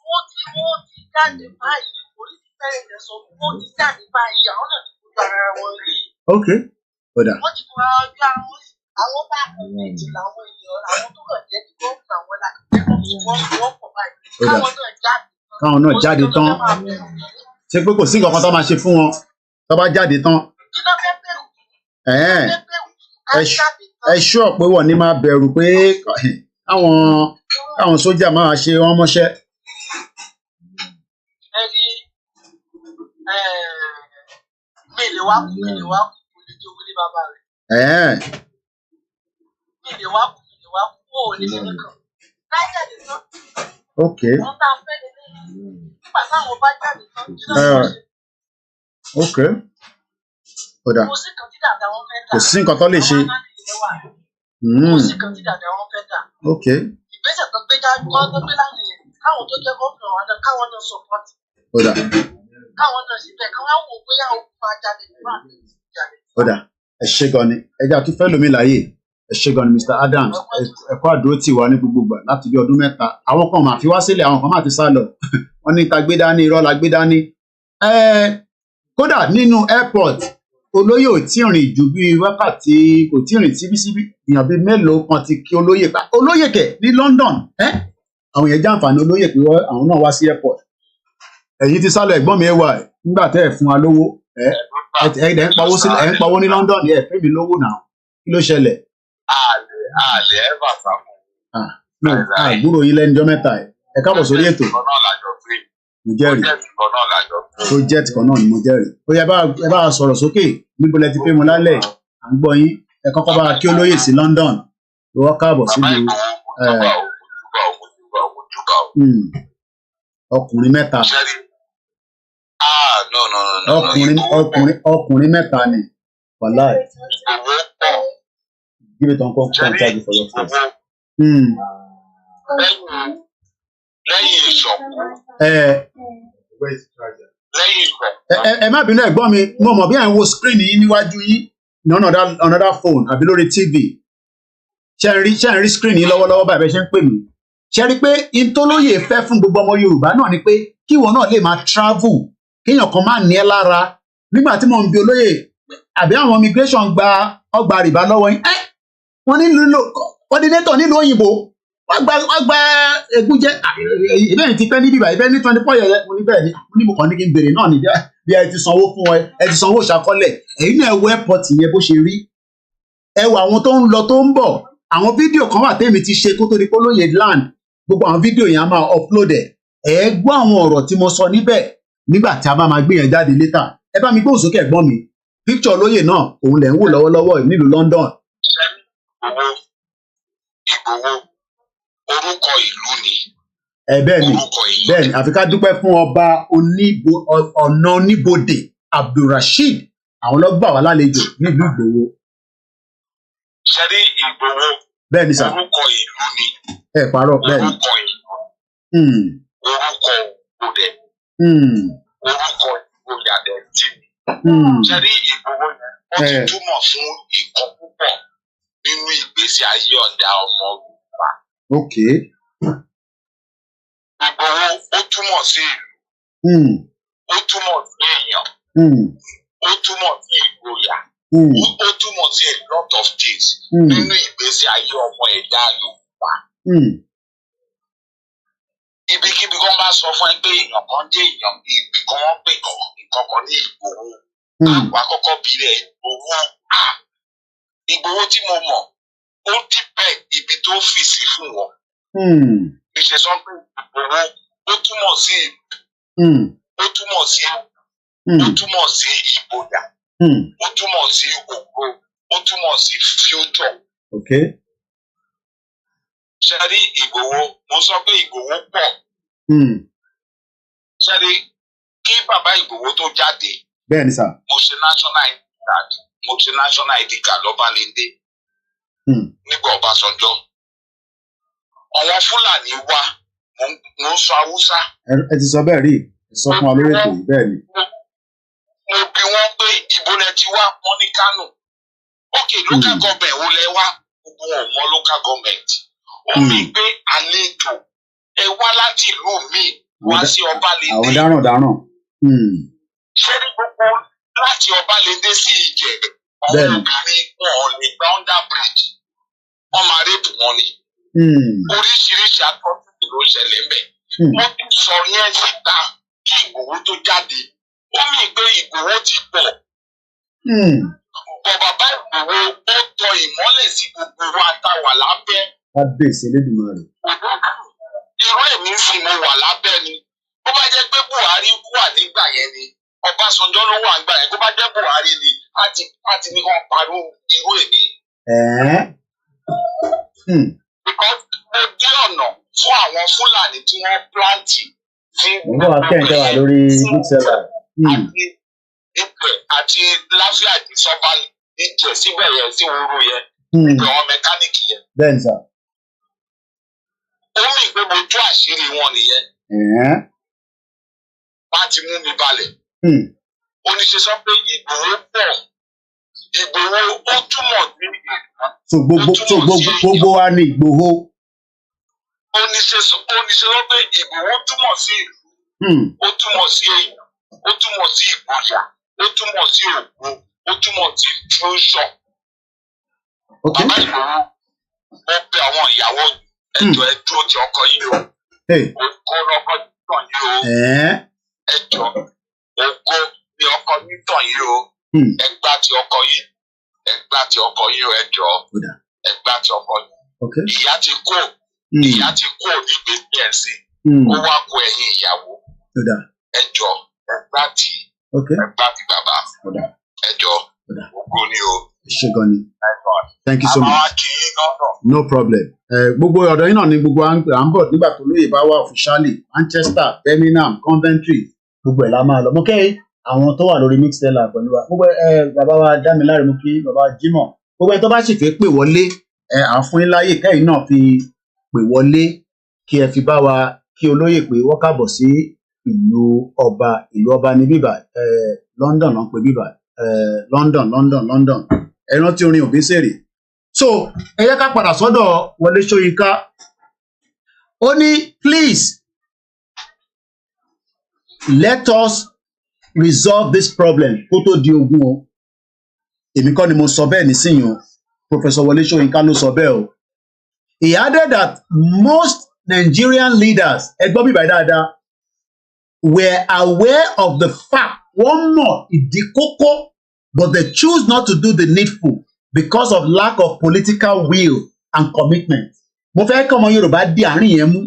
Wọ́n ti jáde báyìí orí ti fẹ́rẹ̀ lẹ̀ sọ wọ́n ti jáde báyìí àwọn náà ti kó ara wọn rí. Ọ̀dà. Wọ́n ti kó ara bí àwọn bá méjì làwọn èèyàn àwọn tó kàn jẹ́ kí gómìnà àwọn làkẹ́kọ̀ọ́ wọ́n pọ̀ báyìí káwọn náà jáde tán ṣe pé kò sí nǹkan kan tó máa ṣe fún wọn tó bá jáde tán. Ẹ ṣọ́ pé wọ́n ní máa bẹ̀rù pé káwọn sójà máa ṣe wọ́n mọ́ṣẹ́. Ẹ rí mi lè wá kú kò lè jẹ́ owó ní bàbá rẹ̀. Mi lè wá kú ó lè ṣe nìkan. Lájáde tán. Wọ́n tá a fẹ́ lé lẹ́yìn. Nígbà táwọn bá jáde tán, kí ló ń ṣe? Ọ̀dà. Kò sí nǹkan tí dàda wọn fẹ́ dà. Kò sí nǹkan tó lè ṣe. yẹn wà. Kò sí kan tí dàda wọn fẹ́ dà. Ìgbésẹ̀ tó gbé láti yẹn káwọn tó jẹ́ gómìnà wa náà káwọn náà support. Káwọn náà síbẹ̀ káwọn wò bóyá òkú máa jáde nígbà tó jáde. Ẹ ṣé gan ni ẹja tún fẹ́ lómi láàyè ẹ ṣé gan ni Mr. Adams ẹ̀kọ́ àdúró tì wá ní gbogbo gbà láti bí ọdún mẹ́ta àwọn kan máa fi wá sílẹ̀ àwọn kan máa ti sá lọ wọ́n ní ta gbé dání irọ́ la gbé dání. Kódà nínú airport olóyè ò tí rìn ju bí wákàtí kò tí rìn síbísíbí èèyàn bíi mélòó kan ti kí olóyè pa olóyè kẹ̀ ní London àwọn yẹn jàǹfààní olóyè pé àwọn náà wá sí airport ẹ̀yin ti sálọ ẹ̀gbọ́n mi ẹ wà nígbà tẹ́ ẹ̀ fún wa lówó ẹ̀ ń pawó sílẹ̀ ẹ̀ ń pawó ní London ẹ̀ fẹ́ mi lówó náà kí ló ṣẹlẹ̀. àlè ẹ̀ bà sá fún mi. àgbúrò yín lẹ́nu ọjọ́ mẹ́ta ẹ̀ káàbọ̀ sórí ètò. mo jẹ́rìí project kan náà ni mo jẹ́rìí. ó yẹ ẹ bá sọ̀rọ̀ sókè níbo lẹ ti pé mo lálẹ́ à ń gbọ́ yín ẹ kọ́kọ́ bá kí olóyè sí London lọ́wọ́ káàbọ̀ sílùú ọkùnrin mẹ́ta. ọkùnrin mẹ́ta ni wàláì. Give it on charge for your face. Lẹ́yìn ìṣọ̀kú. Ẹ má bínú ẹ̀gbọ́n mi mo mọ̀ bí à ń wo screen yín níwájú yín ní another phone àbí lórí TV ṣe ń rí screen yín lọ́wọ́lọ́wọ́ báyìí bẹ́ẹ̀ ṣe ń pè mí ṣe rí pé ìtòlóyè fẹ́ fún gbogbo ọmọ Yorùbá náà ni pé kí ìwọ náà lè máa travel kéèyàn kan máa ní ẹ lára nígbà tí mo ń bi olóyè àbí àwọn immigration gba ọgbà rìbá lọ́wọ́ yín wọ́n nílò coordinator nílùú òyìnbó wọ́n gba egúnjẹ ìbẹ́ẹ̀ ti pẹ́ níbí báyìí ìbẹ́ẹ̀ ní 24 yẹn mo ní bẹ́ẹ̀ ni mo ní mo kàn ní kí n béèrè náà níjà bí ẹ ti sanwó fún ẹ ti sanwó ìṣàkọọ́lẹ̀ èyí náà wo airport yẹn bó ṣe rí ẹ wo àwọn tó ń lọ tó ń bọ̀ àwọn fídíò kan wà tẹ́mi ti ṣe kó tó di polóye land gbogbo àwọn fídíò yẹn á máa upload ẹ gbọ́ àwọn ọ̀rọ̀ tí mo sọ níbẹ̀ nígbà tí a bá máa gbé yẹn jáde later ẹ bá mi gbóhùn sókè ẹ̀gbọ́n mi picture olóyè náà òun lẹ̀ ń wò lọ́wọ́lọ́wọ́ nílùú London. Ìgbòho orúkọ ìlú ni. bẹ́ẹ̀ ni àfi ká dúpẹ́ fún ọba ọ̀nà oníbodè Abdulrasheed àwọn ló gbà wá lálejò nílùú Ìgbòho. Ṣẹ́rí Ìgbòho bẹ́ẹ̀ ni sà orúkọ ìlú ni. ẹ parọ́ bẹ́ẹ̀ ni. orúkọ ìlú orúkọ òdẹ orúkọ ìgbòyàdẹ tí ni. Ṣẹ́rí Ìgbòho yẹn ó ti túmọ̀ fún ìkan púpọ̀ nínú ìgbésí ayé ọ̀dà ọmọ Yorùbá. Ìgbòho ó túmọ̀ sí ìlú, ó túmọ̀ sí èèyàn, ó túmọ̀ sí ìgboyà, ó túmọ̀ sí a lot of things nínú ìgbésí ayé ọmọ ẹ̀dá Yorùbá. Ibikíbi kan bá sọ fún ẹ pé èèyàn kan dé èèyàn ibì kan wọ́n pè kankan ní Ìgbòho, àwa kọ́kọ́ bí rẹ̀ Ìgbòho tí mo mọ̀ ó dìbẹ̀ ibi tó fi sí fún wọn. Ìṣe sọ pé Ìgbòho ó túmọ̀ sí ó túmọ̀ sí ó túmọ̀ sí ìgboyà, ó túmọ̀ sí ògo, ó túmọ̀ sí future. Ṣé rí Ìgbòho mo sọ pé Ìgbòho pọ̀. Ṣé rí kí bàbá Ìgbòho tó jáde. Bẹ́ẹ̀ni sà. Mo ṣe national ID card lọ́balẹ̀ndé nígbà Ọbásanjọ́. Àwọn Fúlàní wá mo ń sọ Haúsá. Ẹ ti sọ bẹ́ẹ̀ rí sọ fún wa lórí ètò yìí bẹ́ẹ̀ ni. Mo bi wọ́n pé ibo lẹ ti wá wọ́n ní Kánò. Local government wo lẹ wá gbogbo wọn mọ local government. Ó mi pé àlejò ẹ wá láti ìlú mi wá sí Ọbalẹ̀ndé. Àwọn dáràn. Ṣé ní gbogbo láti Ọbalẹ̀ndé sí Ìjẹ̀ àwọn obìnrin wọn ò lè gba under bridge wọ́n máa rẹ́pù wọn ni. Oríṣiríṣi àtọ́jú ló ṣẹlẹ̀ mẹ́. Wọ́n ti sọ yẹn síta kí Ìgbòho tó jáde. Ó mì pé Ìgbòho ti pọ̀. Bọ̀ bàbá Ìgbòho ó tọ ìmọ́lẹ̀ sí gbogbo wa tá wà lábẹ́. Kábíyèsí Elédùmarè. Irú èmi sì mo wà lábẹ́ ni. Bó bá jẹ́ pé Buhari wà nígbà yẹn ni Ọbásanjọ́ ló wà nígbà yẹn. Bó bá jẹ́ Buhari ni á ti ní kàn parọ́ irú èmi. Because mo dé ọ̀nà fún àwọn Fúlàní tí wọ́n pláǹtì. Mo wá kẹ́hìndé wà lórí bookseller. Àti láfíà ti sọ́ba Ìjẹ̀ síbẹ̀ yẹn sí ooru yẹn. gbogbo àwọn mẹkáníìkì yẹn. Bẹ́ẹ̀ni sà. Ó mì pé mo tú àṣírí wọn nìyẹn. Wọ́n á ti mú mi balẹ̀. Oníṣẹ́ sọ pé Ìgbòho pọ̀. Ìgbòho ó túmọ̀ sí ìgbà. So gbogbo wa ni Ìgbòho. Oníṣẹ́ sọ pé Ìgbòho túmọ̀ sí ìlú. Ó túmọ̀ sí èèyàn. Ó túmọ̀ sí ìgboyà. Ó túmọ̀ sí ògo. Ó túmọ̀ sí intrusion. Bàbá Ìgbòho ó bẹ àwọn ìyàwó ẹjọ́ ẹ dúró ti ọkọ yìí o. Ògo lọkọ tàn yìí o. Ẹjọ́ ògo ni ọkọ yìí tàn yìí o. Ẹgbà ti ọkọ yìí. Ẹgbà ti ọkọ yìí o ẹjọ́. Ẹgbà ti ọkọ yìí. Ìyá ti kó. Ìyá ti kó ní gbèsè ẹ̀sìn. Ó wá kó ẹ̀yìn ìyàwó. Ẹjọ́ ẹgbà ti bàbá. Ẹjọ́ ògo ni o. Ṣé gan ni? Thank you so much. No problem. Gbogbo ọ̀dọ̀ yín náà ni gbogbo à ń bọ̀ nígbà tó lóye bá wà officially Manchester, Birmingham, Coventry gbogbo ẹ̀ la máa lọ. Mo kẹ́ àwọn tó wà lórí Mixlr pẹ̀lú wa. Gbogbo bàbá wa Dámiláre mo kí bàbá Jimoh. Gbogbo ẹ̀ tó bá sì fẹ́ pè wọlé àfún yín láyè kẹ́yìn náà fi pè wọlé kí ẹ fi bá wa kí olóyè pé wọ́n káàbọ̀ sí ìlú ọba ní bíbà London ló ń pè bíbà London. Ẹ rántí orin Òbísèrè. So ẹ yẹ ká padà sọ́dọ̀ Wọlé Ṣóyínká. Ó ní please let us resolve this problem kó tó di ogun o. Èmi kọ́ ni mo sọ bẹ́ẹ̀ nísìnyí o. Professor Wọlé Ṣóyínká ló sọ bẹ́ẹ̀ o. He added that most Nigerian leaders ẹ gbọ́ bíbá dáadáa were aware of the fact wọ́n mọ̀ ìdí kókó but they choose not to do the needful because of lack of political will and commitment. Mo fẹ́ kí ọmọ Yorùbá di àárín yẹn mú.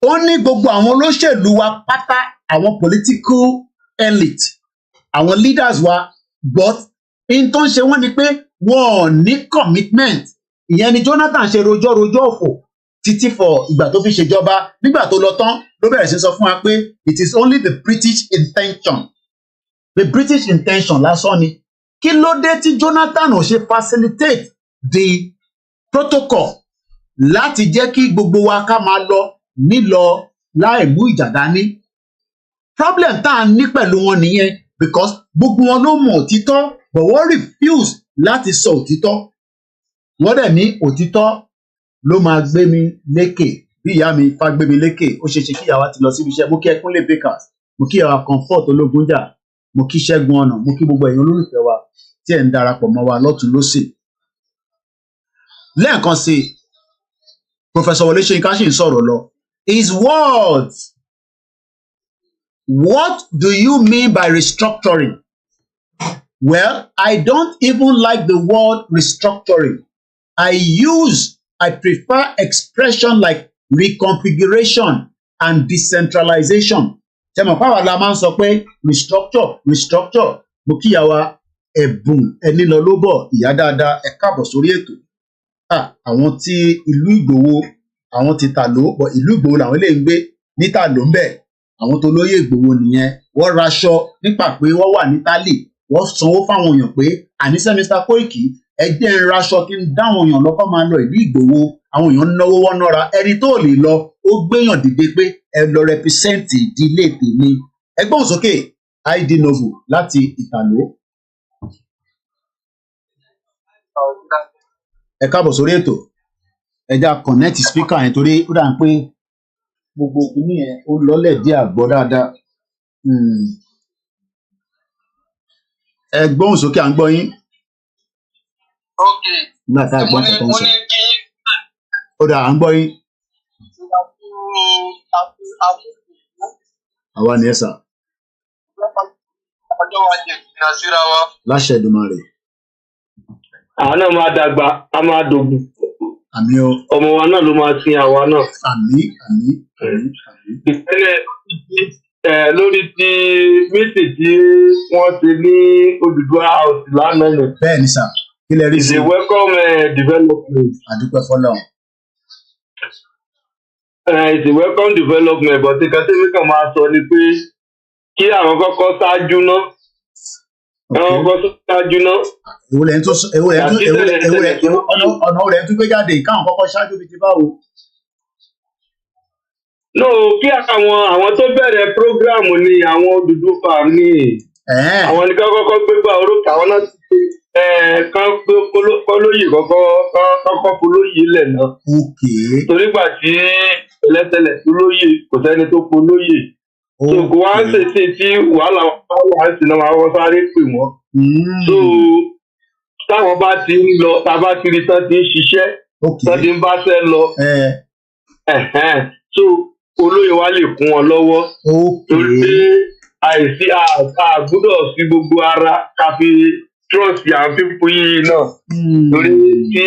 Ó ní gbogbo àwọn olóṣèlú wa pátá àwọn political elite àwọn leaders wa but in tó ń ṣe wọ́n ni pé wọ́n ò ní commitment. Ìyẹn ni Jonathan ṣe rojọ́ òfò títí fọ ìgbà tó fi ṣèjọba nígbà tó lọ tán ló bẹ̀rẹ̀ sí sọ fún wa pé it is only the British intention. The British intention lásán ni. Kí ló dé tí Jonathan ò ṣe facilitate the protocol láti jẹ́ kí gbogbo wa ká máa lọ nílọ láì mú ìjà dání? Problem tá a ní pẹ̀lú wọn nìyẹn because gbogbo wọn ló mọ òtítọ́ but wọ́n refuse láti sọ òtítọ́. Wọ́n dẹ̀ ní òtítọ́ ló máa gbé mi lékè bí ìyá mi fà gbé mi lékè ó ṣeéṣe kí ìyàwó ti lọ síbi iṣẹ́. Mo kí Ẹkúnlé Bakers, mo kí ìyàwó Comfort Ológunjà, mo kí Ṣẹ́gun Ọ̀nà, mo kí gbogbo ẹ̀yin olólùfẹ́ wa tí ẹ̀ ń darapọ̀ mọ́ wa lọ́tùn lósì. Lẹ́ẹ̀kan sí Professor Wọlé Ṣóyínká ṣì ń sọ̀rọ̀ lọ. His words, what do you mean by restructuring? Well, I don't even like the word restructuring. I prefer expression like reconfiguration and decentralization. Tẹ́mọ̀ fáwọn la máa ń sọ pé restructure. Mo kíyàwó Ẹ̀bùn ẹni lọ ló bọ̀ ìyá dáadáa ẹ káàbọ̀ sórí ètò. Àwọn tí ìlú Ìgbòho àwọn ti Tàló bọ̀ ìlú Ìgbòho làwọn lè ń gbé ní Tàló ń bẹ̀. Àwọn tó lóyè Ìgbòho nìyẹn. Wọ́n raṣọ nípa pé wọ́n wà ní Tálì. Wọ́n sanwó fáwọn èèyàn pé àníṣe Mr. Koiki ẹgbẹ́ ń raṣọ kí n dáwọn èèyàn lọ́kọ́ máa lọ ìlú Ìgbòho. Àwọn èèyàn náwó wọ́n nára ẹni tó lè lọ ó gbéyàn dìde pé ẹ lọ rẹpísẹ́ǹtì ìdílé tèmi. Ẹgbọ́n sókè ID Novo láti Ìtàló. Ẹ káàbọ̀ sórí ètò. Ẹ já connect speaker yẹn torí ó dà ń pé gbogbo kìíní yẹn ó lọ́lẹ̀ díẹ̀ àgbọ̀ dáadáa. Ẹ gbóhùn sókè à ń gbọ́ yín. Nígbà tá a gbọ́ nǹkan tó ń sọ. Ó dà à ń gbọ́ yín. Àwa ni ẹ sà. Láṣẹ Èdùmàrè. Àwọn náà máa dàgbà, a máa dògbù. Àmín o. Ọmọ wa náà ló máa sin àwa náà. Àmín. Ìpínlẹ̀ lórí ti méjì tí wọ́n ti ní Odùduwà house lánàá nù. Bẹ́ẹ̀ni sà, kí lẹ rí sí? It's a welcome development. Àdúpẹ́ fọ́lọ́run. It's a welcome development but nǹkan tí mi kàn máa sọ ni pé kí àwọn kọ́kọ́ ṣáájú náà àwọn kan tó ṣáájú náà. ọ̀nà olè ń tún gbé jáde káwọn kọ́kọ́ ṣáájú bíi ti báwo. no kí àwọn tó bẹ̀rẹ̀ prógráàmù ni àwọn Odùduwà ní àwọn nìkan kọ́kọ́ gbégbá orókè àwọn náà ti kan kólóyè kọ́kọ́ polóyè ilẹ̀ náà. torí gbà tí ẹlẹ́tẹ̀lẹ̀ tó lóyè kò sẹ́ni tó polóyè. so kò wá ń ṣèṣe tí wàhálà wà ń sìn náà máa wọ́n sáré pè wọ́n. so táwọn bá ti ń lọ tábà ti rí tán ti ń ṣiṣẹ́ tán ti ń báṣẹ́ lọ. so olóyè wa lè kún wọn lọ́wọ́. torí pé àìsí àgbúdọ̀ sí gbogbo ara káfí trust àwọn pípọ̀ yìí náà. torí tí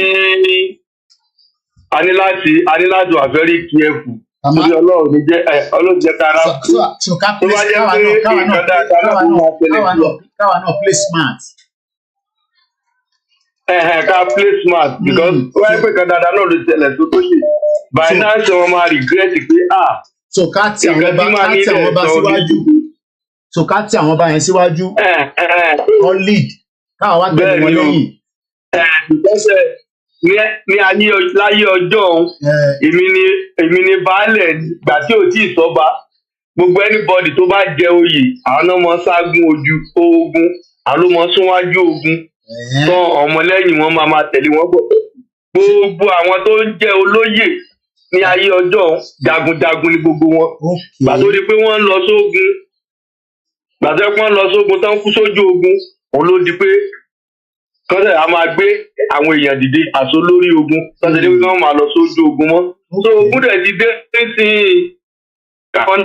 a ní láti wà very careful. torí ọlọ́run ní jẹ́ ọlọ́run jẹ́ kára kú. so ká place káwa náà play smart. Ká play smart because wọ́n pè kan dáadáa náà ló ṣẹlẹ̀ tó tó yè. by now ṣe wọ́n máa regret pé so ká tí àwọn bá síwájú so ká tí àwọn bá yẹn síwájú on lead káwa wá tẹ̀lé wọn lẹ́yìn. ní láyé ọjọ́ èmi ni baálẹ̀ ìgbà tí ò tí ì sọ́ba gbogbo anybody tó bá jẹ oyè àwọn náà mọ ságún ogun àwọn ló mọ súnwájú ogun tán ọmọlẹ́yìn wọn máa tẹ̀lé wọn bọ̀. gbogbo àwọn tó ń jẹ́ olóyè ní ayé ọjọ́ jagunjagun ni gbogbo wọn. gbà tó di pé wọ́n ń lọ sógun gbà tó di pé wọ́n ń lọ sógun tán kú sójú ogun òun ló di pé kọ́sẹ̀ a máa gbé àwọn èèyàn dìde àṣọ lórí ogun kọ́sẹ̀ dé pé wọ́n máa lọ sójú ogun mọ́. so ogun dẹ̀ ti dé sí káwọn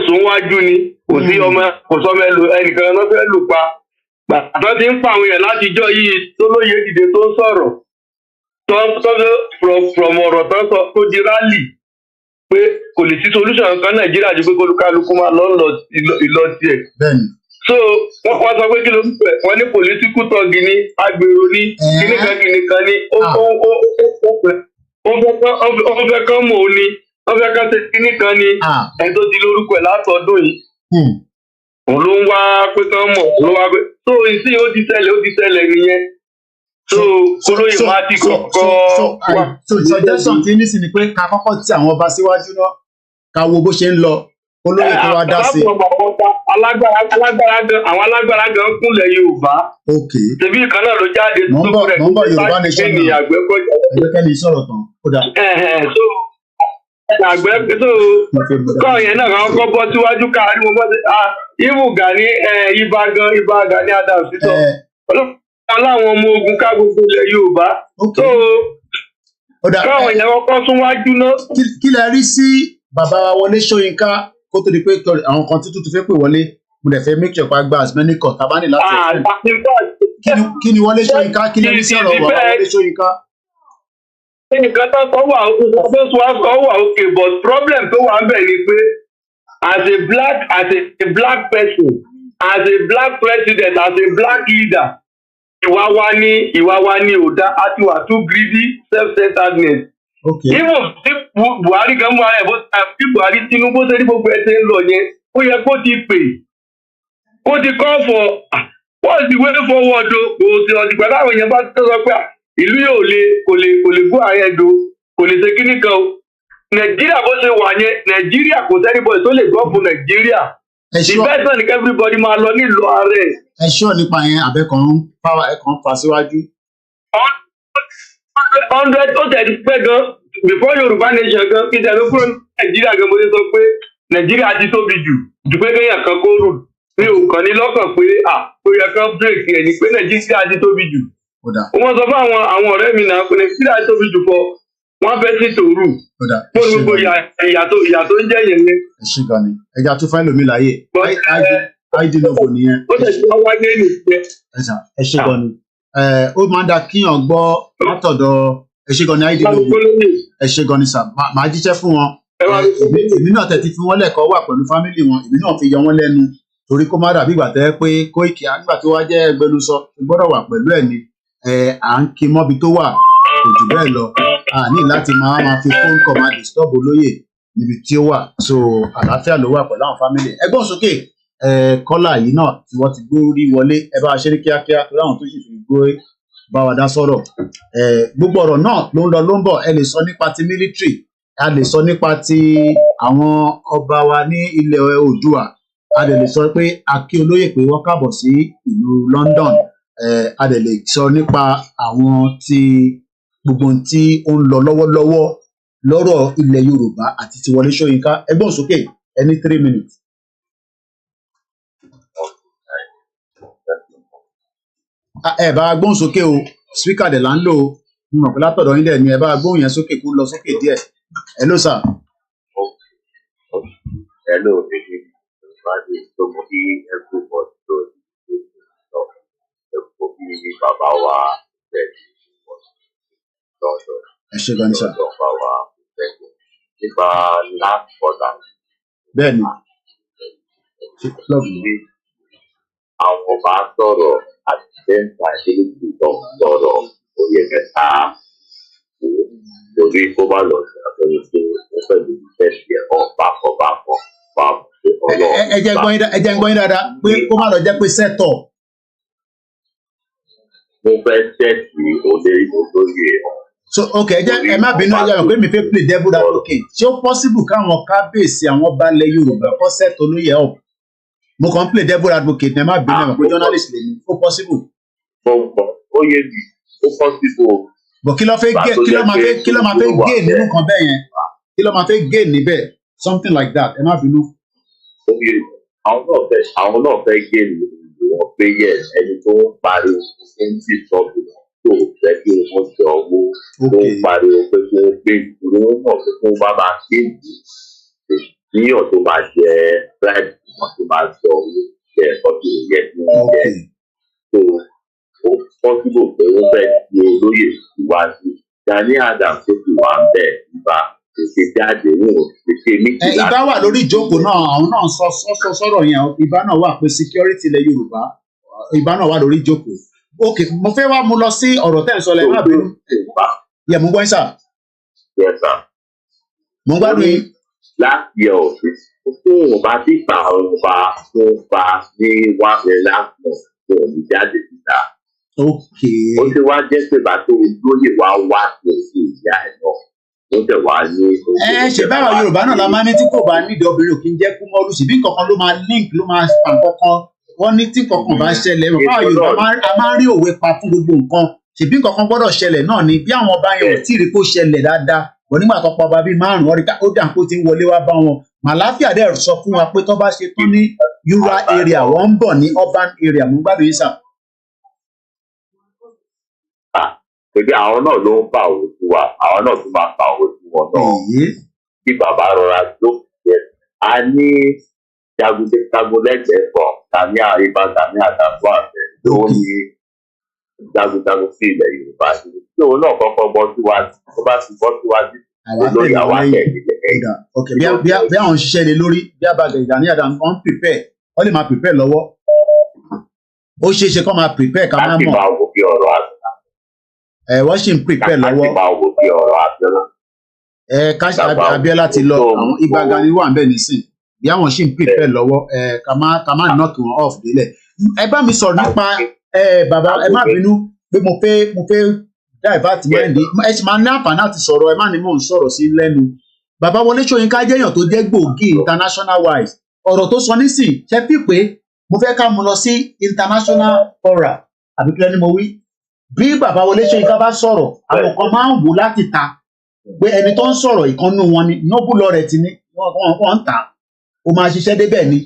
sún wájú ni kò sí kò sọmọ ẹnìkan náà fẹ́ lù pa. gbàtà ti ń pa àwọn èèyàn látijọ́ yìí tó lóye dìde tó ń sọ̀rọ̀ from ọ̀rọ̀ tán sọ tó di rally pé kò lè sí solution kan Nàìjíríà ju pé kólúkálukú máa ìlọ tiẹ̀. so wọ́n sọ pé kí ló ń pẹ̀ wọ́n ní political talk ní agbèrò ní kíníkan ní ó fẹ́ kán mọ̀ ó ní wọ́n fẹ́ kán ṣe kíníkan ní ẹni tó di lórúkọ ẹ̀ látọdún yìí òun ló ń wá pé kán mọ̀ ló wá pé so ìsìn ó ti ṣẹlẹ̀ nìyẹn. so olóyè máa ti kọ́kọ́ wà. so suggestion ti ní sí ni pé ká kọ́kọ́ tí àwọn ọba síwájú náà ká wo bó ṣe ń lọ olóyè tó wá dá sí. àwọn alágbára gan kúnlẹ̀ Yorùbá. tẹ̀bí ìkan náà ló jáde tó kúrẹ̀ tó bá Yorùbá nation náà ẹgbẹ́kẹ́ni sọ̀rọ̀ tán kódà. so àgbẹ̀ so kọ́ yẹn náà kàn kọ́ bọ́ síwájú káàrí mo bọ́ sí ibù Gani ibà Gani Adams sísọ láwọn ọmọ ogun ká gbogbo ilẹ̀ Yorùbá. so káwọn yẹn kọ́kọ́ tún wájú náà. kí lẹ rí sí bàbá wa Wọlé Ṣóyínká kó tó di pé àwọn kan tuntun ti fẹ́ pè wọlé mo dẹ̀ fẹ́ make sure pa gba as many cut tabani láti ẹ̀fẹ̀. kí ni Wọlé Ṣóyínká kí lẹ rí sí ọ̀rọ̀ bàbá Wọlé Ṣóyínká. nǹkan tó sọ wà okay but problem tó wà ń bẹ̀ ni pé as a black person as a black president as a black leader ìwà wa ni ò dá a ti wà too greedy self-centeredness. even tí Buhari gan mú ara ẹ̀ bó tí Buhari Tinubu ṣe ní gbogbo ẹ̀ ṣe ń lọ yẹn ó yẹ kó ti pè kó ti call for what's the way forward o kò sí ọ̀dìgbà táwọn èèyàn bá tó sọ pé ìlú yóò kò lè gbọ́ ààrẹ do kò lè ṣe kíní kan o. Nàìjíríà bó ṣe wà yẹn Nàìjíríà kò sẹ́nibọ̀dì tó lè gbọ́ fún Nàìjíríà. ìfẹsẹ̀ ní everybody máa lọ nílò ààrẹ. ẹ ṣọ́ nípa yẹn abẹ́kan power ẹ̀kan fà síwájú. 100 ó tẹ̀ pẹ́ gan before Yorùbá nation gan kí tẹ̀lé kúrò Nàìjíríà gan mo ṣe sọ pé Nàìjíríà ti tóbi jù pé kéèyàn kan kó rù mi ò kàn ní lọ́kàn pé ó yẹ kán break ẹ̀ ní pé Nàìjíríà ti tóbi jù. wọ́n sọ fún àwọn ọ̀rẹ́ mi náà pé Nàìjíríà ti tóbi jù fọ wọ́n fẹ́ sí tòrú fún gbogbo ìyà tó ń jẹ́ yẹn ní. ẹ ṣe gan ni ẹja tó fẹ́ lómi láyé àìdínlógún nìyẹn. ó tẹ̀sí wọn wáyé nìyẹn. ẹ ṣe gan ni ó máa ń da kíyàn gbọ́ látọ̀dọ̀ ẹ ṣe gan ni àìdínlógún ẹ ṣe gan ni sà máa jíṣẹ́ fún wọn. èmi náà tẹ̀ ti fi wọ́n lẹ́kọ̀ọ́ wà pẹ̀lú fámìlì wọn èmi náà fi yọ wọ́n lẹ́nu torí kó má dàbí ìgbà tẹ́ pé Koiki nígbà tó wá jẹ́ ẹgbẹnusọ gbọ́dọ̀ wà pẹ̀lú ẹ̀ ni à ń kí mọ́bi tó wà kò jù bẹ́ẹ̀ lọ a ní láti máa fi phone call máa disturb olóyè níbi tí ó wà so àlàáfíà ló wà pẹ̀lú àwọn fámìlì ẹgbọ́n sókè kọ́là yìí náà tí wọ́n ti gbórí wọlé ẹ bá a ṣe ní kíákíá torí àwọn tó sì fi gbé bá wa dá sọ̀rọ̀ gbogbo ọ̀rọ̀ náà ló ń lọ ló ń bọ̀ ẹ lè sọ nípa ti military a lè sọ nípa ti àwọn ọba wa ní ilẹ̀ Oòduà a lè sọ pé a kí olóyè pé wọ́n káàbọ̀ sí ìlú London a lè sọ nípa àwọn tí gbogbo tí ó ń lọ lọ́wọ́lọ́wọ́ lọ́rọ̀ ilẹ̀ Yorùbá àti ti Wọlé Ṣóyínká ẹgbọ́n sókè ẹni 3 minutes. ẹ bá gbóhùn sókè o speaker dẹ̀ là ń lò ó mo mọ̀ pé látọ̀dọ̀ yín dẹ̀ ni ẹ bá gbóhùn yẹn sókè kó lọ sókè díẹ̀ hello sir. Hello, this is somebody everybody bàbá wa ẹ ṣe gan sir. nípa last quarter. bẹ́ẹ̀ni. àwọn ọba sọ̀rọ̀ àti sẹ́ńtà ìdílé sọ̀rọ̀ oyè mẹ́ta torí kó bá lọ sí abẹ́rẹ́ pé ó pẹ̀lú ìfẹ́sì ẹ̀kọ́ bákọ̀ pa ọlọ́run. ẹ jẹ́ gbọ́ yín dáadáa pé kó má lọ jẹ́ pé sẹ́tọ̀. mo fẹ́ tẹ̀sí olóyè ọ̀. so ok ẹ má bínú ẹ jẹ́ pé mi fẹ́ play devil advocate ṣé ó possible káwọn kábíyèsí àwọn balẹ̀ Yorùbá kọ́ sẹ́tọ̀ olóyè ọ̀ mo kàn ń play devil advocate ẹ má bínú ẹ pé journalist lè ní ó possible. ó yé mi ó possible. bọ̀ kí ló máa fẹ́ gain nínú kan bẹ́ẹ̀ yẹn kí ló máa fẹ́ gain níbẹ̀ something like that ẹ má bínú. àwọn náà fẹ́ gain wọn pé yẹ ẹni tó ń pariwo fún ti sọ́ọ̀bù tó fẹ́ kí wọ́n jọ owó tó ń pariwo pé kí wọ́n gbé ìdúró náà pé kí wọ́n bá máa gbé ìdúró níyàn tó máa jẹ bribe wọn tó máa sọ owó jẹ ẹ̀kọ́ tó yẹ kí wọ́n jẹ tó ó possible pé wọ́n fẹ́ di olóyè síwájú Gani Adams tó fi wà ń bẹ̀ nípa èsì jáde wọn ò ṣe méjì láti. ìbá wà lórí ìjókòó náà àwọn náà sọ sọ̀rọ̀ yẹn ìbá náà wà pé security ilẹ̀ Yorùbá ìbá náà wà lórí ìjókòó ok mo fẹ́ wá mú lọ sí ọ̀rọ̀ tẹ́ ẹ̀ sọ lẹ́yìn náà bínú yẹ mo gbọ́ yín sà. mo gbádùn yín. láti yẹ òfin fún ọba tí ìgbà ọba tó bá ní wá rẹ láàpọ̀ fún òní jáde síta. ok ó ti wá jẹ́ pé bàtò lóye wá wá sí ìyá ẹ̀ náà ó tẹ̀ wá ní. ṣe báwa Yorùbá náà la máa ní tí kò bá nídìí obìnrin ò kí ń jẹ́ kú mọ́lù síbí kankan ló máa link ló máa pa kankan wọ́n ní tí kankan bá ṣẹlẹ̀ báwa Yorùbá a máa ń rí òwe pa fún gbogbo nǹkan ṣèbí kankan gbọ́dọ̀ ṣẹlẹ̀ náà ni bí àwọn ọba yẹn ò tí ì rí kó ṣẹlẹ̀ dáadáa wọ́n nígbà tó pa ọba bíi márùn-ún wọ́n rí ó dà kó ti ń wọlé wá bá wọn màláfíà dẹ̀ sọ fún wa pé tó bá ṣe tán ní rural area wọ́n ń bọ̀ ní urban area mo gbádùn yín sà. Pẹ̀lú àwọn náà ló ń pa òwe sí wa àwọn náà tún máa pa òwe sí wọn náà bí bàbá rọra lókè a ní jagunlẹ́gbẹ̀ẹ́ kan tàbí àríbá tàbí àtàkùn àfẹ́ tó ní jagunjagun sí ilẹ̀ Yorùbá tí òun náà kọ́kọ́ bọ́ síwájú tó bá ti bọ́ síwájú olórí àwọn akẹ́kẹ̀ẹ́ ẹ̀yìn. ok bí àwọn ṣiṣẹ́ lé lórí bí abàgẹ̀ Gani Adams wọ́n prepare wọ́n lè máa prepare lọ́wọ́ ó ṣeé ṣe kó máa prepare ká máa mọ̀. láti máa wò bí ọ̀rọ̀ àti wọ́n sì ń prepare lọ́wọ́. láti máa wò bí ọ̀rọ̀ Abíọ́lá. káṣí Abíọ́lá ti lọ àwọn Ìbà Gani wà ń bẹ̀ nísìn bí àwọn sì ń prepare lọ́wọ́ ká má knock wọn off délẹ̀. ẹ bá mi sọ̀rọ̀ nípa bàbá ẹ má bínú pé mo fẹ́ divert mind ẹ sì máa ní àǹfààní àti sọ̀rọ̀ ẹ má ní mò ń sọ̀rọ̀ sí lẹ́nu. bàbá Wọlé Ṣóyínká jẹ́yàn tó jẹ́ gbòógì international wise ọ̀rọ̀ tó sọ nísìn ṣe fi pé mo fẹ́ ká mú lọ sí international fora àbí kílẹ̀ ni mo wí bí bàbá Wọlé Ṣóyínká bá sọ̀rọ̀ àwọn kan máa ń wò láti ta pé ẹni tó ń sọ̀rọ̀ ìkànnù wọn ni noble laureate ni wọ́n ń ta ó máa ṣiṣẹ́ débẹ̀ ni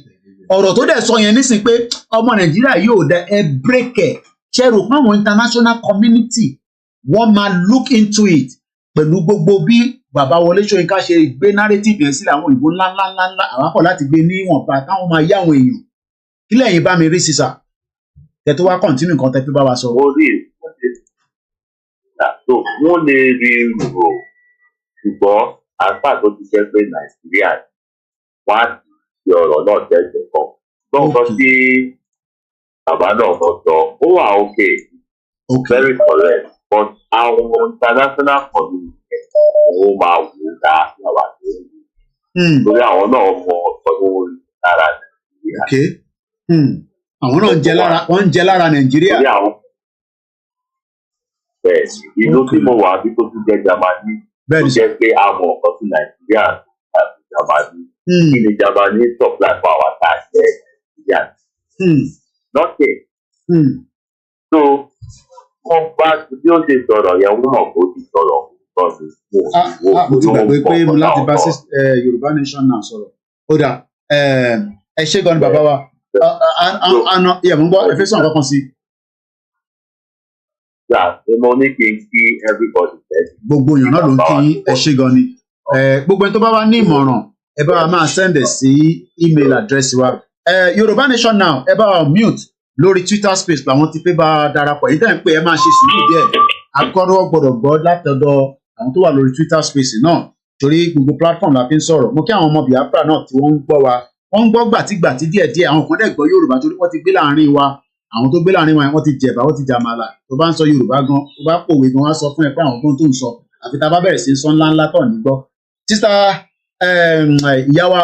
ọ̀rọ̀ tó dẹ̀ sọ yẹn nísìn pé ọmọ Nàìjíríà yóò dẹ ẹ bírèkẹ̀ ṣe rò pé àwọn international community wọ́n máa look into it pẹ̀lú gbogbo bí bàbá Wọlé Ṣóyínká ṣe gbé narrative yẹn sílẹ̀ àwọn òyìnbó ńláńláńlá àwọn akọ̀ láti gbé ní ìwọ̀nba táwọn máa yá àwọn èèyàn kí lẹ́yìn bá mi rí sísà tẹ tó wá continue nǹkan tẹ fi bá wa sọ. wọ́n lè rí rò ṣùgbọ́n àgbà tó ti jẹ́ pé Nàìjíríà wọ́n á ti ọ̀rọ̀ náà tẹ̀sẹ̀ kan gbọ́ngàn tí bàbá náà kọ́ sọ ó wà okay very correct but àwọn international community ó máa wò dáadáa wà lórí lórí àwọn náà mọ ọdún orí lára Nàìjíríà Àwọn náà ń jẹ lára Nàìjíríà. Torí àwọn bẹ́ẹ̀ ìlú tí mo wà bí tó tún jẹ́ Jámánì tó jẹ́ pé a mọ̀ ọ̀kan sí Nàìjíríà àti Jámánì. Kí ni Jámánì supply for our tax ẹ̀ Nàìjíríà? Nothing. So wọ́n bá bí ó ṣe sọ̀rọ̀ yẹn wọ́n mọ̀ kó ti sọ̀rọ̀ tọ́sí. Mo ti gbàgbé pé mo láti bá Yorùbá Nation náà sọ̀rọ̀. Ó dà ẹ ṣé gan ni bàbá wa. Mo ń gbọ́ ẹ fẹ́ sọ̀rọ̀ kankan sí. Mo ní kí n kí everybody tẹ́lẹ̀. Gbogbo èèyàn náà ló ń kí ẹ ṣé gan ni. Gbogbo ẹni tó bá wá ní ìmọ̀ràn ẹ bá wa máa send ẹ̀ sí email address wa. Yorùbá Nation now ẹ bá wa mute lórí Twitter space làwọn ti fẹ́ bá darapọ̀ èyí tẹ́ ń pè ẹ máa ṣe sùúrù díẹ̀ akọ́rọ́ gbọ́dọ̀ gbọ́ látọ̀dọ̀ àwọn tó wà lórí Twitter space náà torí gbogbo platform la fi ń sọ̀rọ̀ mo kí àwọn ọmọ Biafra náà tí wọ́n ń gbọ́ wa wọ́n ń gbọ́ gbàtígbàtí díẹ̀díẹ̀ àwọn kan dẹ̀ gbọ́ Yorùbá torí wọ́n ti gbé láàrin wa àwọn tó gbé láàrin wa wọ́n ti jẹ̀bà wọ́n ti jàmàlà tó bá ń sọ Yorùbá gan tó bá pòwe gan wá sọ fún ẹ pé àwọn tó ń sọ àfi tá a bá bẹ̀rẹ̀ sí sọ ńláńlá tọ̀ ní gbọ́ sísá ìyá wa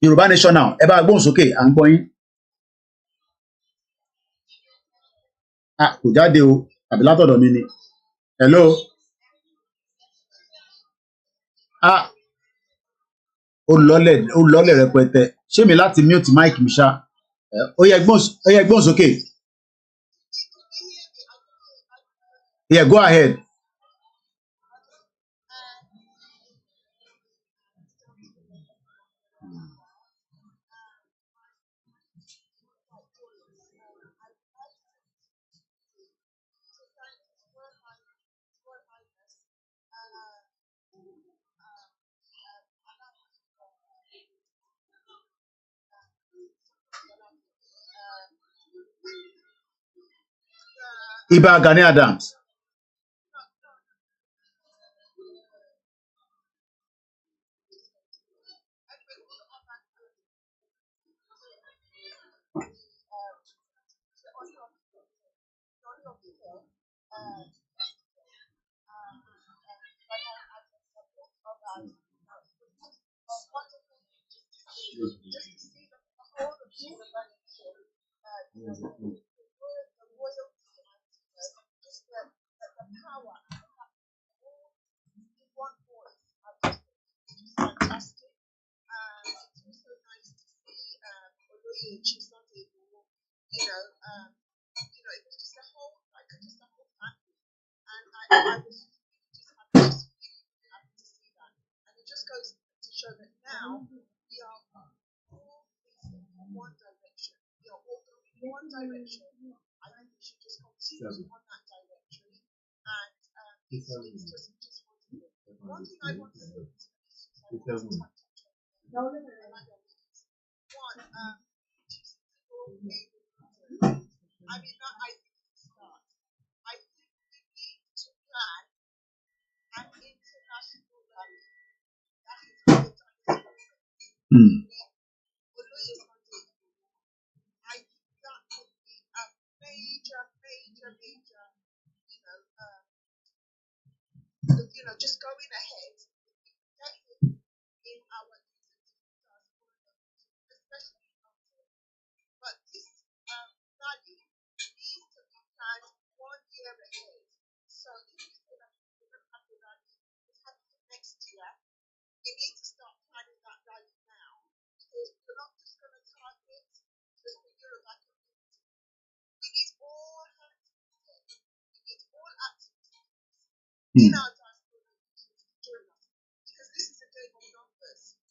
Yorùbá Nation now ẹ bá gbóhùn sókè à ń gbọ́ yín. Kò jáde o àbí látọ̀dọ̀ mi ni hello ó lọ́lẹ̀ rẹpẹtẹ ṣé mi láti mute mic mi ṣá ó yẹ gbóhùn sókè yeah go ahead. Iba Gani Adams.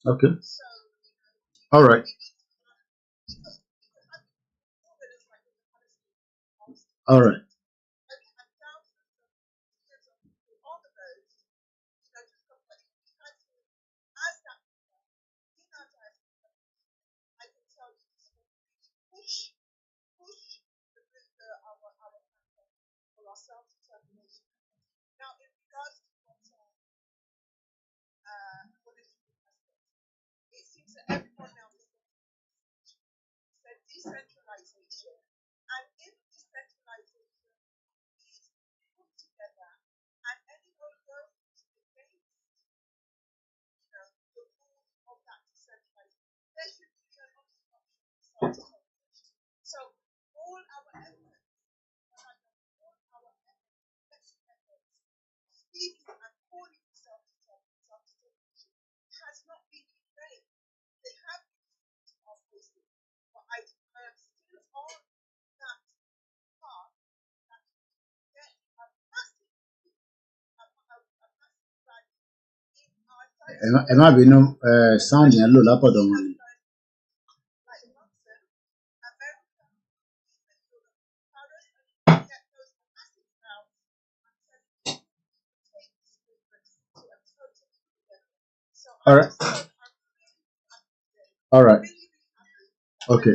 Okay. All right. All right. Decentralization. And if decentralization is put together and anyone goes against, the rules of that decentralization, there should be an obstruction. ẹ má bínú sound yẹn lò lápọ̀dọ̀ wọn ni. All right. All right. Okay.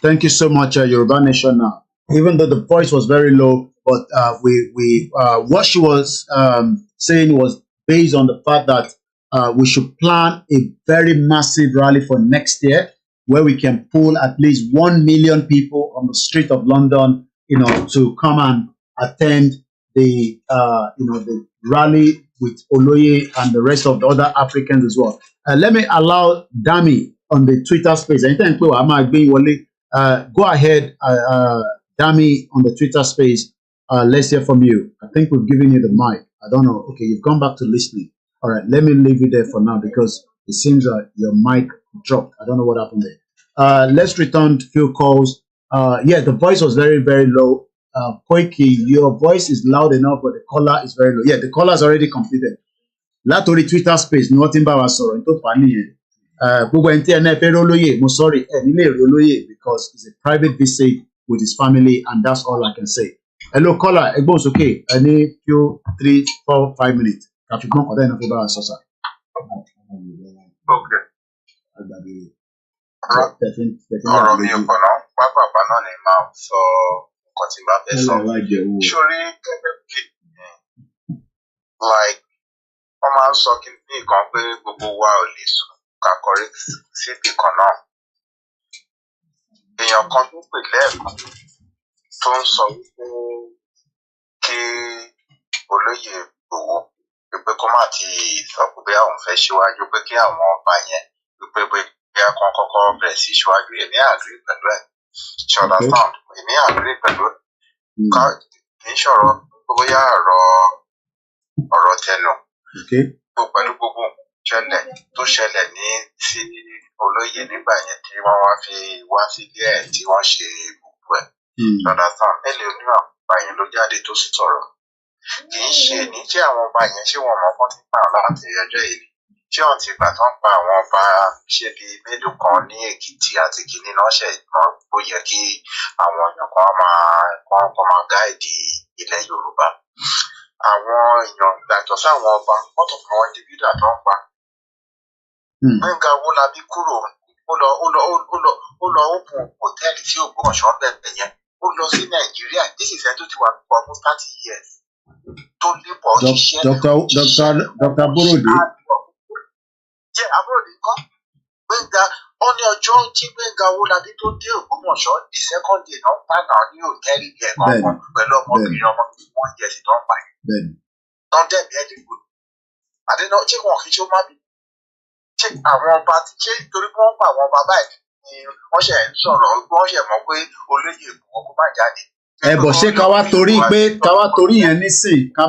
Thank you so much, Yoruba Nation. Now, even though the voice was very low, but what she was saying was based on the fact that we should plan a very massive rally for next year, where we can pull at least 1 million people on the street of London, to come and attend the the rally with Oloye and the rest of the other Africans as well. Let me allow Dami on the Twitter space. Anytime go ahead, Dami on the Twitter space. Let's hear from you. I think we've given you the mic. I don't know. Okay, you've gone back to listening. All right, let me leave you there for now because it seems your mic dropped. I don't know what happened there. Let's return to few calls. Yeah, the voice was very, very low. Koiki, your voice is loud enough, but the caller is very low. Yeah, the caller is already completed. Látòrí Twitter space ni wọ́n ti ń bá wa sọ̀rọ̀ ní tó fà á nìyẹn. Gbogbo ẹni tí ẹ náà fẹ́ rí olóyè, mo sorry, ẹ nílé rí olóyè because it's a private visit with his family and that's all I can say. Hello caller, ẹ gbóhùn sókè, ẹ ní few 3, 4, 5 minutes. Kàfi gbọ́n kọ́tà iná fẹ́ bá wa sọ sà. Ọ̀rọ̀ mi ò kọ̀ náà, pápápá náà ni máa sọ nǹkan tí n bá fẹ́ sọ. Sórí like wọ́n máa ń sọ kí nǹkan pé gbogbo wa ò lè sùn ká kọrí síbì kan náà. Èèyàn kan tó pè lẹ́ẹ̀kan tó ń sọ wípé kí olóyè Ìgbòho pé kó má ti sọ pé àwọn fẹ́ ṣíwájú pé kí àwọn ọba yẹn wípé bí a kan kọ́kọ́ bẹ̀rẹ̀ sí ṣíwájú èmi agree pẹ̀lú ẹ̀. Ṣé understand? Èmi agree pẹ̀lú ẹ̀. Kì í ṣọ̀rọ̀ bóyá ọ̀rọ̀ tẹnu. Pẹ̀lú gbogbo tó ṣẹlẹ̀ ní sí olóyè nígbà yẹn tí wọ́n wá fi wá sílé ẹ̀ tí wọ́n ṣe gbogbo ẹ̀. Ṣé understand? Mélòó nínú àwọn ọba yẹn ló jáde tó sọ̀rọ̀? Kì í ṣe ní tí àwọn ọba yẹn ṣé wọn mọ ọkàn tí pa àwọn láti ẹjọ́ yìí. Ṣé wọn ti gbà tán pa àwọn ọba ṣe bí mélòó kan ní Èkìtì àti kìíní náà ṣe ìmọ̀ ó yẹ kí àwọn èèyàn kan máa gáìdì ilẹ̀ Yorùbá. Àwọn èèyàn yàtọ̀ sáwọn ọba wọ́n tún fún wọn individual tó ń pa. Gbẹ̀ngà Owólabí kúrò ó lọ open hòtẹ́ẹ̀lì tí Ògbómọ̀ṣọ́ bẹ̀rẹ̀ yẹn ó lọ sí Nàìjíríà this is ẹni tó ti wà for almost 30 years tó lébọ̀ ṣiṣẹ́. Dr. Borode. Jẹ́ Aborode kọ́ Gbẹ̀ngà ó ní ọjọ́ tí Gbẹ̀ngà Owólabí tó dé Ògbómọ̀ṣọ́ the second day náà pa náà ní hòtẹ́ẹ̀lì yẹn kankan pẹ̀lú ọmọbìnrin ọmọ wọn jẹ́ sí tó ń pa yẹn. Tán dẹ̀bi ẹni gbò. Àdéhùn ṣé wọn kì í ṣe ó má bí. Ṣé àwọn ọba ti ṣe torí pé wọ́n pa àwọn ọba báyìí ni wọ́n ṣe ń sọ̀rọ̀ wọ́n ṣe mọ̀ pé olóyè Ìgbòho kó má jáde. Bọ̀ ṣé ká wá torí yẹn nísìn ká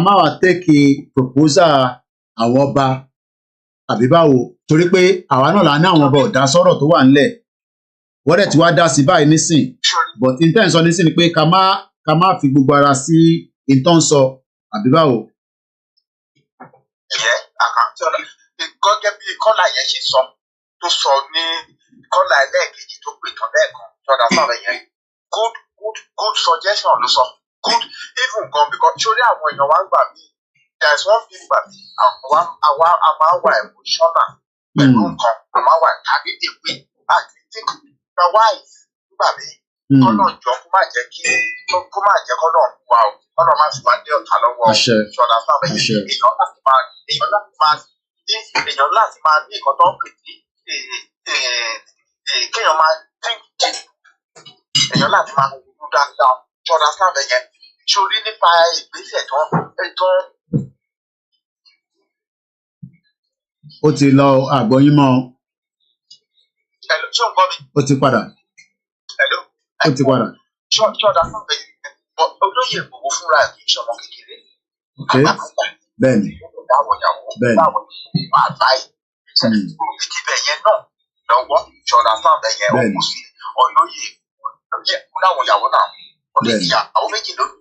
má wá take proposal àwọn ọba àbí báwo torí pé àwa náà là ní àwọn ọba ọ̀dà sọ̀rọ̀ tó wà ńlẹ̀ wọ́n dẹ̀ ti wá dá sí báyìí nísìn but intent sọ nísìn ni pé ká má fi gbogbo ara sí intan sọ àbí báwo. Ìyẹn àkàntì ọ̀la gẹ́gẹ́ bí kọ́là yẹn ṣe sọ tó sọ ní kọ́là ẹlẹ́ẹ̀kejì tó pè tán lẹ́ẹ̀kan tí ọ̀dà sọ̀rọ̀ yẹn good suggestion ló sọ good even gan because sórí àwọn èèyàn wa ń gbà mí there is one thing gbà mí àwa a máa wà emotional pẹ̀lú nǹkan a máa wà tàbí èpè àti think na wise gbà mí kọ́nà jọ kó má jẹ́ kọ́nà wà ó kọ́nà má sì máa dé ọ̀tá lọ́wọ́ ṣọ̀dà sábẹ́ yẹn èèyàn láti máa ní nǹkan tó ń pè ní kéèyàn máa think èèyàn láti máa wúlú dáadáa ṣọ̀dà sábẹ́ yẹn sórí nípa ìgbésẹ̀ tó ó ti lọ àgbọ̀yìn mọ́. Hello, ṣé o gbọ́ mi? Ó ti padà. Hello. Ó ti padà. Ṣọ́dà sábẹ́ yẹn olóyè Ìgbòho fúnra ẹ̀ kì í ṣọmọ kékeré. Ok bẹ́ẹ̀ni. dáwọn ìyàwó dáwọn ìwà àgbáyé ìdíbẹ̀ yẹn náà lọ́wọ́ ìṣọ̀dá sáàbẹ̀ yẹn ó kù sí ọlọ́yè láwọn ìyàwó náà ó lè di ìyàwó méjì lónìí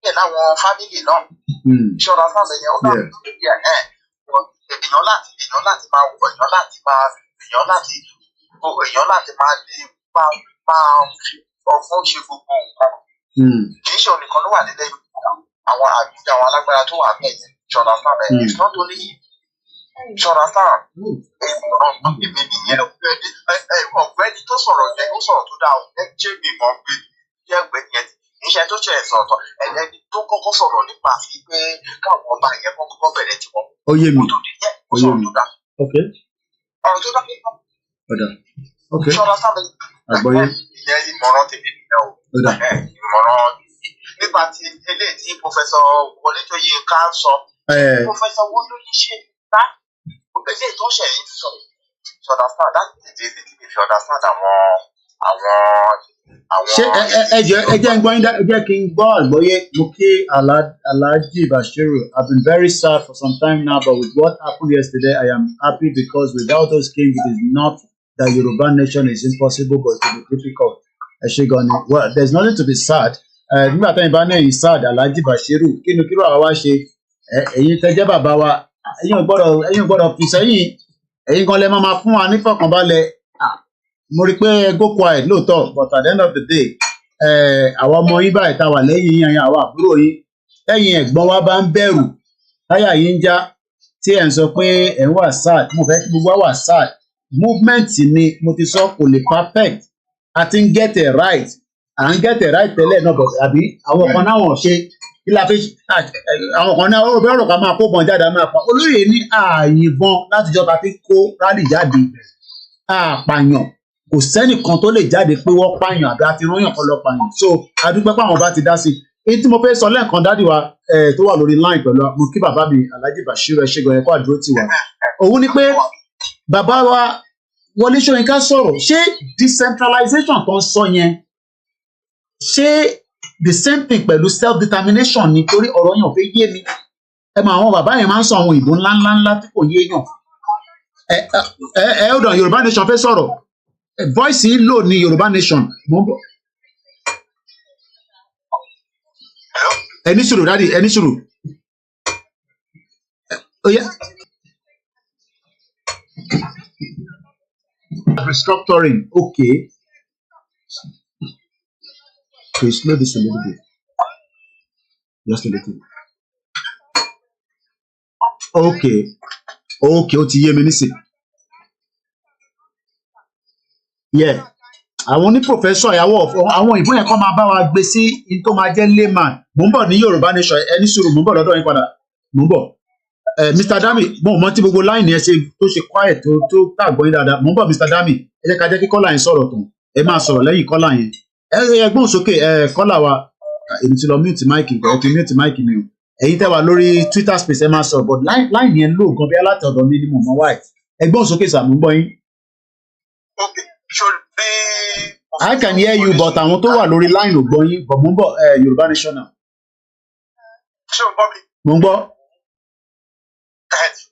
bẹ́ẹ̀ láwọn fámìlì náà ìṣọ̀dá sáàbẹ̀ yẹn ó náà èèyàn láti máa wọ èèyàn láti máa ọgbọ́n ṣe gbogbo nǹkan kì í ṣe ònìkan ló wà nílẹ̀ àwọn àgbẹ̀ àwọn alágbára tó wà bẹ́ẹ̀ yẹn ìṣọ̀dá sáàbẹ̀ yẹn it's not only ṣọ́ra sáà èmi nìyẹn ọ̀gbẹ́ni tó sọ̀rọ̀ yẹn ó sọ̀rọ̀ tó dáa ẹ jẹ́ mi mọ̀ pé jẹ́ ọ̀gbẹ́ni yẹn iṣẹ́ tó ṣe ẹ̀sán ọ̀tọ̀ ẹ̀lẹ́ni tó kọ́kọ́ sọ̀rọ̀ nípa sí pé káwọn ọba yẹn kọ́kọ́ bẹ̀rẹ̀ tí wọ́n ó yé mi ó sọ̀rọ̀ tó dáa ọ̀rọ̀ tó dáa ṣọ́ra sáà àgbọ́yé ìyẹn ìmọ̀ràn tèmi nìyẹn o ìmọ̀ràn nípa ti eléyìí tí pòfẹ́sọ Wọlé Ṣóyínká sọ pòfẹ́sọ Wọlé ṣe bá eléyìí tó ṣe yìí sọ understand that is the thing if you understand àwọn ṣé ẹ jẹ́ ń gbọ́ yín ẹ jẹ́ kí n gbọ́ àgbọ́yé mo kí Alhaji Bashiru. I've been very sad for some time now, but with what happened yesterday I am happy because without those kings it is not that Yoruba nation is impossible but it will be difficult. ẹ ṣe gan ni well there is nothing to be sad. Nígbà táyìn bá náà yìí sad Alhaji Bashiru kí ni kíló àwa wá ṣe ẹ̀yin tẹ́jẹ́ bàbá wa ẹ̀yin ò gbọ́dọ̀ fi sẹ́yìn ẹ̀yin kan lẹ máa fún wa nífọ̀kànbalẹ̀ mo rí i pé go quiet lóòótọ́ but at the end of the day àwọn ọmọ yín báyìí tá a wà lẹ́yìn yín àwọn àbúrò yín lẹ́yìn ẹ̀gbọ́n wa bá ń bẹ̀rù táyà yín ń já tí ẹ̀ ń sọ pé ẹ̀ ń wà sad mo fẹ́ kí gbogbo wa wà sad movement ni mo ti sọ kò lè perfect a ti ń get it right à ń get it right tẹ́lẹ̀ náà but àbí àwọn kan náà wọ́n ṣe kí la fi àwọn kan náà ó bẹ́ẹ̀ rọ̀ ká máa kó bọn jáde máa pa olóyè ní ààyìnbọn látijọ́ ta fi kó rálì jáde àpàyàn kò sẹ́nìkan tó lè jáde pé wọ́n pààyàn àbí àti rányàn kan lọ pààyàn so adúpẹ́ pé àwọn bá ti dá sí i tí mo fẹ́ sọ lẹ́ẹ̀kan dádì wa tó wà lórí line pẹ̀lú mo kí bàbá mi Alhaji Bashiru ẹ̀ṣẹ̀gàn ẹ̀kọ́ àdúró ti wà òun ni pé bàbá wa Wọlé Ṣóyínká sọ̀rọ̀ ṣé decentralization tó ń sọ yẹn ṣé the same thing pẹ̀lú self-determination ni torí ọ̀rọ̀ yẹn ò fẹ́ yé mi ẹ mọ àwọn bàbá yẹn máa ń sọ àwọn ìbò ńláńlá tí kò yé yàn ọ̀dọ̀ Yorùbá nation fẹ́ sọ̀rọ̀ voice yìí lò ní Yorùbá nation mo ń bọ̀ ẹni sùúrù dáàdi ẹni sùúrù restructuring okay. Okay, slow this a little bit. Just a little. Okay. Okay, ó ti yé mi nísìn. Yeah. Àwọn ní professor ìyàwó àwọn ìbò yẹn kọ́ máa bá wa gbé sí in tó máa jẹ́ layman. Mo ń bọ̀ ní Yorùbá nation ẹni sùúrù mo ń bọ̀ lọ́dọ̀ yín padà. Mo ń bọ̀. Mr. Dami, mo mọ tí gbogbo line yẹn ṣe tó ṣe quiet tó tàgbọ́ yín dáadáa. Mo ń bọ̀ Mr. Dami, ẹ jẹ́ ká jẹ́ kí kọ́là yẹn sọ̀rọ̀ tán. Ẹ máa sọ̀rọ̀ lẹ́yìn kọ́là yẹn. Ẹgbọ́n sókè kọ́là wa èmi ti lọ mute mic nǹkan ẹ ti mute mic mi o ẹ̀yin tẹ́ wà lórí Twitter space ẹ máa sọ̀rọ̀ but line yẹn lò gan bí aláti ọ̀dọ̀ mi ni mo mọ wáyé ẹgbọ́n sókè sàmú gbọ́ yín. I can hear you but àwọn tó wà lórí line ò gbọ́ yín but mo ń bọ̀ Yorùbá nation now. ṣé o gbọ́ mi. mo ń gbọ́.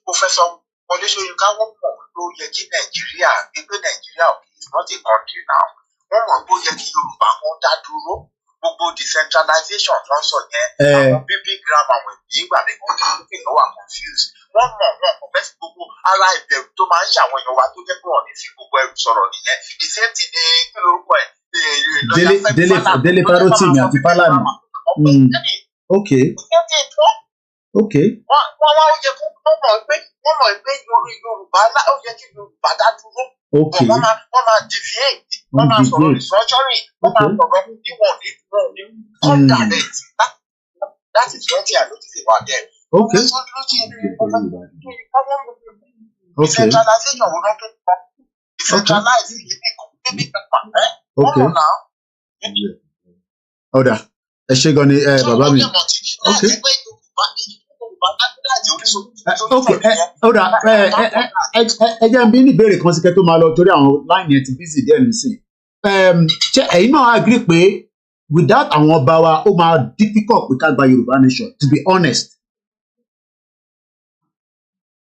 Professor Wọlé Ṣóyínká wọ́n mọ̀ ló yẹ kí Nàìjíríà gbígbé Nàìjíríà is not a country now. Wọ́n mọ̀ pé ó yẹ kí Yorùbá wọn dá dúró gbogbo decentralization tó ń sọ yẹn àwọn bíbí grammar àwọn ìgbà rẹ̀ wọ́n ti ń wà confused wọ́n mọ̀ bẹ́ẹ̀ sí gbogbo ara ìbẹ̀rù tó máa ń ṣàwọn èèyàn wa tó jẹ́ pé wọ́n ní fi gbogbo ẹrù sọ̀rọ̀ nìyẹn ìsẹ́ǹtì ní kí lórúkọ ẹ̀ Délé Parotimi àti Fálànà. Okay. Okay. Wọ́n wá ó yẹ kó wọ́n mọ̀ pé Yorùbá ó yẹ kí Yorùbá dá dúró. Okay. Wọ́n máa deviate, wọ́n máa sọ̀rọ̀ restructuring, wọ́n máa sọ̀rọ̀ níwọ̀n ní condirect. That is what I notice about them. Okay. Decentralization will not get back. Decentralize Okay. Ọ̀dà ẹ ṣé gan ni bàbá mi. Okay. Okay, ọ̀dà ẹ jẹ́ n bí ní ìbéèrè kan sí kẹ́ tó máa lọ torí àwọn line yẹn ti busy díẹ̀ nísìn. Ṣé ẹ̀yin náà agree pé without àwọn ọba wa ó máa difficult pé ká gba Yorùbá nation to be honest.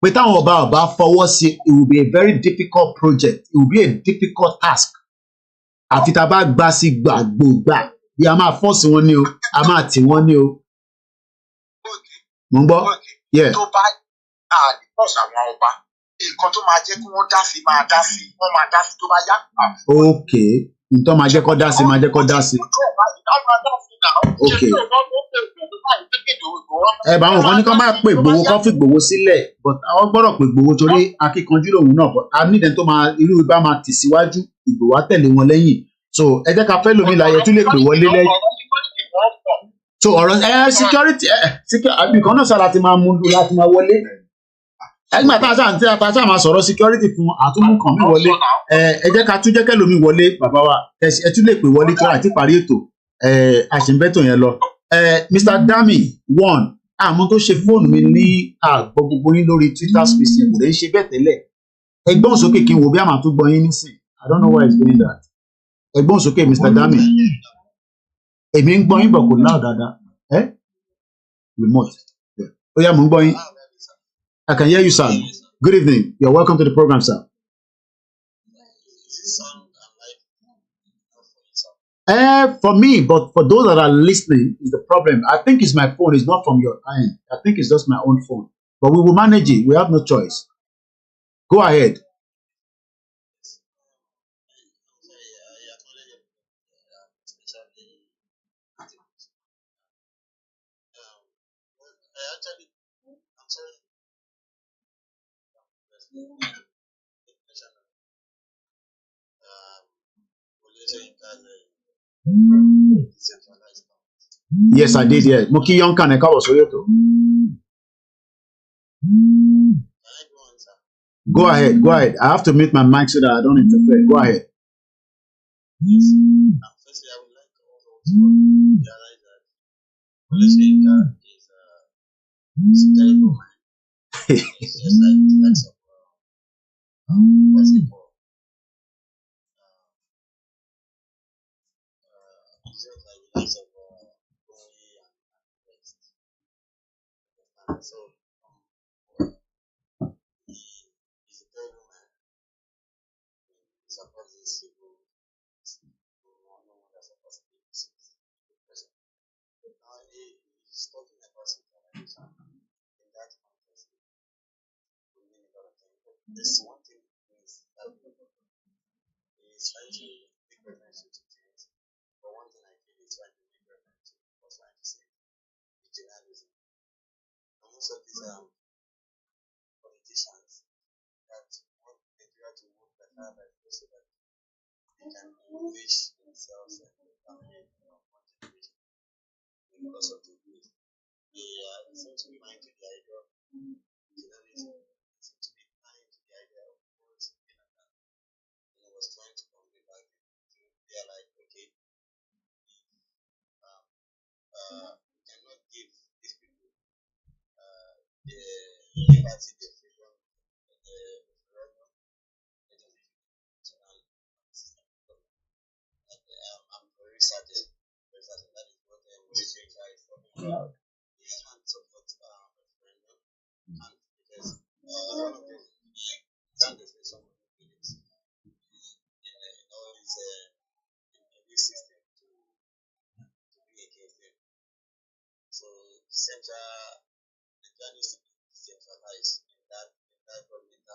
pé táwọn ọba fọwọ́ sí, it will be a very difficult project, it will be a difficult task. Àfi tá a bá gbà sí gbàgbògbà bí a máa fọ́ọ̀sì wọn ní o, a máa tì wọ́n ní o. Mo ń gbọ́. Tó bá àdìpọ̀sì àwọn ọba, nǹkan tó máa jẹ́ kí wọ́n dá sí máa dá sí, wọ́n máa dá sí tó bá yá. Okay, nǹkan máa jẹ́ kó dá sí máa jẹ́ kó dá sí. Okay. Bá àwọn kan ní kó máa pè Ìgbòho kó fi Ìgbòho sílẹ̀, but àwọn gbọ́dọ̀ pè Ìgbòho torí akíkanjú lòun náà, but a nídìí tó máa irú ibà máa tì síwájú, Ìgbòho á tẹ̀lé wọn lẹ́yìn. So ẹ jẹ́ ká fẹ́ lómi láyé tún lè pè wọlé lẹ́yìn. So ọ̀rọ̀ security àbíkan náà sára ti máa mú un láti máa wọlé. Ẹgbẹ́ àtàṣà máa sọ̀rọ̀ security fún àtúmú kan mi wọlé. Ẹ jẹ́ ká tún jẹ́ kẹ́lòmí wọlé bàbá wa, ẹ tún lè pè wọlé tó àti parí ètò. Àṣìǹbẹ́tò yẹn lọ. Mr. Dami one, àmọ́ tó ṣe fóònù mi ní àgbọ̀ gbogbo yín lórí Twitter space yẹn kò lè ṣe bẹ́ẹ̀ tẹ́lẹ̀. Ẹgbọ́n sókè kí n wo bí a máa tún gbọ́ yín nísìn. I don't know why he's doing that. Ẹgbọ́n sókè Mr. Dami. Èmi ń gbọ́ yín bọ̀ kò láò dáadáa. Remote. Ó yá mò ń gbọ́ yín. I can hear you, sir. Good evening. You're welcome to the program, sir. For me, but for those that are listening, is the problem. I think it's my phone. It's not from your end. I think it's just my own phone. But we will manage it. We have no choice. Go ahead. Yes, I did. Yeah, Muki Yonka ne kawo soyoto. Go ahead. Go ahead. I have to mute my mic so that I don't interfere. Go ahead. Firstly, I would like also to realize that Oleshenka is a terrible man. It's just like the likes of what's it called? It's just like the likes of Koiki and the rest. So he's a terrible man. He supports these people. No one that supports the person. Now he's talking about centralization. In that context, we mean a lot of things. But this one thing is that he's trying to make reference to things. But one thing I feel is trying to make reference to what's trying to say regionalism. And most of these politicians that want Nigeria to work better by so that they can enrich themselves and their family one generation because of the youth. They seem to be blind to the idea of regionalism. They seem to be blind to the idea of what Canada was trying to convey back then. They are like, okay, we cannot give these people the liberty, the freedom, the referendum. I'm very certain that is what Oleshenka is talking about. He can't support referendum, and because one of the standards for some of the things in all this system to be against them. So the journey is to be decentralized in that government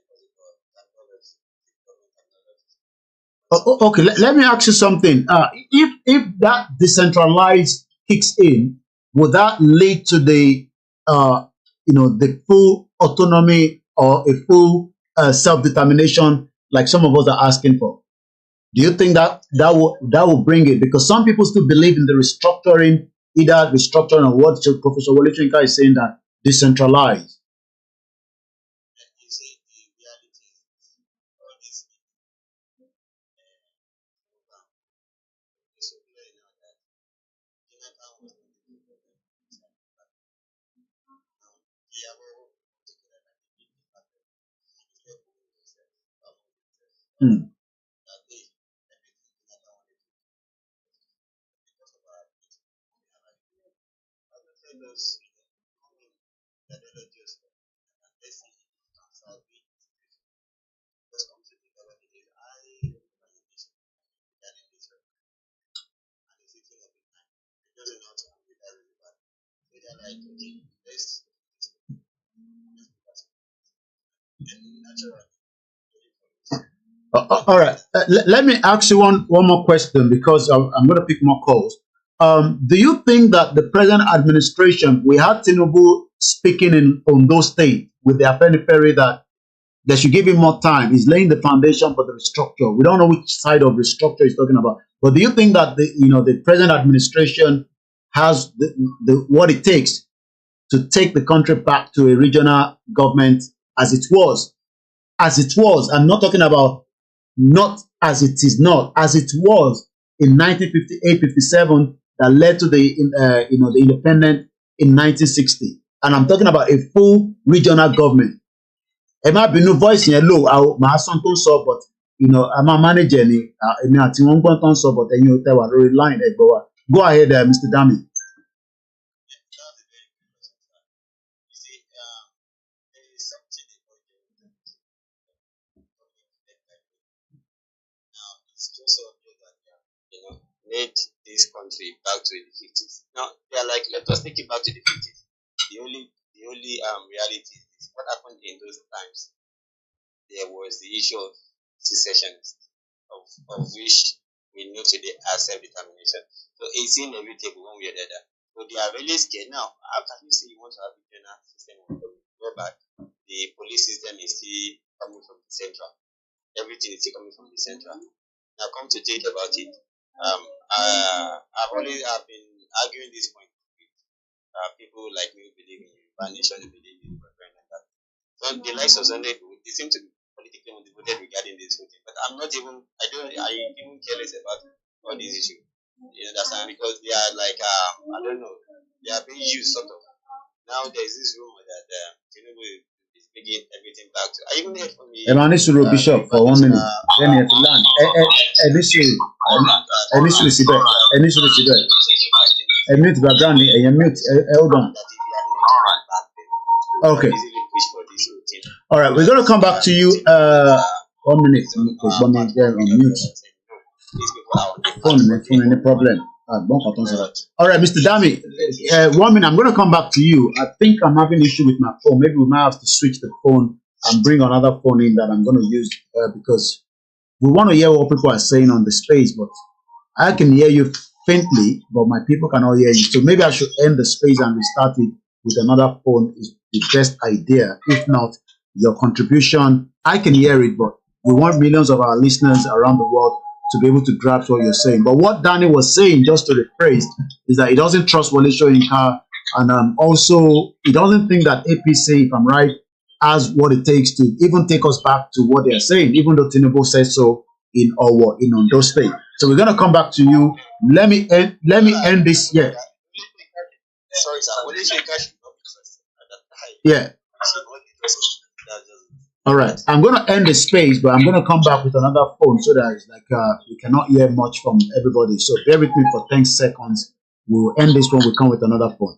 what's it called, technology, government technology. Okay, let me ask you something. If that decentralized kicks in, would that lead to the the full autonomy or a full self-determination like some of us are asking for? Do you think that will bring it? Because some people still believe in the restructuring, either restructuring or what Professor Wole Soyinka is saying, that decentralized. Hmm. try to do the best. All right. Let me ask you one more question because I'm going to pick more calls. Do you think that the present administration, we had Tinubu speaking in Ondo State with the Afenifere that they should give him more time? He's laying the foundation for the restructure. We don't know which side of restructure he's talking about. But do you think that the present administration has what it takes to take the country back to a regional government as it was? As it was. I'm not talking about not as it is not, as it was in 1958-57 that led to the the independence in 1960. And I'm talking about a full regional government. Ẹ má bínú voice yẹn low, màá sọ tó ń sọ, but I'm a manager ni, èmi àti wọn gbọ́n tó ń sọ, but ẹ̀yin ò tẹ́ wà lórí line ẹ̀ gbọ́ wa. Go ahead, Mr. Dami. Made this country back to the 50s. Now they are like, let us take it back to the 50s. The only reality is what happened in those times. There was the issue of secessionists, of which we know today as self-determination. So it's inevitable one way or the other. So they are really scared now. How can you say you want to have a general system of whereby the police system is still coming from the central? Everything is still coming from the central. Now come to think about it. I've been arguing this point with people like me who believe in Yoruba nation, who believe in referendum. So the likes of Sunday, they seem to be politically motivated regarding this whole thing. But I even careless about all these issues. You understand? Because they are like I don't know, they are being used sort of. Now there is this rumor that Tinubu is bringing everything back to. I even heard from the Emanisuru Bishop for 1 minute. Then you have to land. Initially, mute background. Mute. Hold on. Okay. All right. We're gonna come back to you. 1 minute. On mute. Phone, any problem? All right, Mr. Dami. 1 minute. I'm gonna come back to you. I think I'm having issue with my phone. Maybe we might have to switch the phone and bring another phone in that I'm gonna use because we want to hear what people are saying on the space, but I can hear you faintly, but my people cannot hear you. So maybe I should end the space and restart it with another phone is the best idea. If not, your contribution, I can hear it, but we want millions of our listeners around the world to be able to grasp what you're saying. But what Danny was saying, just to rephrase, is that he doesn't trust Wole Soyinka, and also he doesn't think that APC, if I'm right, has what it takes to even take us back to what they're saying, even though Tinubu said so in Ondo State. So we're gonna come back to you. Let me end this. Yeah. Sorry, sir. Yeah. All right. I'm gonna end the space, but I'm gonna come back with another phone so that it's like we cannot hear much from everybody. So bear with me for 10 seconds. We'll end this one. We'll come with another phone.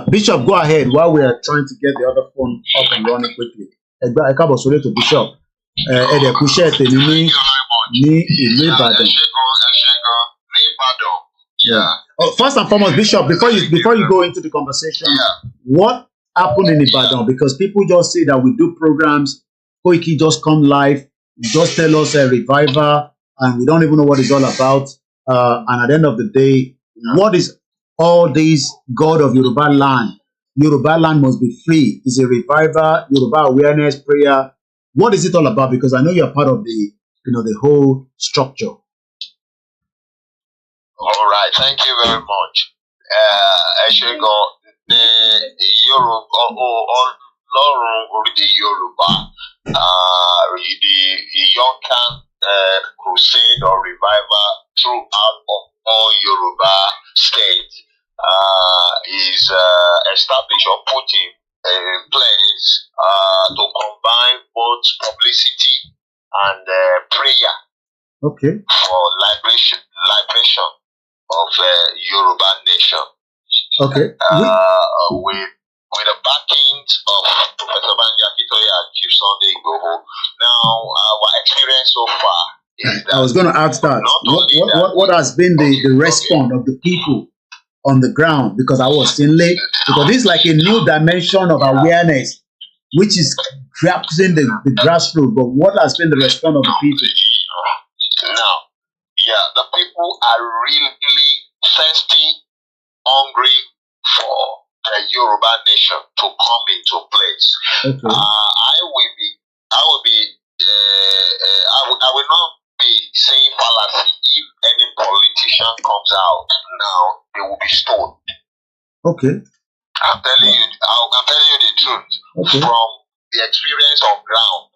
Bishop, go ahead while we are trying to get the other phone up and running quickly. To Bishop. Yeah. Oh, first and foremost, Bishop, before you go into the conversation, what happened in Ibadan? Because people just say that we do programs, Koiki just come live, just tell us a revival, and we don't even know what it's all about. And at the end of the day, what is all this God of Yoruba land? Yoruba land must be free. Is a revival, Yoruba awareness, prayer. What is it all about? Because I know you're part of the, the whole structure. All right, thank you very much. Eshigo, the Yoruba, the Yoruba, the Yonkan crusade or revival throughout all Yoruba states is established or put in place to combine both publicity and prayer. Okay. For liberation of Yoruba nation. Okay. With the backing of Professor Banji Akintoye and Chief Sunday Igboho. Now, our experience so far is that I was going to ask that. What has been the response of the people on the ground because I was still late. Because this is like a new dimension of awareness, which is grasping the grassroots. But what has been the response of the people? Now, yeah, the people are really thirsty, hungry for the Yoruba nation to come into place. Okay. I will not be saying fallacy. If any politician comes out now, they will be stoned. Okay. I'm telling you the truth. Okay. From the experience on ground.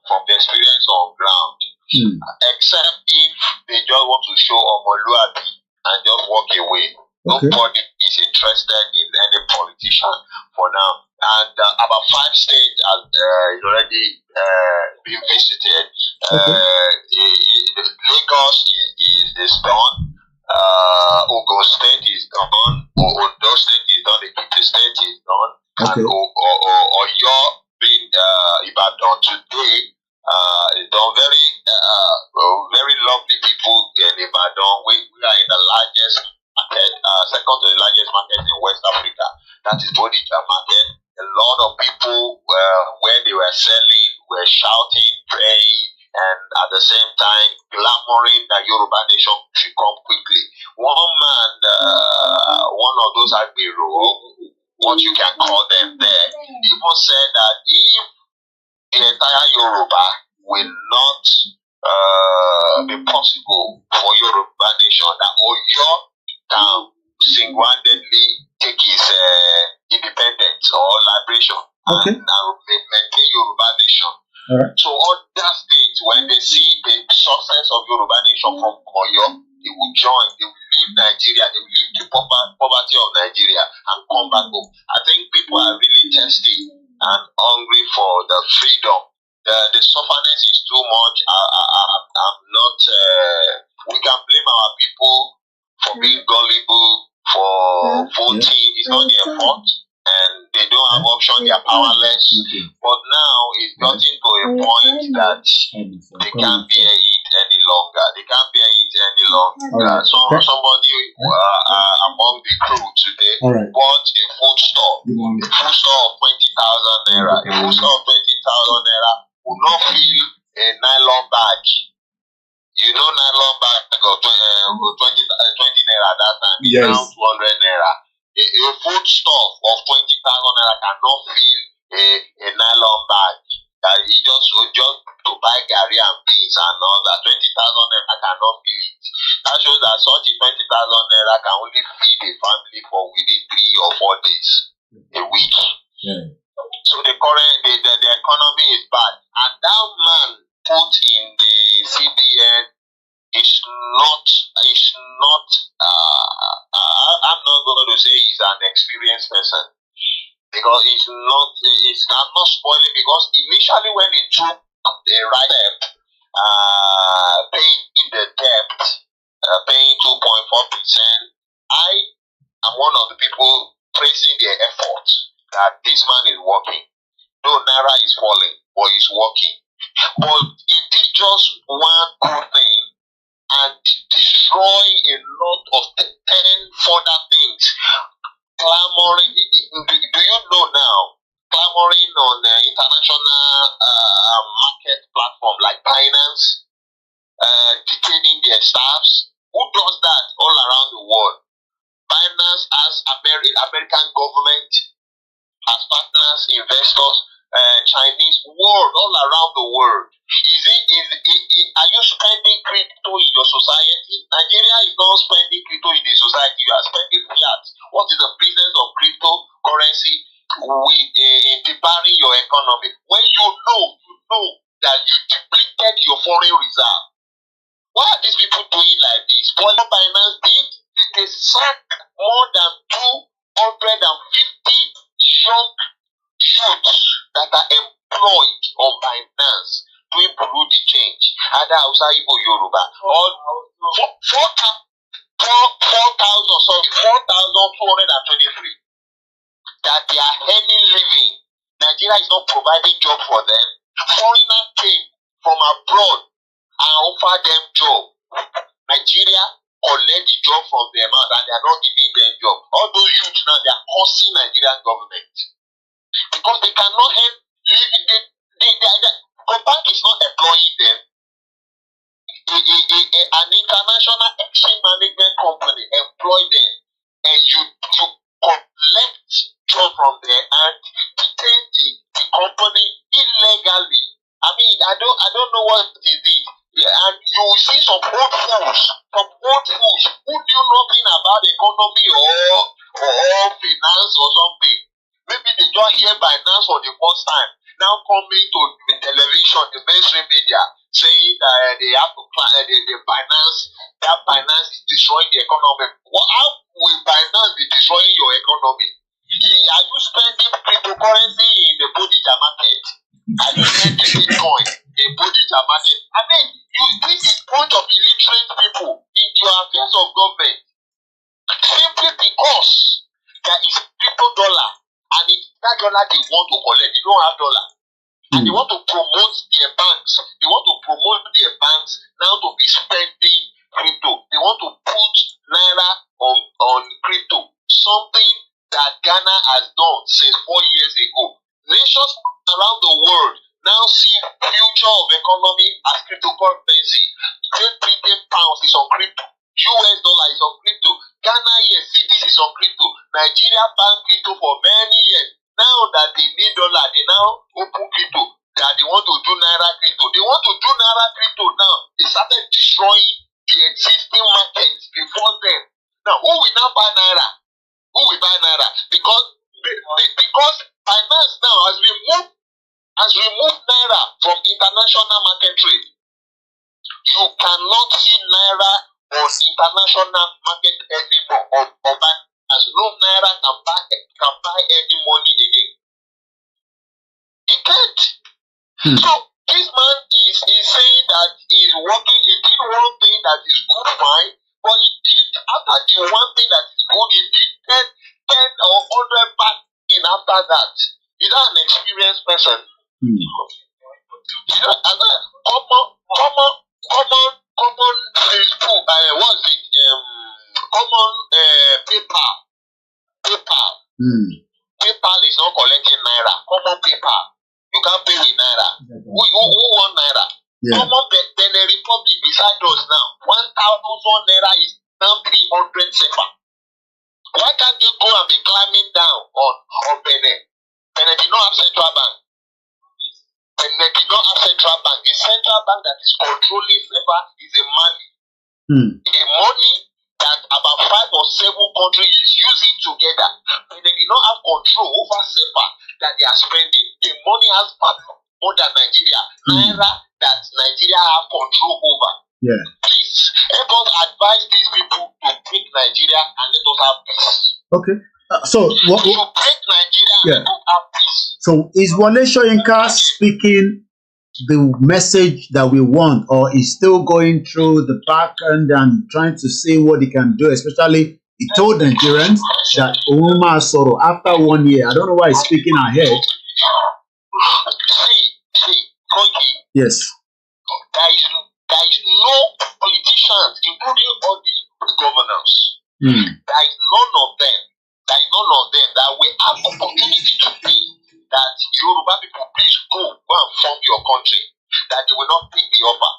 Except if they just want to show Omoluabi and just walk away. Okay. Nobody is interested in any politician for now. And about 5 states have already been visited. Lagos is done. Ogun State is done. Ondo State is done. Ekiti State is done. Okay. And Oyo being Ibadan today is done. Very lovely people in Ibadan. We are in the largest market, second to the largest market in West Africa. That is Bodija market. A lot of people, where they were selling, were shouting, praying, and at the same time clamoring that Yoruba nation should come quickly. One man, one of those Agbero, what you can call them there, even said that if the entire Yoruba will not be possible for Yoruba nation, that Oyo can single-handedly take his independence or liberation and maintain Yoruba nation. Right. So other states, when they see the success of Yoruba nation from Oyo, they will join, they will leave Nigeria, they will leave the poverty of Nigeria and come back home. I think people are really thirsty and hungry for the freedom. The sufferness is too much. I'm not, we can blame our people for being gullible, for voting. It's not their fault. And they don't have option, they are powerless. But now it's gotten to a point that they can't bear it any longer. Somebody among the crew today bought a food store. A food store of 20,000 naira. A food store of 20,000 naira will not fill a nylon bag. You know, nylon bag of 20 naira at that time. It's now 200 naira. A food store of 20,000 naira cannot fill a nylon bag. He just to buy gari and beans and all that. 20,000 naira cannot fill it. That shows that such 20,000 naira can only feed a family for within 3 or 4 days a week. So the economy is bad, and that man put in the CBN is not. I'm not going to say he's an experienced person because I'm not spoiling, because initially when he took the right step, paying the debt, paying 2.4%, I am one of the people praising their effort that this man is working. Though Naira is falling, but he's working. But he did just one good thing and destroy a lot of the 10 further things. Clamoring, do you know now, clamoring on international market platform like Binance, detaining their staffs. Who does that all around the world? Binance has American government as partners, investors, Chinese world, all around the world. Are you spending crypto in your society? Nigeria is not spending crypto in the society. You are spending fiat. What is the business of cryptocurrency in debarring your economy? When you know that you depleted your foreign reserve. Why are these people doing like this? What Binance did, they sacked more than 250 young youths that are employed on Binance doing Burundi change. Either Hausa, Igbo, Yoruba. All 4,223 that they are earning living. Nigeria is not providing job for them. Foreigners came from abroad and offered them job. Nigeria collect the job from them out and they are not giving them job. All those youths now, they are causing Nigerian government because they cannot help living. The bank is not employing them. An international exchange management company employ them, and you collect job from there and retain the company illegally. I mean, I don't know what it is. And you will see some old fools who knew nothing about economy or finance or something. Maybe they just hear finance for the first time. Now coming to the television, the mainstream media, saying that they have to the finance, that finance is destroying the economy. Well, how will finance be destroying your economy? Are you spending cryptocurrency in the Bodija market? Are you spending Bitcoin in Bodija market? I mean, this is point of illiterate people into affairs of government. Simply because there is crypto dollar, and it's that dollar they want to collect, they don't have dollar. And they want to promote their banks. They want to promote their banks now to be spending crypto. They want to put Naira on crypto. Something that Ghana has done since 4 years ago. Nations around the world now see future of economy as cryptocurrency. Great Britain pounds is on crypto. US dollar is on crypto. Ghana yes, this is on crypto. Nigeria banned crypto for many years. Now that they need dollar, they now open crypto. That they want to do Naira crypto. They want to do Naira crypto now. They started destroying the existing markets before them. Now, who will now buy Naira? Who will buy Naira? Because finance now has removed Naira from international market trade. You cannot see Naira on international market anymore. As no Naira can buy any money again. He can't. So this man is saying that he's working. He did one thing that is good, fine, but he did after the one thing that is good, he did 10 or 100 bad things after that. He's not an experienced person. Common Facebook, what's it? Common PayPal. PayPal is not collecting Naira. Common PayPal. You can't pay with Naira. Who want Naira? Yeah. Common Benin Republic beside us now. 1,000 Naira is now 300 sepa. Why can't they go and be climbing down on Benin? Benin did not have central bank. Benin did not have central bank. The central bank that is controlling sepa is a money. A money that about 5 or 7 countries is using together. But they did not have control over sepa that they are spending. The money has more than Nigeria. Naira that Nigeria have control over. Yeah. Please help us advise these people to break Nigeria and let us have peace. Okay. So what? To break Nigeria and let us have peace. So is Wole Soyinka speaking the message that we want, or is still going through the back end and trying to see what he can do? Especially, he told Nigerians that Ouma Soro after 1 year. I don't know why he's speaking ahead. See, Koiki. Yes. There is no politicians, including all these governors. There is none of them that will have opportunity to say that Yoruba people, please go and form your country. That they will not take the offer.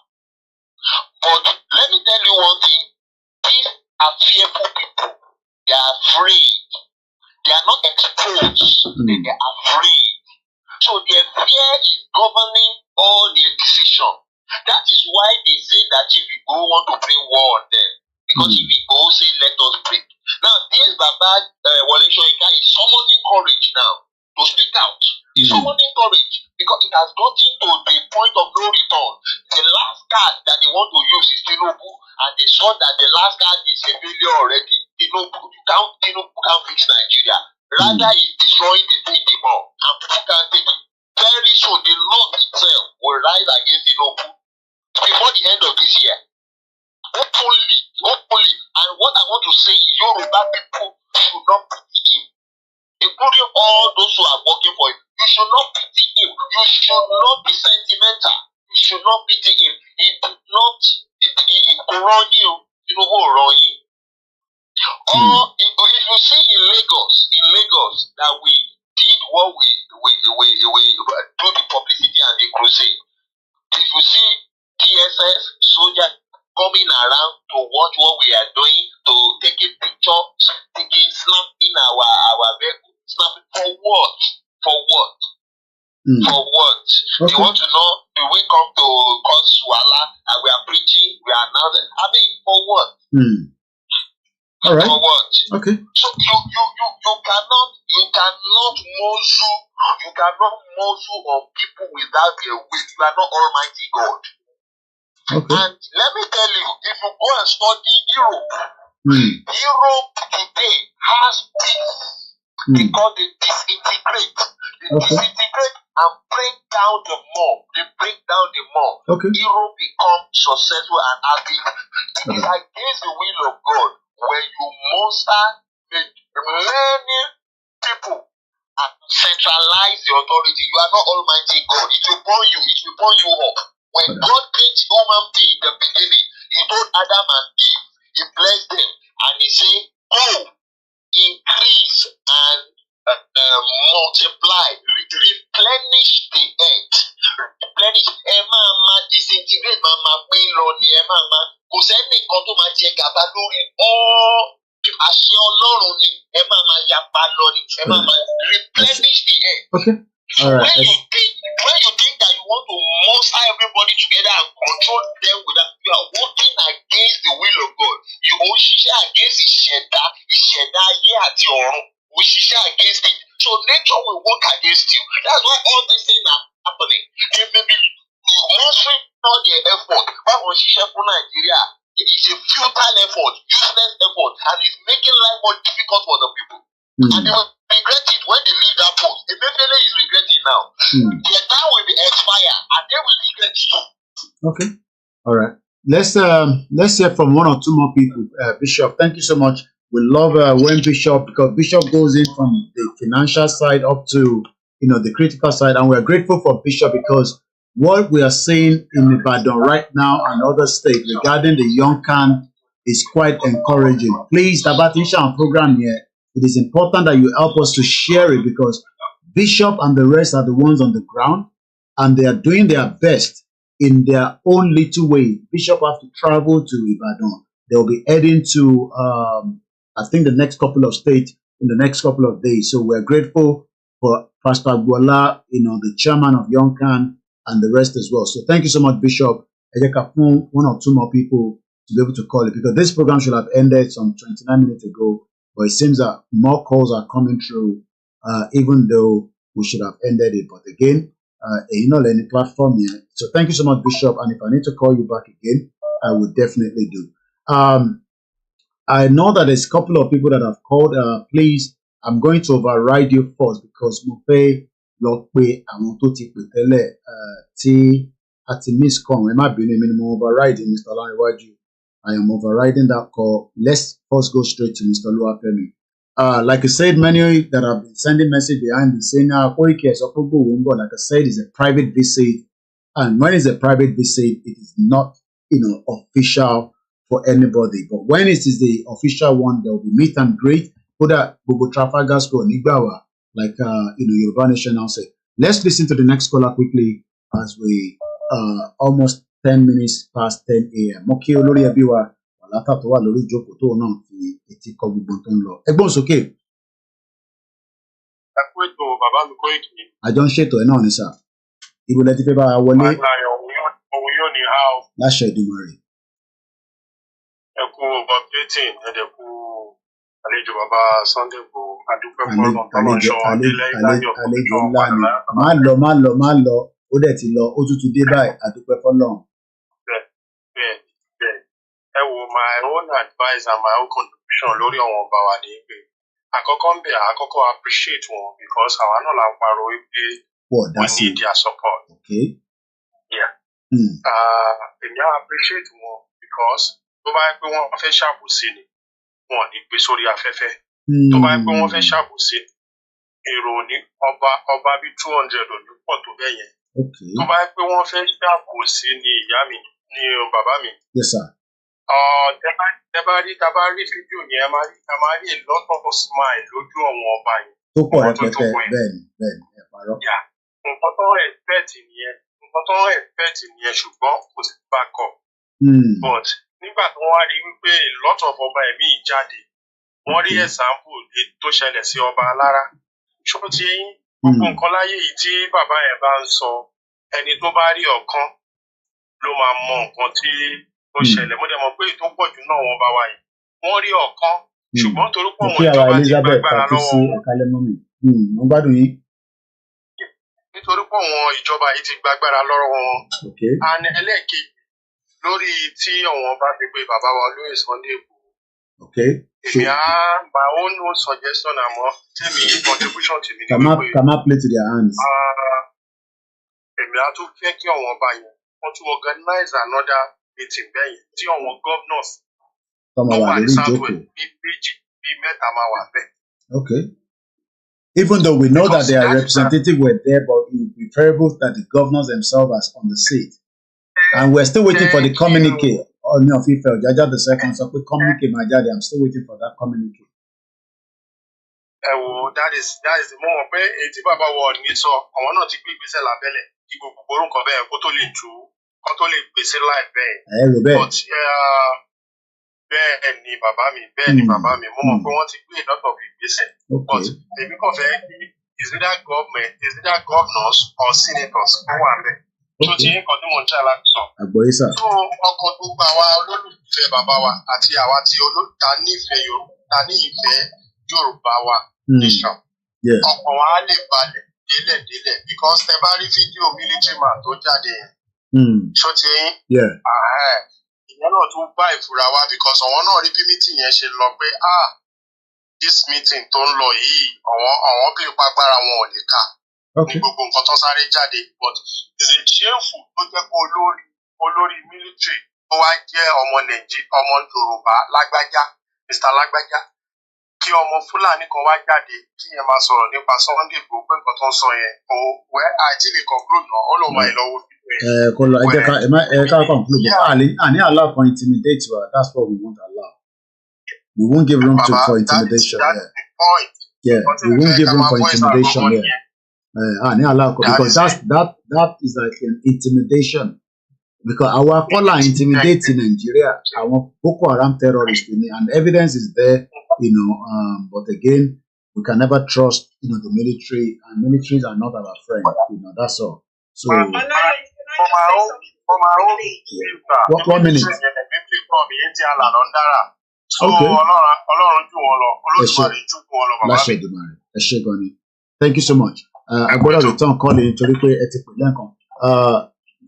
But let me tell you one thing. These are fearful people. They are afraid. They are not exposed. They are afraid. So their fear is governing all their decisions. That is why they say that if you go want to bring war on them, because if you go say let us break. Now this Baba Wole Soyinka is summoning courage now to speak out. He's summoning courage because it has gotten to the point of no return. The last card that they want to use is Tinubu, and they saw that the last card is a failure already. Tinubu can't fix Nigeria. Rather, he's destroying the thing more, and people can take it. Very soon, the North itself will rise against Tinubu before the end of this year. Hopefully. And what I want to say is Yoruba people should not pity him. Including all those who are working for him. You should not pity him. You should not be sentimental. You should not pity him. He did not run you. Tinubu ràn yín. Or if you see in Lagos that we did what we do the publicity and the crusade. If you see TSS soldier coming around to watch what we are doing, to take a picture, snapping our vehicle, snapping for what? For what? For what? Okay. They want to know, do we come to cause Wala and we are preaching, we are announcing? I mean, for what? All right. For what? Okay. So you cannot muzzle on people without their will. You are not Almighty God. Okay. And let me tell you, if you go and study Europe, Europe today has peace because they disintegrate. They disintegrate and break down the mob. They break down the mob. Okay. Europe becomes successful and happy. It is against the will of God when you monster many people and centralize the authority. You are not Almighty God. It will burn you. It will burn you up. When God created human being in the beginning, He told Adam and Eve, He blessed them, and He said, "Go, increase and multiply, replenish the earth, replenish." Disintegrate, pín lọ ni kò sẹ́nìkan tó máa jẹ gàba lórí àṣẹ Ọlọ́run ni yapa lọ ni replenish the earth. Okay. All right. When you think that you want to muster everybody together and control them without, you are working against the will of God. You will ṣiṣẹ́ against ìṣẹ̀dá ayé àti ọ̀run. We ṣiṣẹ́ against it. So nature will work against you. That's why all these things are happening. They may be mustering all their effort. Báwo ṣiṣẹ́ fún Nàìjíríà? It is a futile effort, useless effort, and it's making life more difficult for the people. And they will regret it when they leave that post. Emefiele is regretting now. Their time will be expired, and they will regret too. Okay. All right. Let's hear from one or two more people. Bishop, thank you so much. We love when Bishop, because Bishop goes in from the financial side up to the critical side, and we're grateful for Bishop because what we are seeing in Ibadan right now and other states regarding the young can is quite encouraging. Please, Tabatisha program here. It is important that you help us to share it because Bishop and the rest are the ones on the ground and they are doing their best in their own little way. Bishop have to travel to Ibadan. They'll be heading to, I think, the next couple of states in the next couple of days. So we're grateful for Pastor Agbola, the chairman of Young Can, and the rest as well. So thank you so much, Bishop. One or two more people to be able to call it because this program should have ended some 29 minutes ago, but it seems that more calls are coming through, even though we should have ended it. But again, any platform here. So thank you so much, Bishop. And if I need to call you back again, I will definitely do. I know that there's a couple of people that have called. Please, I'm going to override you first because Mufe Lokwe àwọn tó ti pè tẹ́lẹ̀ tí a ti miss call. Ẹ má bínú, èmi ni mo override Mr. Olanrewaju. I am overriding that call. Let's first go straight to Mr. Oluwafemi. Like I said, many that have been sending message behind the saying, Koiki, like I said, it's a private visit. And when it's a private visit, it is not, official for anybody. But when it is the official one, there will be meet and greet. Put that Google Trafalgar Square, Nigbawa, like, Yoruba Nation now say. Let's listen to the next caller quickly as we, almost 10 minutes past 10 a.m. Moki olórí ẹbí wa, wàlátà tó wà lórí ìjókòó tó náà fi etí kọ gbogbo tó ń lọ. Ẹgbọ́n sókè. Ẹ kú ètò bàbá mi Koiki. Àjọ ń ṣètò ẹ̀ náà ní sà. Ibo lẹ ti fẹ́ bá wa wọlé. Òun yóò ní ha o. Láṣẹ Èdùmàrè. Ẹ kú updating, ẹ dẹ̀ kú àlejò bàbá Sunday Igboho. Adúpẹ́ fọ́lọ́ tọ́lọ́ṣọ́ àlejò ńlá ni. Má lọ. Ó dẹ̀ ti lọ, ó tún ti dé báyìí, àdúpẹ́ fọ́lọ́run. Bẹ́ẹ̀. Ẹ wo my own advice and my own contribution lórí àwọn ọba wa ní pé àkọ́kọ́ ń bẹ̀ àkọ́kọ́ appreciate wọn because àwa náà la ń pariwo wípé we need their support. Okay. Yeah. Èmi á appreciate wọn because tó bá yẹ pé wọ́n fẹ́ ṣàbòsí ni wọn ò ní gbé sórí afẹ́fẹ́. Tó bá yẹ pé wọ́n fẹ́ ṣàbòsí èrò ní ọba bíi 200 ò ní pọ̀ tó bẹ́ẹ̀ yẹn. Tó bá yẹ pé wọ́n fẹ́ ṣàbòsí ni ìyá mi ní bàbá mi. Yes, sir. Tẹ́ bá rí fídíò yẹn, a máa rí a lot of smile lójú àwọn ọba yẹn. Tó pọ̀ rẹpẹtẹ bẹ́ẹ̀ni ẹ parọ́. Nǹkan tó expect nìyẹn ṣùgbọ́n kò sí back up. But nígbà tí wọ́n wá rí wípé a lot of ọba ẹ̀mí jáde, wọ́n rí example tó ṣẹlẹ̀ sí ọba alára. Ṣó ti yín gbogbo nǹkan láyé yìí tí bàbá yẹn bá ń sọ, ẹni tó bá rí ọ̀kan ló máa mọ nǹkan tí ó ṣẹlẹ̀. Mo dẹ̀ mọ̀ pé ètò pọ̀ jù náà wọ́n bá wa yìí. Wọ́n rí ọ̀kan ṣùgbọ́n torí pé àwọn ìjọba ti gbàgbára lọ́wọ́ wọn. Mo gbádùn yín. Nítorí pé àwọn ìjọba yìí ti gbàgbára lọ́wọ́ wọn. And ẹlẹ́ẹ̀kejì lórí tí àwọn bá fi pé bàbá wa olóyè Sunday Igboho. Èmi á my own suggestion àmọ́ tèmi contribution tèmi ni wípé. Kàmá play to their hands. Èmi á tún fẹ́ kí àwọn ọba yẹn wọ́n tún organize another meeting bẹ́ẹ̀ yẹn tí àwọn governors tó wà ní Southwest bíi mẹ́ta máa wà bẹ́ẹ̀. Okay. Even though we know that their representatives were there, but it would be preferable that the governors themselves are on the seat. And we're still waiting for the communique. Ọ̀ní of Ife Ọ̀jájá the second sọ pé communique máa jáde. I'm still waiting for that communique. That is the moment pé èyí tí bàbá wọ ní sọ àwọn náà ti gbé ìgbésẹ̀ lábẹ́lẹ̀ kí gbogbo orúkọ bẹ́ẹ̀ kó tó lè tú kó tó lè gbèsè láì bẹ́ẹ̀. But bẹ́ẹ̀ ni bàbá mi mo mọ̀ pé wọ́n ti gbé ìdọ́tọ̀ ìgbésẹ̀. But èmi kàn fẹ́ kí is either governors or senators kó wà bẹ́ẹ̀. Tó ti ń kọ́ tí mo ń ṣe láti sọ. Àgbọ̀yé sà. So ọkọ̀ gbogbo àwa olólùfẹ́ bàbá wa àti àwa tí ta ní ìfẹ́ Yorùbá wa nation. Ọkọ̀ wa á lè balẹ̀ délẹ̀ because tẹ bá rí fídíò military man tó jáde yẹn. Ṣó ti yín? Ìyẹn náà tún bá ìfura wa because àwọn náà rí bí meeting yẹn ṣe lọ pé this meeting tó ń lọ yìí àwọn bí ipa agbára wọn ò lè kà. Ní gbogbo nǹkan tó sáré jáde but is a shameful tó jẹ́ pé olórí military tó wá jẹ́ ọmọ Yorùbá lágbájá Mr. Lágbájá kí ọmọ Fúlàní kan wá jáde kí yẹn máa sọ̀rọ̀ nípa Sunday Igboho pé nǹkan tó ń sọ yẹn àìtí lè conclude náà ó lọ́ọ́ máa ẹ̀ lọ́wọ́ fídíò yẹn. Kò lọ ẹ ká conclude àní allow for intimidate wa that's what we won't allow. We won't give room for intimidation. That's the point. Yeah, we won't give room for intimidation here. Because that is like an intimidation. Because our caller intimidates in Nigeria, our Boko Haram terrorists, and evidence is there, but again, we can never trust, the military, and militaries are not our friend, that's all. So, one minute. Okay. Thank you so much. Agbọ́dọ̀ return call in torí pé ẹ ti pè lẹ́ẹ̀kan.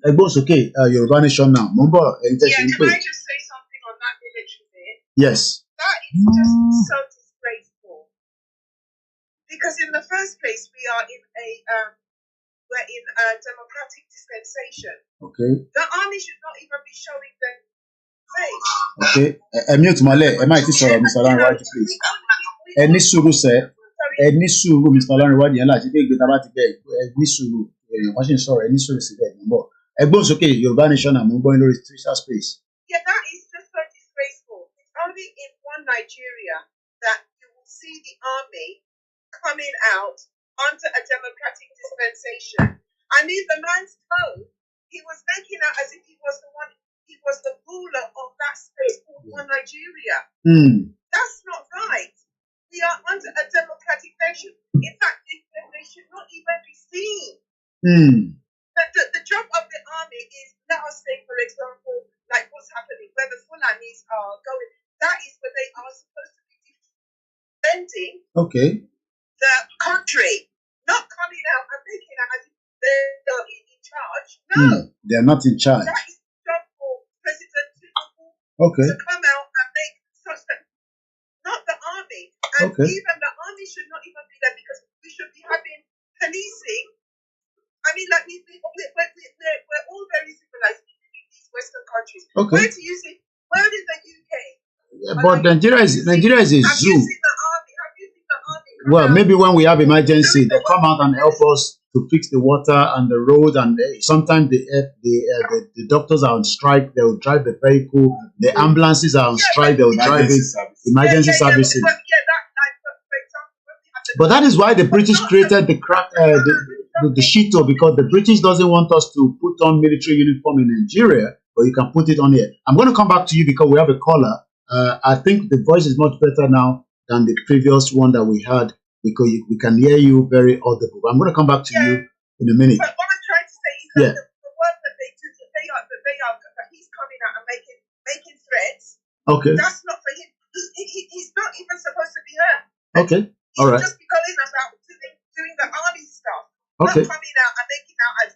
Ẹgbẹ́ òsókè Yorùbá Nation now. Mo ń bọ̀ ẹ̀yin tẹ́ ṣe ń pè. Can I just say something on that military bit? Yes. That is just so disgraceful. Because in the first place, we're in a democratic dispensation. Okay. The army should not even be showing them face. Okay. Mute mọ́lẹ̀ ẹ má ti sọ̀rọ̀ Mr. Ọlárẹ̀wájú please. Ẹ ní sùúrù sẹ́. Ẹ ní sùúrù Mr. Ọlárẹ̀wájú yẹn láti gbé ìgbésẹ̀ bá ti bẹ̀ ẹ ní sùúrù èèyàn kan ṣì ń sọ̀rọ̀ ẹ ní sùúrù síbẹ̀ ẹ̀ ń bọ̀. Ẹgbẹ́ òsókè Yorùbá Nation àmú gbọ́ lórí Twitter space. Yeah, that is just so disgraceful. It's only in one Nigeria that you will see the army coming out under a democratic dispensation. I mean, the man's tone, he was making out as if he was the ruler of that space called one Nigeria. That's not right. We are under a democratic nation. In fact, they should not even be seen. The job of the army is, let us say, for example, like what's happening, where the Fulanis are going, that is where they are supposed to be defending the country, not coming out and making it as if they're in charge. No. They are not in charge. That is the job for President Tinubu to come out and make such that, not the army. And even the army should not even be there because we should be having policing. I mean, like we're all very civilized in these Western countries. Where do you see? Where is the UK? Yeah, but Nigeria is a zoo. Have you seen the army? Well, maybe when we have emergency, they come out and help us to fix the water and the road, and sometimes the doctors are on strike. They will drive the vehicle. The ambulances are on strike. They will drive it. Emergency services. But that is why the British created the Shito, because the British doesn't want us to put on military uniform in Nigeria, but you can put it on here. I'm going to come back to you because we have a caller. I think the voice is much better now than the previous one that we had, because we can hear you very audible. I'm going to come back to you in a minute. But what I'm trying to say is that the work that they do, he's coming out and making threats. Okay. That's not for him. He's not even supposed to be heard. Okay. All right. Just going about doing the army stuff. Okay. Not coming out and making out as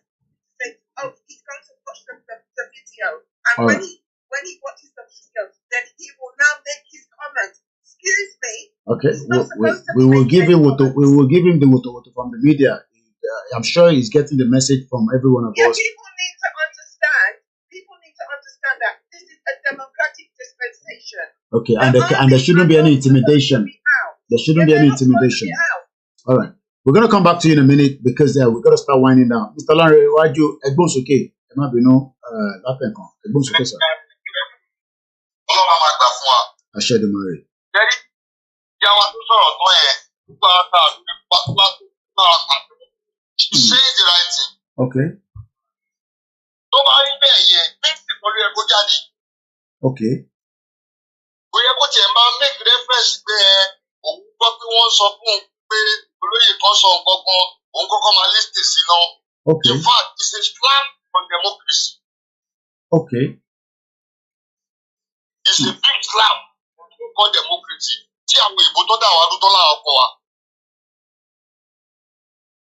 saying, oh, he's going to watch the video, and all when he watches the video, then he will now make his comments. Excuse me. Okay. We will give him the woto from the media. I'm sure he's getting the message from every one of us. People need to understand. People need to understand that this is a democratic dispensation. Okay, and there shouldn't be any intimidation. There shouldn't be any intimidation. All right. We're going to come back to you in a minute because we're going to start winding down. Mr. Larry, why do you Egbon's okay? It might be no Egbon's okay, sir. I share the marriage. She's saying the right thing. Okay. Okay. Kò yẹ kó tiẹ̀ máa make reference pé òun gbọ́ pé wọ́n sọ fún un pé olóyè kan sọ nǹkan kan, òun kọ́kọ́ máa listen sí náà. Okay. In fact, it's a slam on democracy. Okay. It's a big slam on democracy. Tí àwọn ìbò tó dá àwọn adúgbò láwọn kọ wa.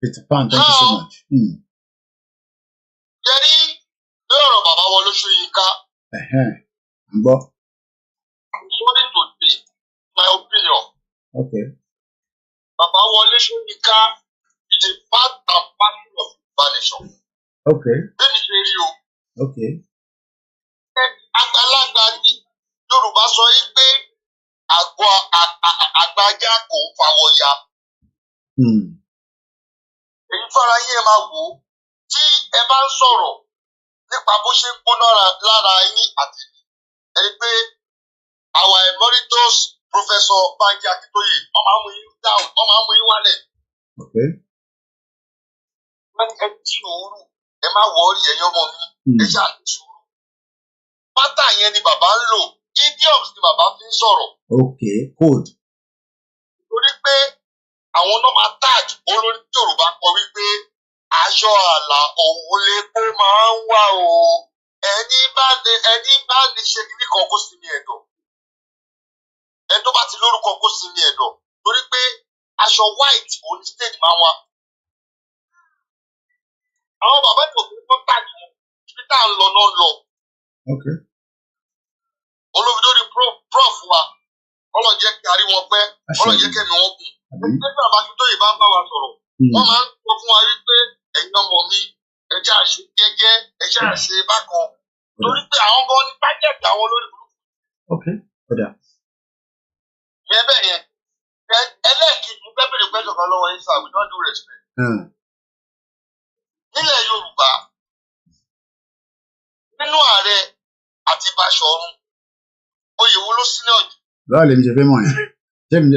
It's fun. Thank you so much. Yẹ́rí lórí ọ̀rọ̀ bàbá Wọlé Ṣóyínká. Gbọ́. Sorry to say, my opinion. Okay. Bàbá Wọlé Ṣóyínká is a part and parcel of the nation. Okay. Bẹ́ẹ̀ni ṣe rí o. Okay. Àgbàlagbà ni Yorùbá sọ yí pé àgbàjá kò ń fawọ́ ya. Èyí fara yín ẹ máa wò ó tí ẹ bá ń sọ̀rọ̀ nípa bó ṣe ń gbóná lára yín àti ẹni pé our emeritus Professor Banji Akintoye wọ́n máa ń mú yín down, wọ́n máa ń mú yín wálẹ̀. Okay. Wọ́n ní ẹ ti sùúrù, ẹ má wọrí ẹ̀yin ọmọ mi, ẹ ṣáà ti sùúrù. Pátá yẹn ni bàbá ń lò, idioms ni bàbá fi ń sọ̀rọ̀. Okay, good. Torí pé àwọn náà máa tag olórí Yorùbá kọ wípé aṣọ àlà òun lè kó máa ń wà o. Ẹni bá ní ṣe kíní kan kó sí ní ẹ̀dọ̀. Ẹni tó bá ti lórúkọ kó sí ní ẹ̀dọ̀. Torí pé aṣọ white òun ní state máa ń wà. Àwọn bàbá ìjọba tó tag wọn, ibi tá à ń lọ náà lọ. Okay. Olóbi lórí prof wa, Ọlọ́run jẹ́ kí a rí wọn pẹ́, Ọlọ́run jẹ́ kẹ́mi wọn kù. Nígbà bá tó yìí bá ń bá wa sọ̀rọ̀, wọ́n máa ń sọ fún wa wípé ẹ̀yin ọmọ mi, ẹ jẹ́ àṣẹ jẹ́jẹ́, ẹ jẹ́ àṣẹ bákan. Torí pé àwọn gan ní bájẹ̀tì àwọn olórí burúkú. Okay, ọ̀dà. Ìyẹn bẹ́ẹ̀ yẹn, ẹlẹ́ẹ̀kejì ń fẹ́ bèrè pẹ́jọ kan lọ́wọ́ yín sáà with all due respect. Nílẹ̀ Yorùbá, nínú Ààrẹ àti Báṣọ̀run, oyè wo ló sílẹ̀ ọ̀jọ̀? Báwo lèmi ṣe fẹ́ mọ̀ yẹn? Èmi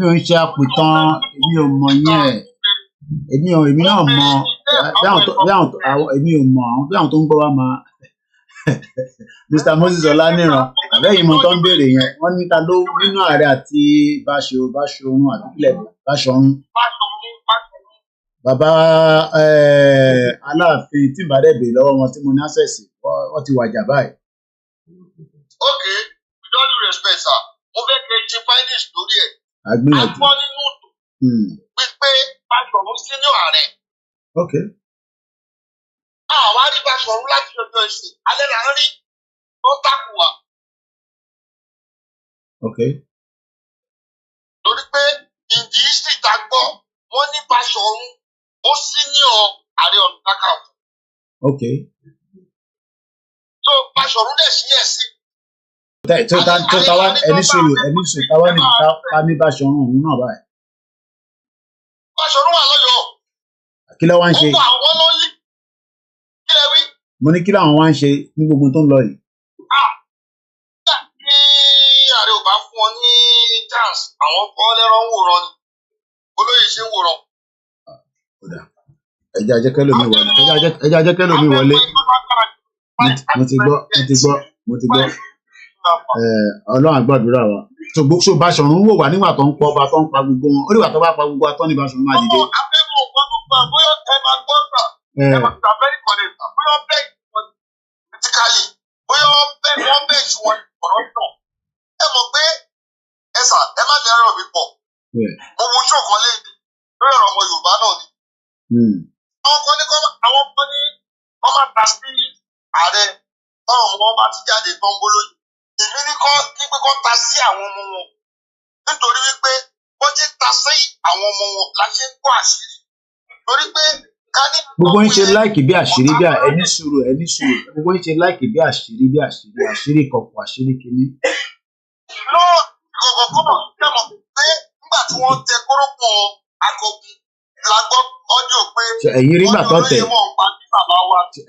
ò ń ṣe àpìtàn, èmi ò mọ̀ yẹn. Èmi náà mọ̀ èmi ò mọ̀ bí àwọn tó ń gbọ́ wá máa. Mr. Moses Ọláníran, àbẹ́yìn mo tó ń béèrè yẹn, wọ́n ní ta ló nínú Ààrẹ àti Báṣọ̀run àbíkílẹ̀ Báṣọ̀run. Bàbá Aláàfin tí ìbádẹ́bẹ̀ lọ́wọ́ wọn tí mo ní access wọ́n ti wàjà báyìí. Okay, with all due respect, sir, mo fẹ́ kí ẹ ṣe findings lórí ẹ̀. Àgbìyànjú. A gbọ́ nínú pípé Báṣọ̀run senior Ààrẹ. Okay. Àwa rí Báṣọ̀run láti ọjọ́ ìsìn, alẹ́ là ń rí tó takù wá. Okay. Torí pé ìdí sì ta gbọ́, wọ́n ní Báṣọ̀run ó senior Ààrẹ Ọ̀nà Kakanfò. Okay. So Báṣọ̀run dẹ̀ sí ẹ̀ sí. Tó ta wá ẹni sòrò ta wá ní ká ní Báṣọ̀run òun náà báyìí. Báṣọ̀run wà lọ́yọ̀ọ́. Kí ló wá ń ṣe? Mo ní kí làwọn wá ń ṣe ní gbogbo tó ń lọ yìí. Bí ààrẹ ò bá fún wọn ní chance, àwọn kan lẹ́rọ̀ ń wòran ni. Olóyè ṣe ń wòran. Ẹja ajẹ́kẹ́lómi wọlé. Ẹja ajẹ́kẹ́lómi wọlé. Mo ti gbọ́. Ọlọ́run àgbàdúrà wa. So Báṣọ̀run wò wá nígbà tó ń pọ̀ ọba tó ń pa gbogbo wọn. Ó nígbà tó bá pa gbogbo atọ́ ní Báṣọ̀run máa dìde. Bóyá ẹ máa gbọ́ gbà. Ẹ máa gbà very correct. Bóyá bẹ́ẹ̀ politically. Bóyá wọ́n bẹ́ẹ̀ ju wọn ọ̀rọ̀ náà. Ẹ mọ̀ pé ẹ má jẹ́ ẹ̀rọ mi pọ̀. Mo wo ojú ọ̀kan léde lórí ọ̀rọ̀ ọmọ Yorùbá náà ni. Àwọn kan ní wọ́n máa ta sí ààrẹ báwọn ọmọ wọn bá ti jáde tán gbólóyè. Èmi ní pé kọ́ ta sí àwọn ọmọ wọn. Nítorí wípé wọ́n ti ta sí àwọn ọmọ wọn la ṣe ń kó àṣírí. Torí pé ká ní. Gbogbo ń ṣe láìkì bí àṣírí bí ẹni sùúrù. Gbogbo ń ṣe láìkì bí àṣírí kọ̀ọ̀kan àṣírí kìíní. Lọ́ọ̀ ìkọ̀kọ̀ kẹ́mọ̀ pé nígbà tí wọ́n tẹ kórópọ̀ akọ̀bí la gbọ́ ọdún pé. Ẹ̀yin rí gbà tó tẹ̀.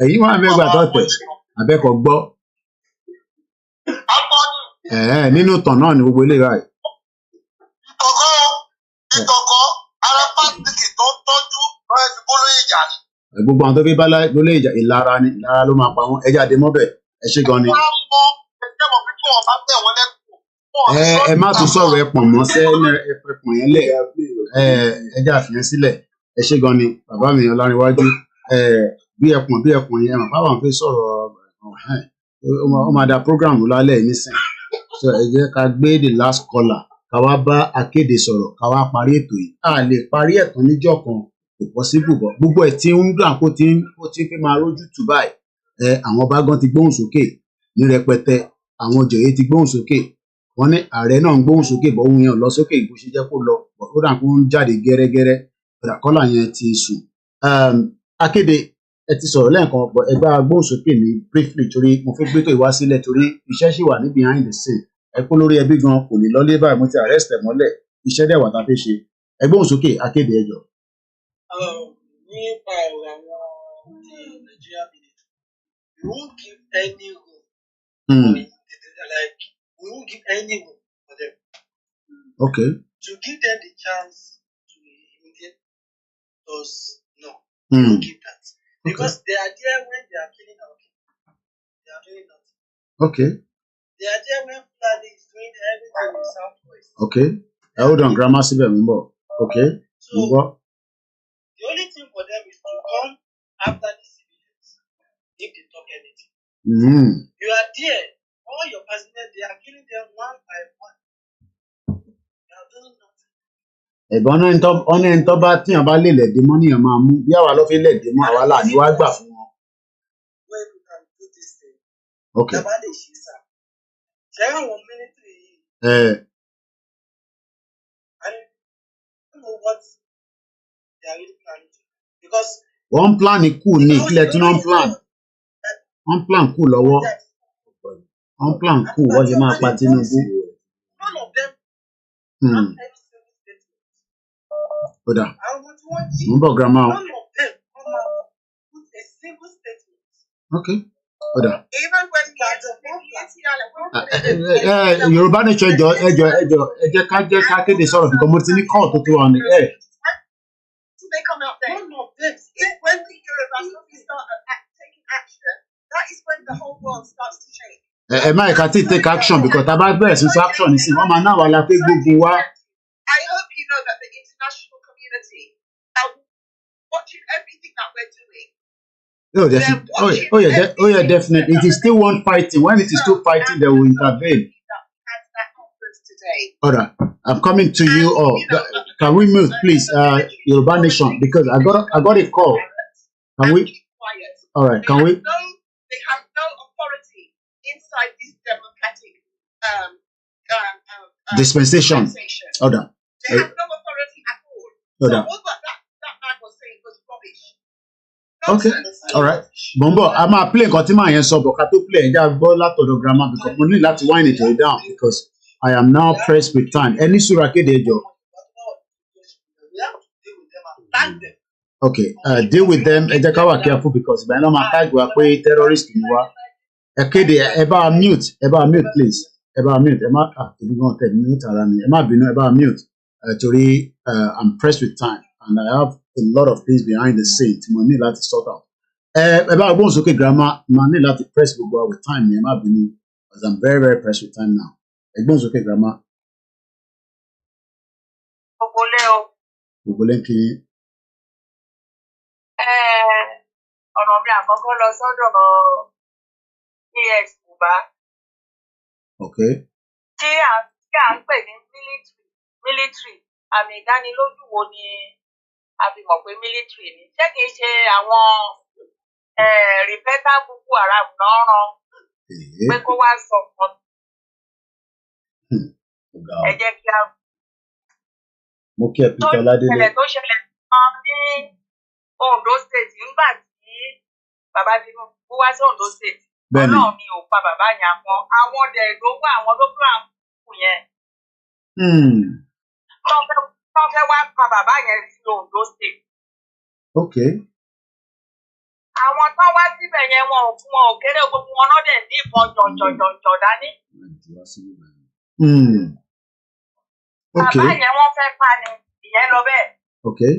Ẹ̀yin wà mẹ́gbà tó tẹ̀. Abẹ́kọ̀ gbọ́. Nínú ìtàn náà ni gbogbo eléyìí ráì. Ìtọ̀kọ́ ara pàtìkì tó ń tọ́jú lọ́wọ́ fi bólóyè ìjà ni. Gbogbo àwọn tó fi bólóyè ìjà ìlara ló máa pa wọ́n. Ẹja àdé mọ́bẹ̀ ẹ ṣe gan ni. Ẹ má tún sọ̀rọ̀ ẹpọ̀n mọ́ ẹpọ̀n yẹn lẹ̀. Ẹja àfihàn sílẹ̀ ẹ ṣe gan ni bàbá mi Ọlárìnwájú. Bí ẹpọ̀n yẹn bàbá wọn fi sọ̀rọ̀ ó máa da program lálẹ́ nísìn. So ẹ jẹ́ ká gbé the last caller ká wá bá akéde sọ̀rọ̀ ká wá parí ètò yìí. A lè parí ẹ̀tàn níjọ́ kan kò possible bọ̀. Gbogbo ẹ̀ tí ń gbà kó ti fi máa rójú tù báyìí. Àwọn ọba gan ti gbóhùn sókè ní rẹpẹtẹ. Àwọn òjòyè ti gbóhùn sókè. Wọ́n ní ààrẹ náà ń gbóhùn sókè bọ́ ohun yẹn lọ sókè bó ṣe jẹ́ kó lọ. Ó dà kó ń jáde gẹ́rẹ́gẹ́rẹ́. Kọ́là yẹn ti sùn. Akéde ẹ ti sọ̀rọ̀ lẹ́ẹ̀kan bọ̀ ẹ bá gbóhùn sókè ní briefly torí mo fẹ́ gbé tó ìwá sílẹ̀ torí iṣẹ́ ṣì wà ní behind the scene. Ẹ kó lórí ẹbí gan kò ní lọ́lé báyìí mo ti arrest ẹ̀ mọ́lẹ̀ iṣẹ́ dẹ̀ wà tá a fẹ́ ṣe. Ẹ gbóhùn sókè akéde ẹjọ́. Nípa ọ̀rọ̀ àwọn Nigeria military, we won't give any room we won't give any room for them. Okay. To give them the chance to imitate us, no. We won't give that. Because they are there when they are killing our people. They are doing nothing. Okay. They are there when Fulani is doing everything in the southwest. Okay. Hold on, grammar síbẹ̀ mi bọ̀. Okay. So, the only thing for them is to come after the civilians if they talk anything. You are there, all your personnel, they are killing them one by one. They are doing nothing. Ẹ̀bọ̀n ọ̀nà ẹni tó bá tíyàn bá lè lẹ̀dí mọ́ níyàn máa mú bí àwa ló fi lẹ̀dí mọ́ àwa là ní wá gbà fún wọn. When you can do this thing. Okay. Ìjọba lè ṣe sá. Ṣé àwọn military yìí? I don't know what they are really planning to do. Because wọ́n plan kù ní ìpínlẹ̀ tí wọ́n plan. Wọ́n plan kù lọ́wọ́. Wọ́n plan kù wọ́n ṣe máa pa Tinubu. None of them. Kódà mo ń bọ̀ grandma o. Okay. Kódà. Yorùbá nation ẹjọ́ ẹ jẹ́ ká kéde sọ̀rọ̀ because mo ti ní call tó tó wà ní ẹ̀. They come out there. When the Yorubas start taking action, that is when the whole world starts to change. Ẹ má ẹ̀ka tí take action because tá a bá bẹ̀rẹ̀ sí action nísìnyí wọ́n máa náà wà lápẹ́ gbogbo wa. I hope you know that the international community are watching everything that we're doing. Yeah, definitely. It is still one fighting. When it is still fighting, they will intervene. All right, I'm coming to you all. Can we move, please, Yoruba Nation? Because I got a call. Can we? All right, can we? They have no authority inside this democratic dispensation. Hold on. They have no authority at all. So all that man was saying was rubbish. Okay, all right. Bombo, I'm a play nǹkan tí màá yẹn sọ bọ̀ ká tó play ẹja gbọ́ látọ̀dọ̀ grammar because mo ní láti wind it down because I am now pressed with time. Ẹni sùúrù akéde ẹjọ́. Okay, deal with them. Ẹ jẹ́ ká wà careful because ìgbà náà máa tag wa pé terrorist ni wá. Ẹ kéde ẹ bá mute please. Ẹ bá mute ẹ má èmi gan tẹ̀ mute ara mi. Ẹ má bínú ẹ bá mute. Torí I'm pressed with time and I have a lot of things behind the scene tí mo ní láti sort out. Ẹ bá gbóhùn sókè grandma, màá ní láti press gbogbo wa with time ni ẹ má bínú because I'm very very pressed with time now. Ẹ gbóhùn sókè grandma. Gbogbo lé ń kí yín. Ọ̀rọ̀ mi àkọ́kọ́ lọ sọ́dọ̀ ES Buba. Okay. Tí à ń pè ní military, àmì ìdánilójú wo ni a fi mọ̀ pé military ni? Ṣé kìí ṣe àwọn rìpẹ́tà Boko Haram náà rán pé kó wá sọ nǹkan? Ẹ jẹ́ kí a. Mo kí ẹ Peter Ládélé. Tó ṣẹlẹ̀ kan ní Ondo State nígbà tí bàbá Tinubu wá sí Ondo State. Ọlọ́run mi ò pa bàbá yẹn mọ́. Àwọn ọdẹ ló wá àwọn lókùn àkùkù yẹn. Tó fẹ́ wá pa bàbá yẹn sí Ondo State. Okay. Àwọn tó wá síbẹ̀ yẹn wọn ò kéré gbogbo wọn náà dẹ̀ ní ìbọn jọ̀jọ̀jọ̀ dání. Okay. Bàbá yẹn wọ́n fẹ́ pa ni ìyẹn lọ bẹ́ẹ̀. Okay.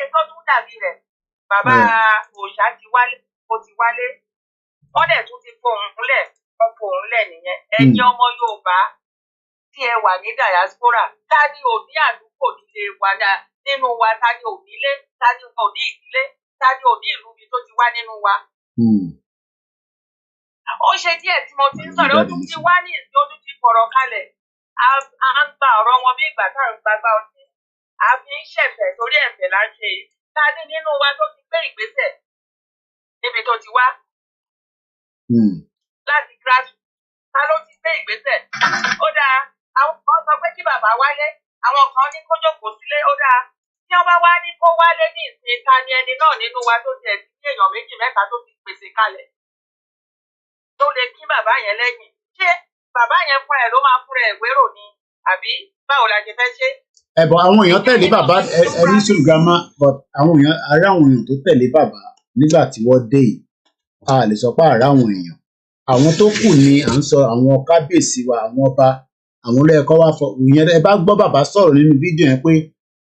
Èso tún dàbí rẹ̀. Bàbá òòṣà ti wálé, ó ti wálé. Wọ́n dẹ̀ tún ti fohùn lẹ̀ nìyẹn. Ẹ̀yin ọmọ Yorùbá tí ẹ wà ní diaspora, ta ni ò ní àdúgbò nílé wa nínú wa, ta ni ò nílé, ta ni ò ní ìdílé, ta ni ò ní ìlú mi tó ti wá nínú wa. Ó ṣe díẹ̀ tí mo ti ń sọ̀rọ̀, ó tún ti wá ní ìsìn, ó tún ti fọ̀rọ̀ kalẹ̀. A ń gba ọ̀rọ̀ wọn bí ìgbà táwọn ń gbàgbà ọtí. A fi ń ṣẹ̀fẹ̀ torí ẹ̀fẹ̀ là ń ṣe yìí. Ta ni nínú wa tó ti gbé ìgbésẹ̀ níbi tó ti wá? Láti grassroots, ta ló ti gbé ìgbésẹ̀? Ó dáa, àwọn kan sọ pé kí bàbá wálé, àwọn kan ní kó jókòó sílé, ó dáa. Tí wọ́n bá wá ní kó wálé ní ìsìn, ta ni ẹni náà nínú wa tó ti ẹ̀sìn ní èèyàn méjì mẹ́ta tó ti pèsè kalẹ̀? Tó lè kí bàbá yẹn lẹ́yìn. Ṣé bàbá yẹn fún ẹ ló máa fún ẹ ìwérò ni? Àbí báwo la ṣe fẹ́ ṣe? But àwọn èèyàn tẹ̀lé bàbá ẹni sùn grandma but àwọn èèyàn ará àwọn èèyàn tó tẹ̀lé bàbá nígbà tí wọ́n dé yìí a lè sọ pé ará àwọn èèyàn àwọn tó kù ni à ń sọ àwọn kábíyèsí wa àwọn ọba àwọn olóyèkọ́ wa fọ ìyẹn ẹ bá gbọ́ bàbá sọ̀rọ̀ nínú fídíò yẹn pé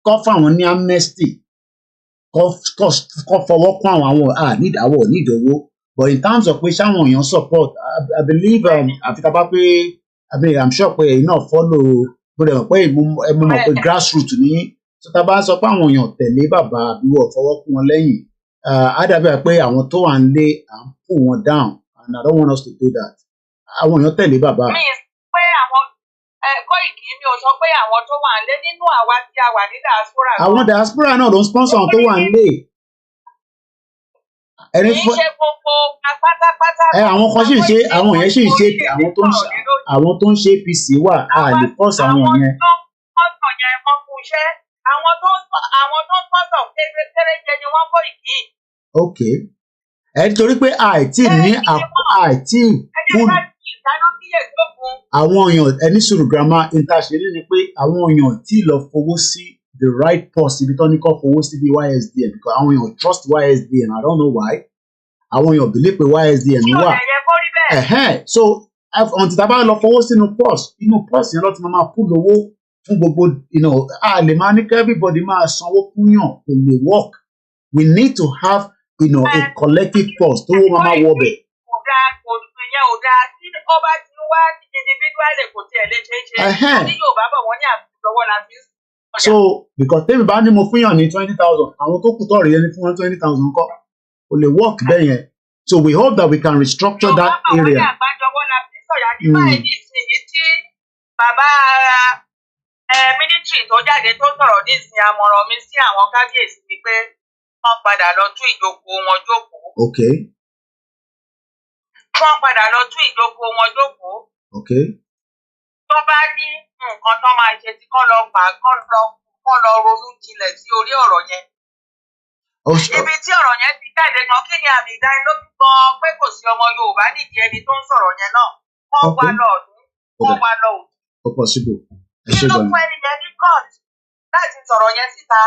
kọ́ fáwọn ní amnesty kọ́ fọwọ́ kún àwọn àwọ̀ nídòwó but in terms of pé sáwọn èèyàn support I believe àfi tá a bá pé I'm sure pé èyí náà follow bóde mọ̀ pé ẹmu mọ̀ pé grassroots ní tó tá a bá sọ pé àwọn èèyàn tẹ̀lé bàbá àbíwọ̀ fọwọ́ kún wọn lẹ́yìn á dàbí pé àwọn tó wà ń lé à ń pull wọn down and I don't want us to do that àwọn èèyàn tẹ̀lé bàbá. Mi pé àwọn Koiki mi ò sọ pé àwọn tó wà ń lé nínú àwa tí a wà ní diaspora. Àwọn diaspora náà ló ń sponsor àwọn tó wà ń lé. Kì í ṣe gbogbo pátápátá. Àwọn kan sì ń ṣe àwọn yẹn sì ń ṣe àwọn tó ń ṣe APC wà á lè pọ́s àwọn yẹn. Àwọn tó ń yẹn wọ́n kú iṣẹ́ àwọn tó ń sponsor kéréje ni wọ́n Koiki. Ok torí pé àìtí full àwọn èèyàn ẹni sùúrù grandma interṣẹ́lú ni pé àwọn èèyàn tí lọ fowó sí the right purse ibi tó ní kọ́ fowó sí bí YSDM because àwọn èèyàn trust YSDM I don't know why àwọn èèyàn believe pé YSDM wà so until tá a bá lọ fowó sínú purse yẹn lọ́ọ́ ti máa pull owó fún gbogbo a lè máa ní kí everybody máa sanwó fún yàn kò lè work we need to have a collective purse tó wọ́n máa wọ bẹ̀. Ò dáa tí ó bá ti wá individually kò tiẹ̀ lè ṣe é ṣe ní Yorùbá bọ̀ wọ́n ní àbúrò la fi ń sọ̀rọ̀. So because tèmi bá ní mo fún yàn ní 20,000 àwọn tó kù tọ̀ rí ẹni fún wọn 20,000 kọ́ kò lè work bẹ́ẹ̀ yẹn so we hope that we can restructure that area. Yorùbá bọ̀ wọ́n ní àgbájọwọ́ la fi ń sọ̀rọ̀ àti báyìí ní ìsinyìí tí bàbá mílítírì tó jáde tó sọ̀rọ̀ ní ìsìn àmọ̀ràn mi sí àwọn kábíyèsí ni pé wọ́n padà lọ tún ìjókòó wọn jókòó. Okay. Wọ́n padà lọ tún ìjókòó wọn jókòó. Okay. Tó bá ní nǹkan tó máa ṣe tí kọ́ lọ ronú jinlẹ̀ sí orí ọ̀rọ̀ yẹn. Ibi tí ọ̀rọ̀ yẹn ti jáde gan kí ni àmì ìdánilójú gan pé kò sí ọmọ Yorùbá nídìí ẹni tó ń sọ̀rọ̀ yẹn náà. Wọ́n wá lọ ọ̀dún, wọ́n wá lọ òdì. Ó possible. Kí ló fún ẹni yẹn ní court láti sọ̀rọ̀ yẹn síta?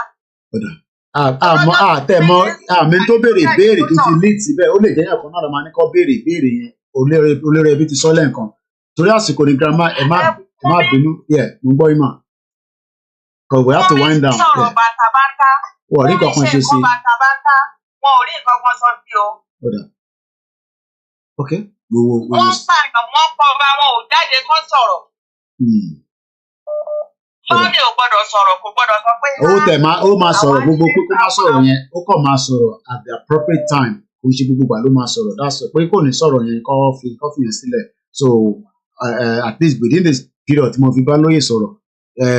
àtẹ̀mọ́ àmì tó béèrè ìbéèrè tó ti lead síbẹ̀ ó lè jẹ́ ẹ̀kọ́ náà ló máa ní kọ́ béèrè ìbéèrè yẹn olórí ẹbí ti sọ lẹ́ǹkan torí àsìkò ní girama ẹ má bínú mo gbọ́ ìmọ̀ because we have to wind down. sọ̀rọ̀ bàtàbàtà wọ́n rí nǹkan kan ṣe sí. wọn ò rí nǹkan kan sọ sí o. ok. wọ́n pààyàn wọ́n pọ̀ ọba wọn ò jáde kó sọ̀rọ̀. Sunday ò gbọ́dọ̀ sọ̀rọ̀ kò gbọ́dọ̀ sọ pé. ó máa sọ̀rọ̀ gbogbo pé kó má sọ̀rọ̀ yẹn ó kàn máa sọ̀rọ̀ at the appropriate time kò ń ṣe gbogbo ìgbà ló máa sọ̀rọ̀ that's pé kò ní sọ̀rọ̀ yẹn kọ́ fi yẹn sílẹ̀ so at least within this period tí mo fi bá lóye sọ̀rọ̀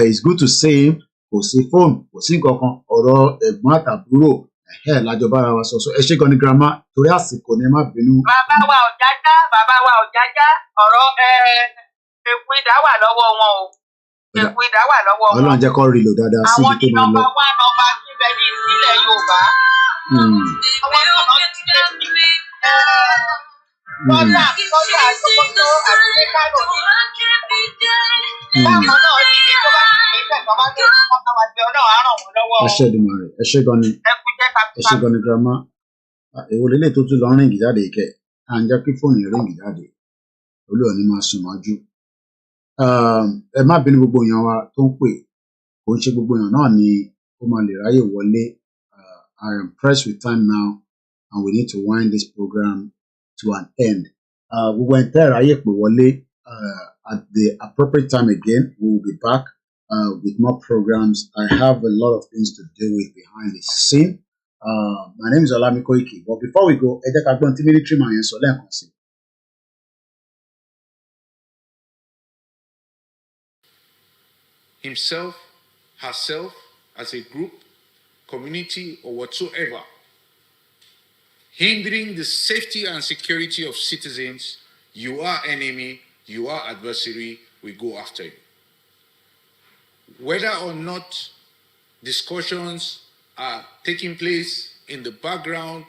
it's good to say him kò sí fóònù kò sí nǹkan kan ọ̀rọ̀ ẹ̀gbọ́n àtàbúrò lájọ bára wa sọ ẹ ṣé gan ni grandma torí àsìkò ni ẹ má bínú. bàbá wa ò jájá ọ̀rọ̀ èkú ìdá wà lọ́wọ́ wọn o. Èkú ìdá wà lọ́wọ́ wọn. Ọlọ́run jẹ́ kó rí lò dáadáa síbi tó máa lọ. Àwọn ní nọ́mbà síbẹ̀ ní ìpínlẹ̀ Yorùbá. Àwọn nọ́mbà síbẹ̀ ní Kọ́lá Àsókótó àti ní Kánò ní. Bákan náà ní ní tó bá ti pè é bàbá tó ń kọ́ àwọn àti ọ̀nà àárọ̀ wọn lọ́wọ́. Ẹ ṣé Èdùmàrè ẹ ṣé gan ni grandma èwo lélẹ̀ tó tún lọ rìn jáde kẹ̀ à ń jẹ́ kí fóònù rìn jáde olúwa ni máa sùn mọ́jú. Ẹ má bínú gbogbo èèyàn wa tó ń pè kò ń ṣe gbogbo èèyàn náà ni ó máa lè ráyè wọlé. I am pressed with time now and we need to wind this program to an end. Gbogbo ẹni tẹ́ ráyè pè wọlé at the appropriate time again we will be back with more programs. I have a lot of things to deal with behind the scene. My name is Olami Koiki but before we go ẹ jẹ́ ká gbọ́n tí military man yẹn sọ lẹ́ẹ̀kan sí. Himself, herself, as a group, community, or whatsoever, hindering the safety and security of citizens, you are enemy, you are adversary, we go after you. Whether or not discussions are taking place in the background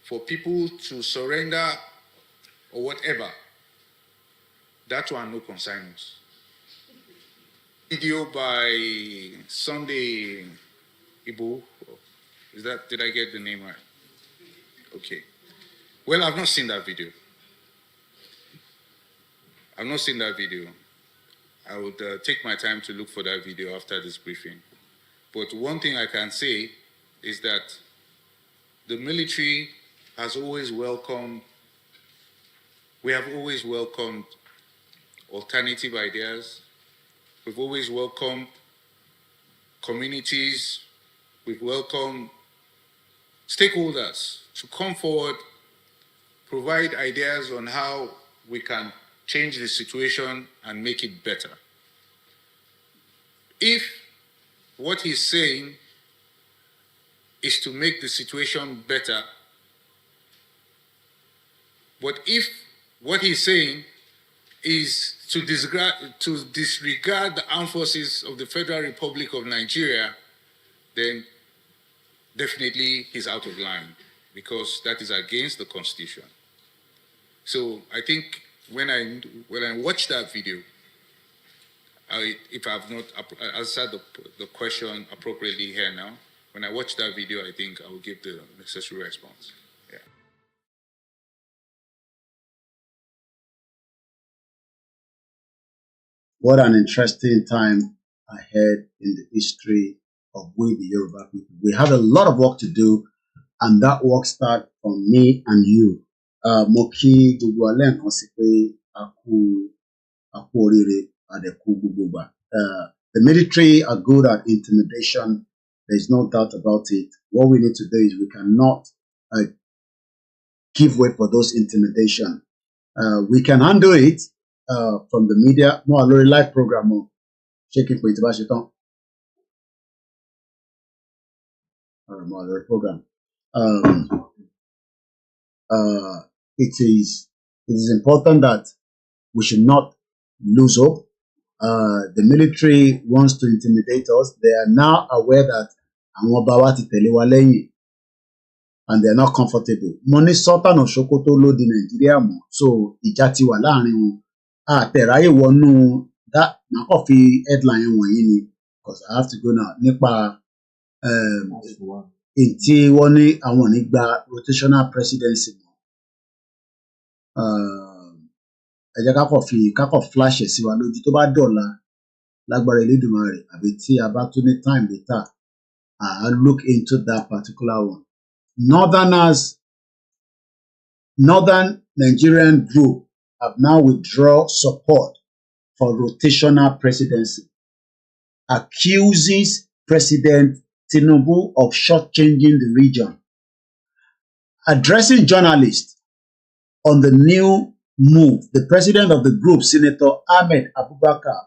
for people to surrender or whatever, that one no concern us. Video by Sunday Ibu. Did I get the name right? Okay. Well, I've not seen that video. I've not seen that video. I would take my time to look for that video after this briefing. But one thing I can say is that the military has always welcomed, we have always welcomed alternative ideas. We've always welcomed communities. We've welcomed stakeholders to come forward, provide ideas on how we can change the situation and make it better. If what he's saying is to make the situation better, but if what he's saying is to disregard the armed forces of the Federal Republic of Nigeria, then definitely he's out of line because that is against the Constitution. So I think when I watched that video, if I have not answered the question appropriately here now, when I watch that video, I think I will give the necessary response. Yeah. What an interesting time ahead in the history of we, the Yoruba people. We have a lot of work to do, and that work starts from me and you. Mo kí gbogbo alẹ́ nǹkan sí pé a kú oríire àdẹ̀kú gbogbo gbà. The military are good at intimidation. There's no doubt about it. What we need to do is we cannot give way for those intimidation. We can handle it from the media. Mo wà lórí live program o. Ṣé kí n pè tí bá ṣe tán? Mo wà lórí program. It is important that we should not lose hope. The military wants to intimidate us. They are now aware that àwọn ọba wa ti tẹ̀lé wa lẹ́yìn, and they are not comfortable. Mo ní Sultan of Sokoto ló di Nàìjíríà mọ́, so ìjà ti wà láàrin wọn. Àtẹ̀ráyè wọnú that màá kàn fi headline wọ̀nyí ni because I have to go now nípa tí wọ́n ní àwọn ní gba rotational presidency mọ́. Ẹ jẹ́ ká kọ̀ flash ẹ̀ sí wa lójú tó bá dọ̀la lágbára Elédùmarè àbí tí a bá tún ní time later, I'll look into that particular one. Northern Nigerian group have now withdrawn support for rotational presidency, accuses President Tinubu of shortchanging the region. Addressing journalists on the new move, the president of the group, Senator Ahmed Abubakar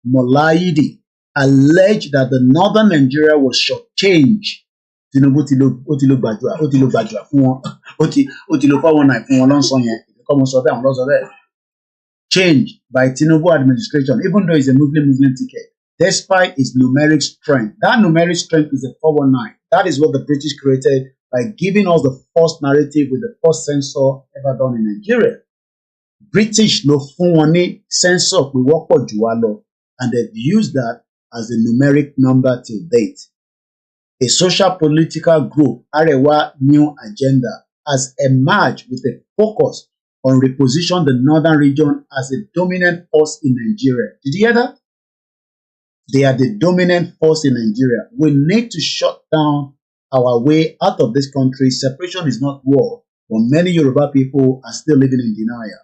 Molayidi, alleged that the northern Nigeria was shortchanged. Tinubu ti lo gbàdúrà fún wọn, ó ti lo 419 fún wọn lọ́sàn yẹn, kọ́mọ sọ bẹ́ẹ̀ àwọn lọ́sọ bẹ́ẹ̀. Changed by Tinubu administration, even though it's a Muslim ticket, despite its numeric strength. That numeric strength is a 419. That is what the British created by giving us the first narrative with the first censor ever done in Nigeria. British ló fún wọn ní censor pé wọ́pọ̀ jù wá lọ, and they've used that as a numeric number till date. A social political group, Arewa New Agenda, has emerged with a focus on reposition the northern region as a dominant force in Nigeria. Did you hear that? They are the dominant force in Nigeria. We need to shut down our way out of this country. Separation is not war, but many Yoruba people are still living in denial.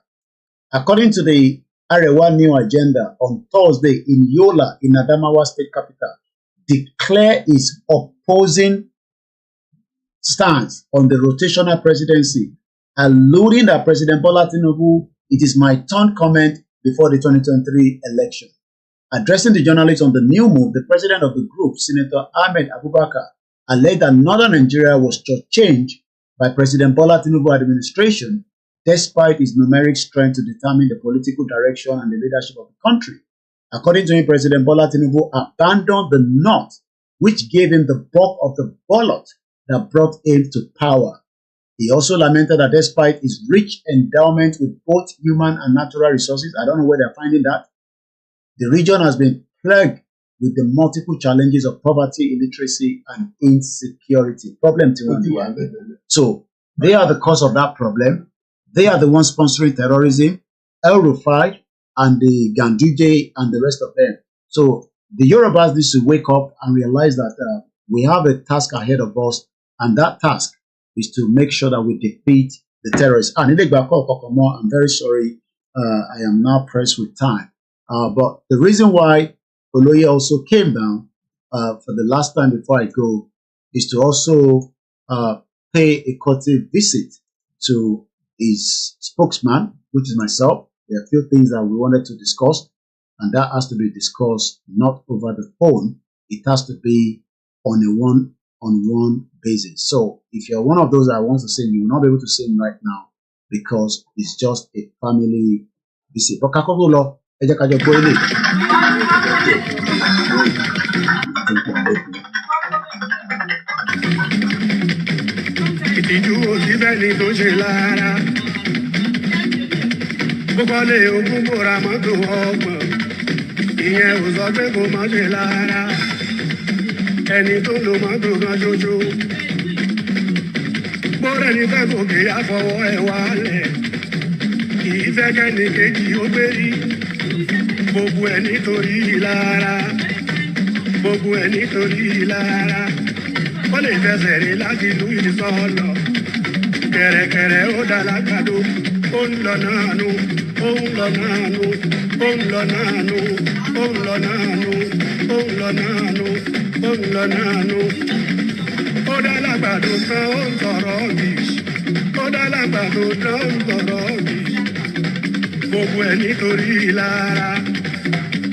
According to the Arewa New Agenda, on Thursday in Yola, in Adamawa State Capital, declare its opposing stance on the rotational presidency, alluding that President Bola Tinubu, it is my turn comment before the 2023 election. Addressing the journalists on the new move, the president of the group, Senator Ahmed Abubakar, alleged that northern Nigeria was shortchanged by President Bola Tinubu administration, despite its numeric strength to determine the political direction and the leadership of the country. According to him, President Bola Tinubu abandoned the North, which gave him the bulk of the ballot that brought him to power. He also lamented that despite his rich endowment with both human and natural resources, I don't know where they're finding that, the region has been plagued with the multiple challenges of poverty, illiteracy, and insecurity. So they are the cause of that problem. They are the ones sponsoring terrorism, El Rufai, and the Ganduje, and the rest of them. So the Yorubas need to wake up and realize that we have a task ahead of us, and that task is to make sure that we defeat the terrorists. And I'm very sorry, I am now pressed with time. But the reason why Oloye also came down for the last time before I go is to also pay a courtesy visit to his spokesman, which is myself. There are a few things that we wanted to discuss, and that has to be discussed not over the phone. It has to be on a one-on-one basis. So if you're one of those that wants to sing, you will not be able to sing right now because it's just a family visit. But Kakogolo, ìtìjú òsínbẹ́ni tó ṣe lára bókọ́lé ogún kó ra mọ́tò ọgbọ̀n ìyẹn ò sọ pé kó má ṣe lára ẹni tó lo mọ́tò kan ṣoṣo bórẹ́ ní fẹ́ gòkè àfọwọ́ ẹ̀ wálẹ̀ kì í fẹ́ kẹ́ni kejì ó gbé rí gbogbo ẹ̀ nítorí lára gbogbo ẹ̀ nítorí lára. Ó lè fẹsẹ̀ rí láti ìlú ìsọ̀lọ̀ kẹ̀rẹ̀kẹ̀rẹ̀ ó dá lágbàdo ó ń lọ náà nù ó ń lọ náà nù ó ń lọ náà nù ó ń lọ náà nù ó ń lọ náà nù ó ń lọ náà nù. Ó dá lágbàdo tán ó ń tọrọ bìs ó dá lágbàdo tán ó ń tọrọ bìs gbogbo ẹ̀ nítorí lára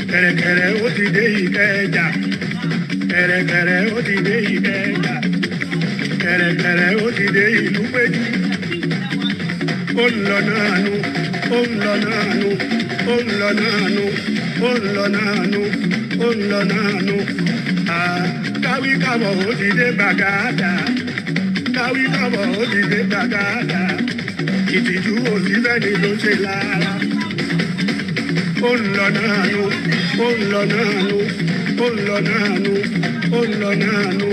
kẹ̀rẹ̀kẹ̀rẹ̀ ó ti dé Ìkẹjà. Kẹ̀rẹ̀kẹ̀rẹ̀ ó ti dé Ìkẹjà kẹ̀rẹ̀kẹ̀rẹ̀ ó ti dé ìlú Péjú ó ń lọ náà nù ó ń lọ náà nù ó ń lọ náà nù ó ń lọ náà nù ó ń lọ náà nù. Káwí kábọ̀ ó ti dé Gbàgádà káwí kábọ̀ ó ti dé Gbàgádà ìtìjú òsínbẹ́ni ló ṣe lára ó ń lọ náà nù ó ń lọ náà nù ó ń lọ náà nù ó ń lọ náà nù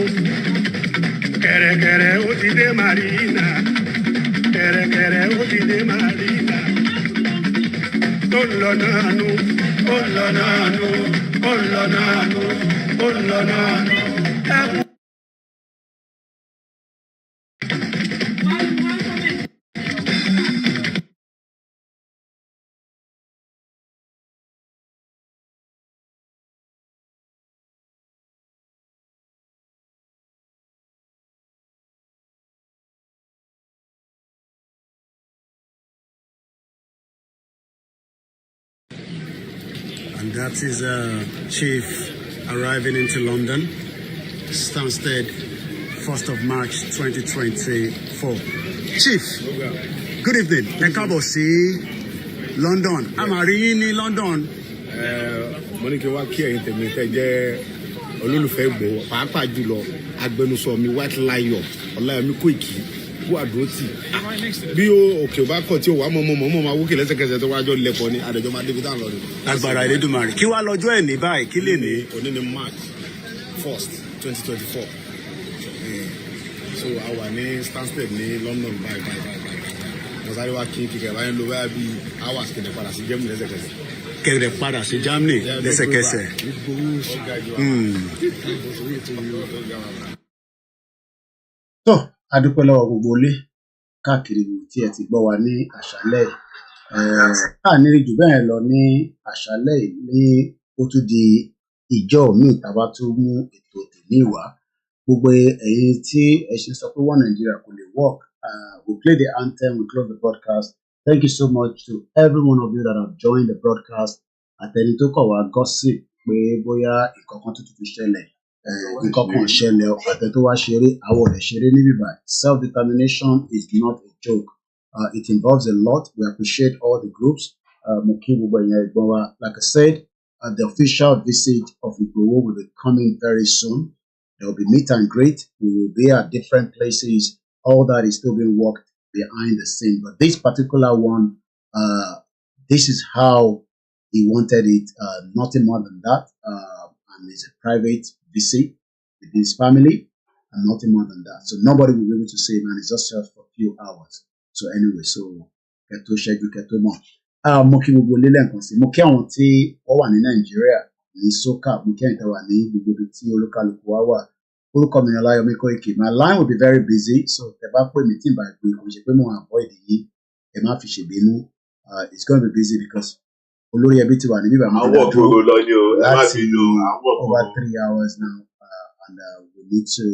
kẹ̀rẹ̀kẹ̀rẹ̀ ó ti dé marina kẹ̀rẹ̀kẹ̀rẹ̀ ó ti dé marina ó ń lọ náà nù ó ń lọ náà nù ó ń lọ náà nù ó ń lọ náà nù. And that is Chief arriving into London, Stansted, 1st of March 2024. Chief, good evening. Ẹ káàbọ̀ sí London. A máa rí yín ní London. Mo ní kí wá kí ẹ̀yin tèmi tẹ́ jẹ́ olólùfẹ́ Ìgbòho, pàápàá jùlọ agbẹnusọ mi White Lion, Ọláyọmí Koiki, kú àdúrótì. Bí òkè bá kọ̀ tí ò wá mọ̀ máa wókè lẹ́sẹ̀kẹsẹ̀ tó wájọ́ lẹ́kọ̀ọ́ ní àdéjọ́ máa débi táwọn lọ rí. Agbára Elédùmarè. Kí wá lọ́jọ́ ẹ̀ ní báyìí? Kí lè ní? Òní ni March 1st, 2024. So a wà ní Stansted ní London báyìí. Mo sáré wá kí kíkẹ́ báyìí ló báyà bí hours kẹ̀dẹ̀ padà sí Germany lẹ́sẹ̀kẹsẹ̀. Kẹ̀dẹ̀ padà sí Germany lẹ́sẹ̀kẹsẹ̀. tó adúpẹ́ lọ́wọ́ gbogbo ilé káàkiri tí ẹ ti gbọ́ wa ní àṣálẹ́ àníri jù bẹ́ẹ̀ lọ ní àṣálẹ́ ní ó tún di ìjọ míì tàbá tó mú ètò tèmí wá gbogbo ẹ̀yin tí ẹ ṣe sọ pé One Nigeria kò lè work we play the anthem, we close the broadcast. Thank you so much to every one of you that have joined the broadcast. Àtẹni tó kọ̀ wá gossip pé bóyá ìkọ̀kan tó tuntun ṣẹlẹ̀ ìkọ̀kan ṣẹlẹ̀ àtẹni tó wá ṣeré àwọn ọ̀rẹ́ ṣeré níbí báyìí. Self-determination is not a joke. It involves a lot. We appreciate all the groups. Mo kí gbogbo ẹ̀yin ẹ̀gbọ́n wa. Like I said, the official visit of Igboho will be coming very soon. There will be meet and greet. We will be at different places. All that is still being worked behind the scene. But this particular one, this is how he wanted it, nothing more than that. And it's a private visit with his family and nothing more than that. So nobody will be able to say, man, it's just for a few hours. So anyway, so Keto Sheju Keto Mo. Mo kí gbogbo ilé lẹ́ẹ̀kan sí. Mo kí àwọn tí wọ́n wà ní Nàìjíríà ní Soka. Mo kí ẹ̀yin tí wà ní gbogbo ibi tí olúkálùkù wa wà. Orúkọ mi ni Ọláyọmí Koiki. My line will be very busy. So tẹ bá pè mí tí n bá gbé kò ṣe pé mo avoid yìí. Ẹ má fi ṣèbínú. It's going to be busy because olórí ẹbí ti wà níbí bàmí láti over 3 hours now and we need to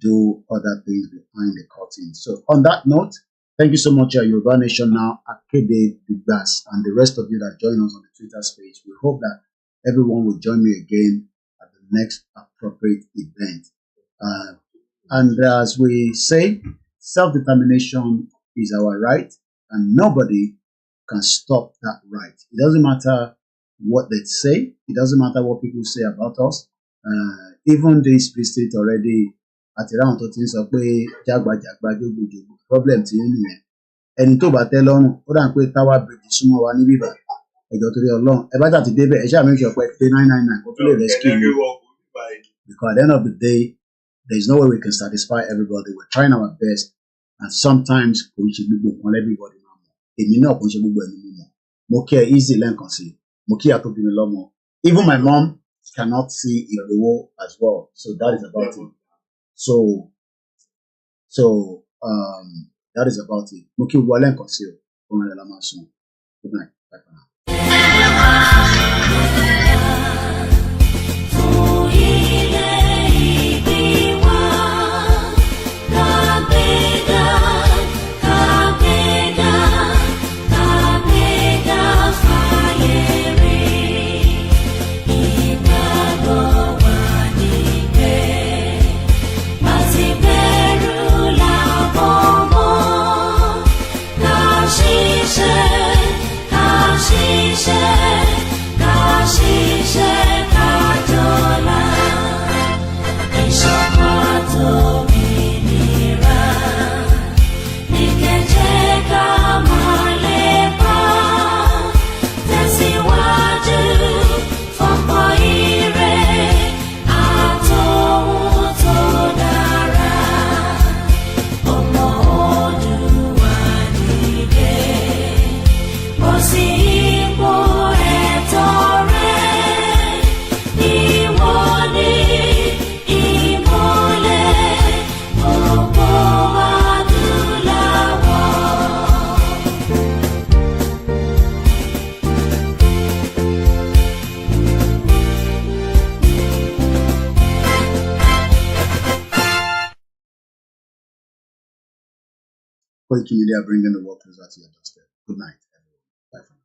do other things behind the curtain. So on that note, thank you so much, Yoruba Nation now, Akede Bigbas, and the rest of you that join us on the Twitter space. We hope that everyone will join me again at the next appropriate event. And as we say, self-determination is our right, and nobody can stop that right. It doesn't matter what they say. It doesn't matter what people say about us. Even this visit already at around 13 sọ pé jágbajàgba jogojogo problem ti nínú yẹn. Ẹni tó bá tẹ́ lọ́rùn ó dà pé Tower Bridge súnmọ́ wa ní bíbá. Ẹjọ́ torí Ọlọ́run ẹ bá tà ti débẹ̀ ẹ ṣáà make sure pé 999 kó tó lè rescue you. Because at the end of the day, there is no way we can satisfy everybody. We're trying our best, and sometimes kò ń ṣe gbogbo nǹkan everybody. Èmi náà kò ń ṣe gbogbo ẹni mímọ̀. Mo kí ẹ easy lẹ́ǹkan sí. Mo kí àtó bí mi lọ́mọ. Even my mom cannot see Igboho as well. So that is about it. So that is about it. Mo kí gbogbo lẹ́ǹkan sí o. Òun rẹ̀ la máa sùn. Good night. Bye for now. She Koiki Media bringing the work closer to your doorstep. Good night, everyone. Bye for now.